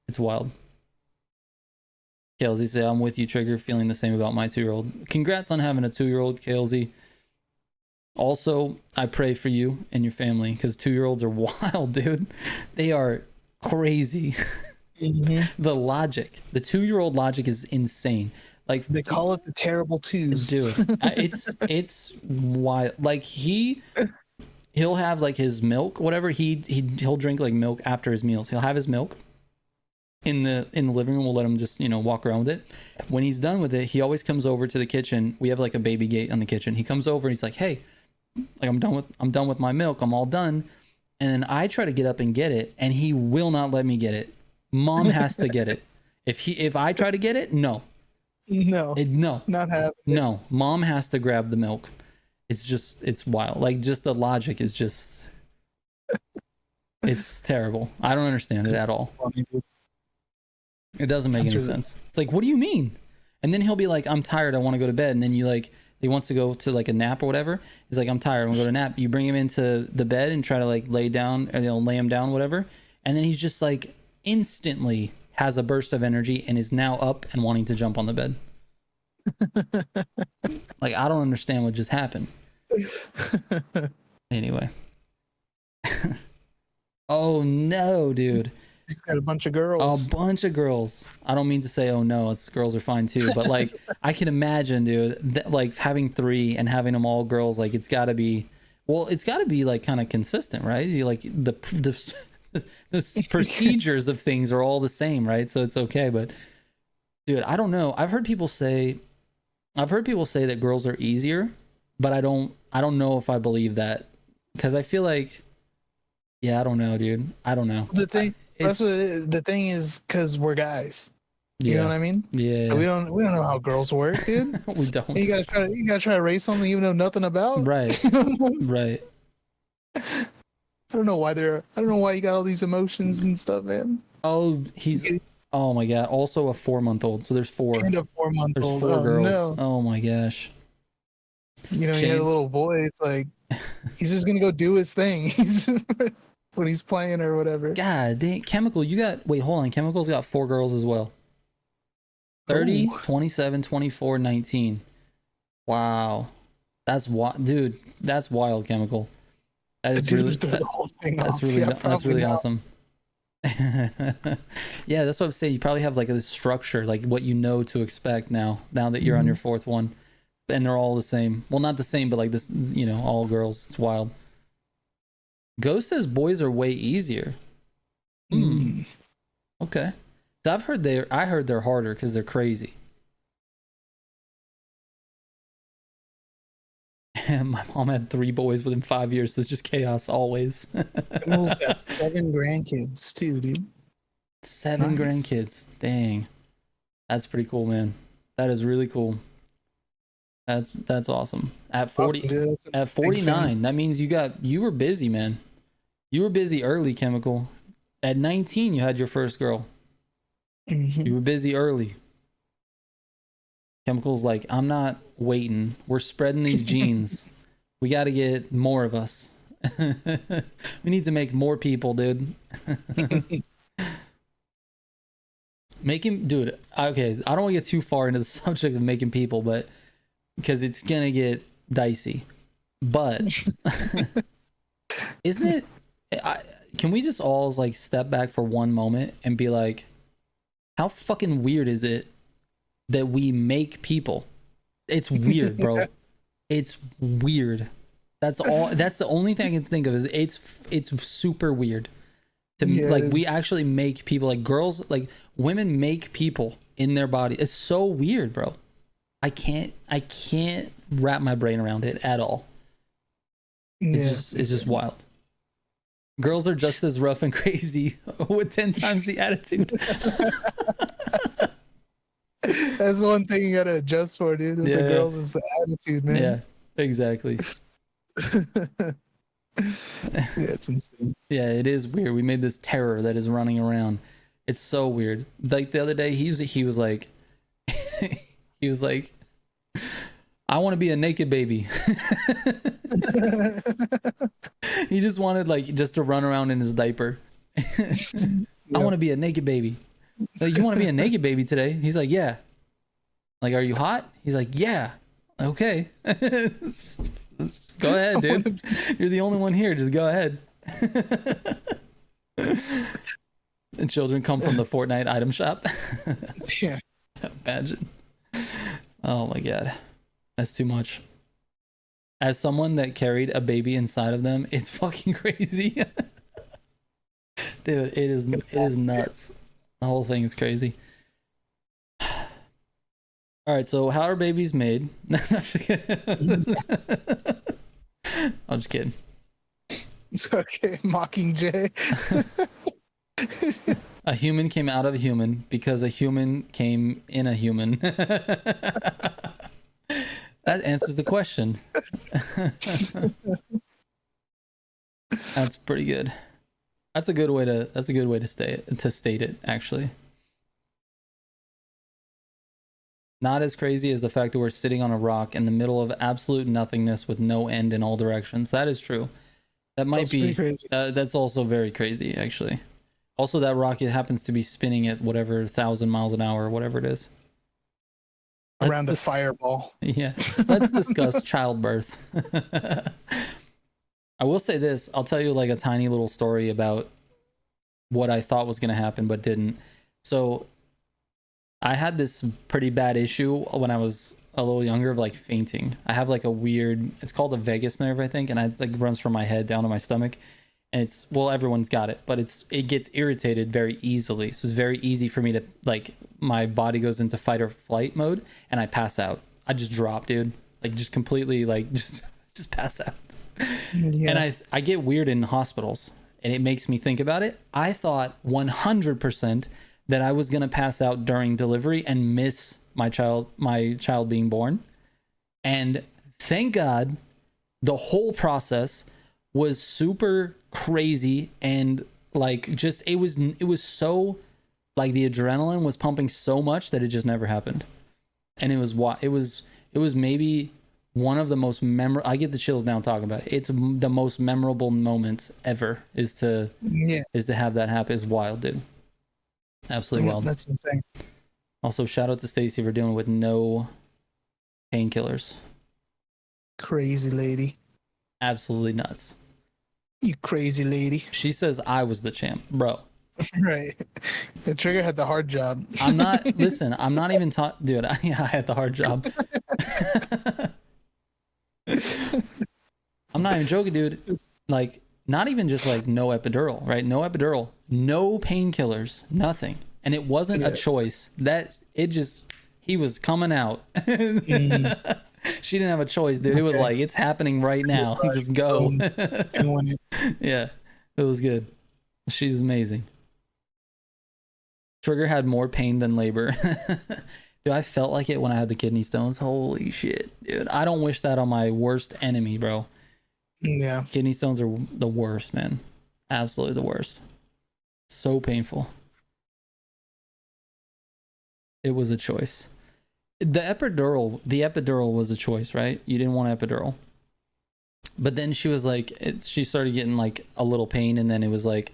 It's wild. Kelsey say, I'm with you, Trigger, feeling the same about my 2-year-old. Congrats on having a 2-year-old, Kelsey. Also, I pray for you and your family, because 2-year-olds are wild, dude. They are crazy. The logic, the 2-year-old logic is insane. Like they call it the terrible twos, dude. It's wild. Like he'll have like his milk, whatever. He'll drink like milk after his meals. He'll have his milk in the living room. We'll let him just, you know, walk around with it. When he's done with it, he always comes over to the kitchen. We have like a baby gate on the kitchen. He comes over and he's like, hey, like I'm done with my milk. I'm all done. And then I try to get up and get it, and he will not let me get it. Mom has to get it. If I try to get it, no, not happening. No, mom has to grab the milk. It's wild. Like just the logic is just, it's terrible. I don't understand it at all. It doesn't make any sense. It's like, what do you mean? And then he'll be like, I'm tired, I want to go to bed. And then you like, he wants to go to like a nap or whatever. He's like, I'm tired, I want to go to nap. You bring him into the bed and try to like lay down, or lay him down, whatever. And then he's just like instantly has a burst of energy and is now up and wanting to jump on the bed. Like, I don't understand what just happened. Anyway. Oh no, dude. He's got a bunch of girls. A bunch of girls. I don't mean to say, oh no, it's girls are fine too, but like I can imagine, dude, like having 3 and having them all girls, like it's got to be like kind of consistent, right? You like the procedures of things are all the same, right? So it's okay. But dude, I don't know. I've heard people say that girls are easier, but I don't know if I believe that, because I feel like, yeah, I don't know, dude. I don't know. The thing is, because we're guys. You know what I mean? Yeah. We don't know how girls work, dude. We don't. You gotta try to raise something you know nothing about. Right. Right. I don't know why you got all these emotions and stuff, man. Oh, oh my god. Also a 4-month-old. So there's 4. And a 4-month-old. There's 4 girls. No. Oh my gosh. You know, he had a little boy. It's like he's just gonna go do his thing. He's when he's playing or whatever. God dang, Chemical, wait, hold on. Chemical's got 4 girls as well. 30, 27, 24, 19. Wow. That's wild, dude. That's wild, Chemical. That is really, that's really awesome. Yeah, that's what I'm saying. You probably have like this structure, like what you know to expect now that you're on your 4th one, and they're all the same. Well, not the same, but like this, you know, all girls. It's wild. Ghost says boys are way easier. Okay. So I heard they're harder because they're crazy. My mom had 3 boys within 5 years, so it's just chaos always. Girl's got 7 grandkids too, dude. 7 grandkids. Dang. That's pretty cool, man. That is really cool. That's awesome. At 40, awesome, at 49, that means you were busy, man. You were busy early, Chemical. At 19, you had your first girl. You were busy early. Chemical's like, I'm not waiting. We're spreading these genes. We got to get more of us. We need to make more people, dude. Dude, okay, I don't want to get too far into the subject of making people, but because it's going to get dicey. But isn't it, can we just all like step back for one moment and be like, how fucking weird is it that we make people? It's weird, bro. It's weird. That's all. That's the only thing I can think of. Is it's super weird. Like we actually make people, like girls, like women make people in their body. It's so weird, bro. I can't wrap my brain around it at all. It's just wild. Girls are just as rough and crazy with 10 times the attitude. That's one thing you gotta adjust for, dude. With the girls is the attitude, man. Yeah, exactly. It's insane. Yeah, it is weird. We made this terror that is running around. It's so weird. Like the other day, he was like, he was like, I want to be a naked baby. He just wanted just to run around in his diaper. I want to be a naked baby. Like, you want to be a naked baby today? He's like, yeah. Like, are you hot? He's like, yeah. Okay. Just go ahead, dude. You're the only one here. Just go ahead. And children come from the Fortnite item shop. Yeah. Imagine. Oh my God. That's too much. As someone that carried a baby inside of them, it's fucking crazy. Dude, it is nuts. The whole thing is crazy. All right, so how are babies made? I'm just kidding. It's okay, Mockingjay. A human came out of a human because a human came in a human. That answers the question. That's pretty good. That's a good way to state it, actually. Not as crazy as the fact that we're sitting on a rock in the middle of absolute nothingness with no end in all directions. That is true. That might be crazy. That's also very crazy, actually. Also, that rocket happens to be spinning at whatever 1,000 miles an hour or whatever it is. Around the fireball. Yeah. Let's discuss childbirth. I will say this. I'll tell you like a tiny little story about what I thought was going to happen, but didn't. So I had this pretty bad issue when I was a little younger of like fainting. I have like a weird, it's called a vagus nerve, I think. And it like runs from my head down to my stomach. And it's, well, everyone's got it, but it gets irritated very easily. So it's very easy for me to like, my body goes into fight or flight mode and I pass out. I just drop, dude. Like just completely like just pass out. Yeah. And I get weird in hospitals and it makes me think about it. I thought 100% that I was going to pass out during delivery and miss my child being born. And thank God the whole process was super crazy and like just it was so like the adrenaline was pumping so much that it just never happened. And it was maybe one of the most memorable, I get the chills now talking about it. It's the most memorable moments ever is to have that happen. It's wild, dude. Absolutely wild. That's insane. Also, shout out to Stacy for doing it with no painkillers. Crazy lady. Absolutely nuts. You crazy lady. She says I was the champ, bro. Right. The Trigger had the hard job. I'm not, listen, I'm not even dude, I had the hard job. I'm not even joking, dude. Like, not even just like no epidural, right? No epidural, no painkillers, nothing. And it wasn't a choice. He was coming out. She didn't have a choice, dude. It was like, it's happening right now. Like, just go. Yeah, it was good. She's amazing. Trigger had more pain than labor. Dude, I felt like it when I had the kidney stones. Holy shit, dude. I don't wish that on my worst enemy, bro. Yeah. Kidney stones are the worst, man. Absolutely the worst. So painful. It was a choice. The epidural was a choice, right? You didn't want epidural. But then she was like, she started getting like a little pain, and then it was like,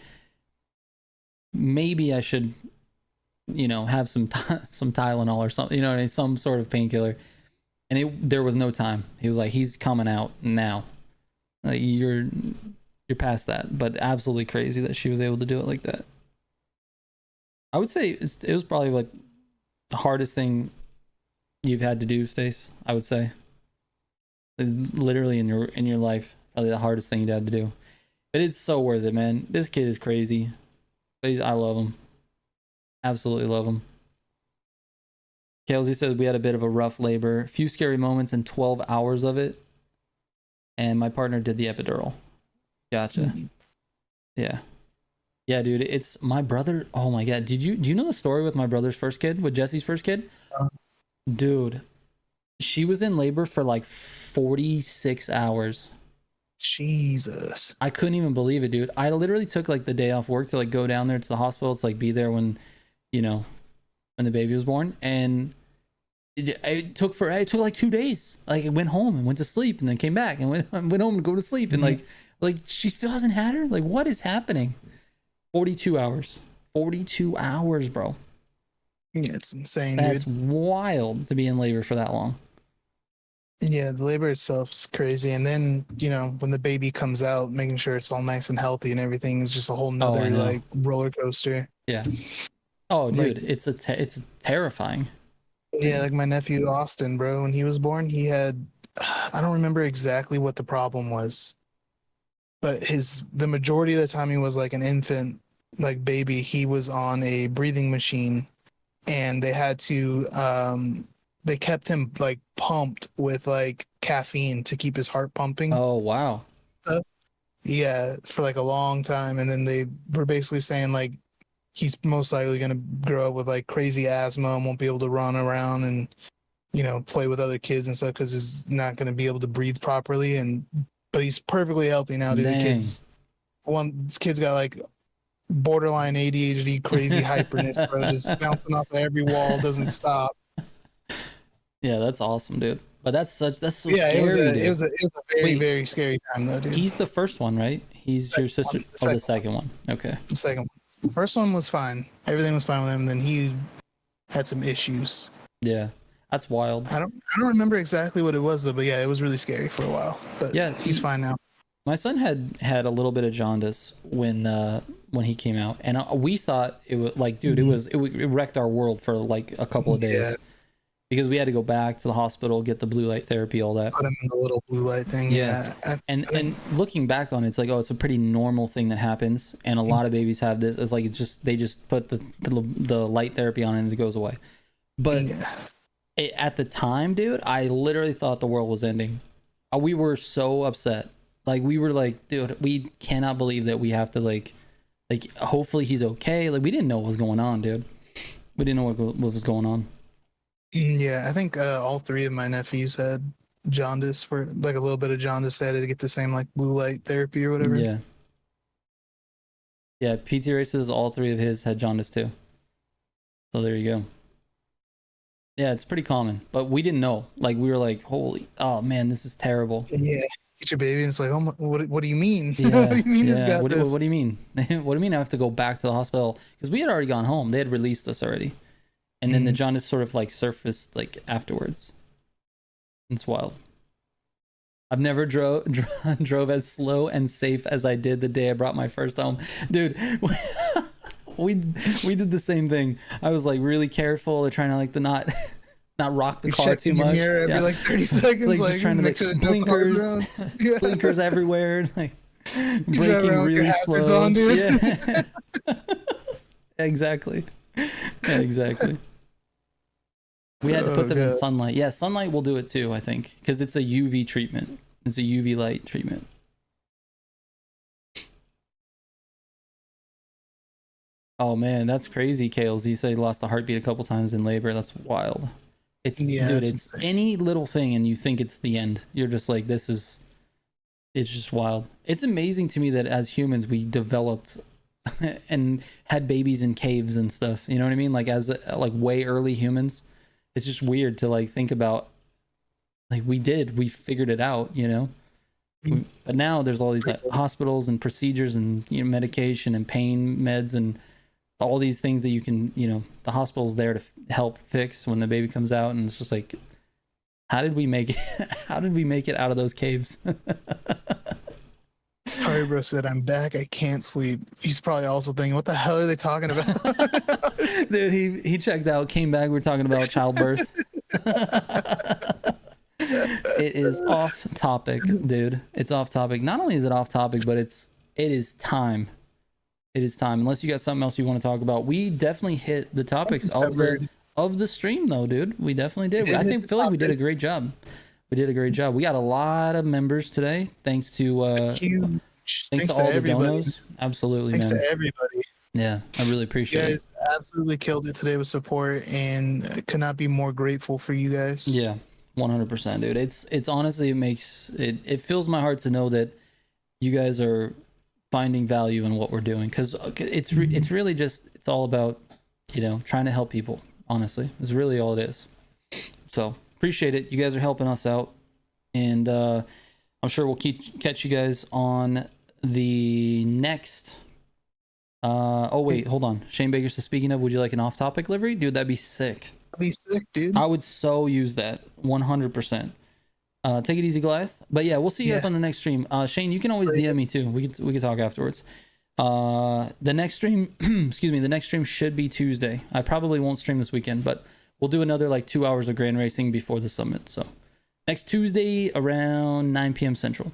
maybe I should, have some Tylenol or something, some sort of painkiller. And there was no time. He was like, he's coming out now. Like you're past that. But absolutely crazy that she was able to do it like that. I would say it was probably like the hardest thing you've had to do, Stace, I would say. Literally in your life, probably the hardest thing you'd have to do. But it's so worth it, man. This kid is crazy. But I love him. Absolutely love him. Kelsey says we had a bit of a rough labor, a few scary moments and 12 hours of it. And my partner did the epidural. Gotcha. Mm-hmm. Yeah. Yeah, dude, it's my brother. Oh my God. Do you know the story with my brother's first kid, with Jesse's first kid? Dude, she was in labor for like 46 hours. Jesus. I couldn't even believe it, dude. I literally took like the day off work to like go down there to the hospital to like be there when, you know, when the baby was born. And it took like 2 days. Like I went home and went to sleep and then came back and went home and go to sleep. And like she still hasn't had her. Like what is happening? 42 hours. 42 hours, bro. Yeah, it's insane. That's dude. Wild to be in labor for that long. Yeah, the labor itself is crazy. And then, you know, when the baby comes out, making sure it's all nice and healthy and everything is just a whole nother like roller coaster. Yeah. Oh, dude, like, it's terrifying. Yeah, like my nephew Austin, bro, when he was born, he had, I don't remember exactly what the problem was, but the majority of the time he was like an infant, like baby, he was on a breathing machine, and they had to, they kept him like pumped with like caffeine to keep his heart pumping. Oh, wow. Yeah, for like a long time. And then they were basically saying like, he's most likely going to grow up with like crazy asthma and won't be able to run around and, you know, play with other kids and stuff because he's not going to be able to breathe properly. But he's perfectly healthy now, dude. The kid's got like borderline ADHD, crazy hyperness, bro, just bouncing off of every wall, doesn't stop. Yeah, that's awesome, dude. But that's so scary, dude. It was a very, very scary time though, dude. He's the first one, right? He's your sister. The second one. Okay. The second one. The first one was fine. Everything was fine with him. And then he had some issues. Yeah, that's wild. I don't remember exactly what it was though, but yeah, it was really scary for a while. But yeah, he's fine now. My son had a little bit of jaundice when he came out, and we thought it was like, dude, it wrecked our world for like a couple of days. Yeah. Because we had to go back to the hospital, get the blue light therapy, all that. Put him in the little blue light thing. Yeah. And looking back on it, it's like, oh, it's a pretty normal thing that happens, and a lot of babies have this. It's like they just put the light therapy on and it goes away. But at the time, dude, I literally thought the world was ending. We were so upset. Like we were like, dude, we cannot believe that we have to like hopefully he's okay. Like we didn't know what was going on, dude. We didn't know what was going on. Yeah, I think all three of my nephews had jaundice, for like a little bit of jaundice. They had to get the same like blue light therapy or whatever. Yeah, PT Races, all three of his had jaundice too. So there you go. Yeah, it's pretty common, but we didn't know. Like we were like, oh man, this is terrible. Yeah, get your baby and it's like, oh, what do you mean? Yeah, what do you mean? Yeah. What do you mean? What do you mean I have to go back to the hospital? Because we had already gone home. They had released us already. And then the jaundice sort of like surfaced like afterwards. It's wild. I've never drove as slow and safe as I did the day I brought my first home. Dude, we did the same thing. I was like really careful, trying to like to not rock the car too much. Mirror every like 30 seconds, like just trying to make sure blinkers, blinkers everywhere, like braking really slow. On, dude. Yeah. Exactly. Yeah, exactly. We had to put them in sunlight. Yeah, sunlight will do it too, I think, because it's a UV treatment. It's a UV light treatment. Oh man, that's crazy, Kales. You said he lost the heartbeat a couple times in labor. That's wild. It's it's any little thing and you think it's the end. You're just like, it's just wild. It's amazing to me that as humans we developed and had babies in caves and stuff, you know what I mean? Like as like way early humans. It's just weird to like think about, like we figured it out, you know? But now there's all these like hospitals and procedures and, you know, medication and pain meds and all these things that you can, you know, the hospital's there to help fix when the baby comes out. And it's just like, how did we make it out of those caves? Harry bro said, I'm back, I can't sleep. He's probably also thinking, what the hell are they talking about? Dude, he checked out, came back, we were talking about childbirth. It is off topic, dude. It's off topic. Not only is it off topic, but it is time. It is time. Unless you got something else you want to talk about. We definitely hit the topics of the stream, though, dude. We definitely did. I feel like we did a great job. We did a great job. We got a lot of members today, thanks to thanks to all the donos. Absolutely, thanks man. to everybody. Yeah, I really appreciate it. You guys absolutely killed it today with support, and could not be more grateful for you guys. Yeah, 100%, dude. It's honestly, it fills my heart to know that you guys are finding value in what we're doing, because it's really just, it's all about, you know, trying to help people. Honestly, it's really all it is. So appreciate it. You guys are helping us out, and I'm sure we'll catch you guys on the next. Oh wait, hold on. Shane Baker says, speaking of, would you like an off-topic livery? Dude, that'd be sick. That'd be sick, dude. I would so use that. 100%. Take it easy, Goliath. But yeah, we'll see you guys on the next stream. Shane, you can always DM me too. We can talk afterwards. The next stream, excuse me, the next stream should be Tuesday. I probably won't stream this weekend, but we'll do another like 2 hours of grand racing before the summit. So next Tuesday around 9 p.m. Central.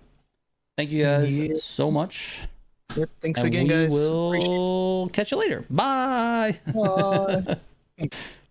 Thank you guys so much. Yep, thanks again, guys. We'll catch you later. Bye. Bye.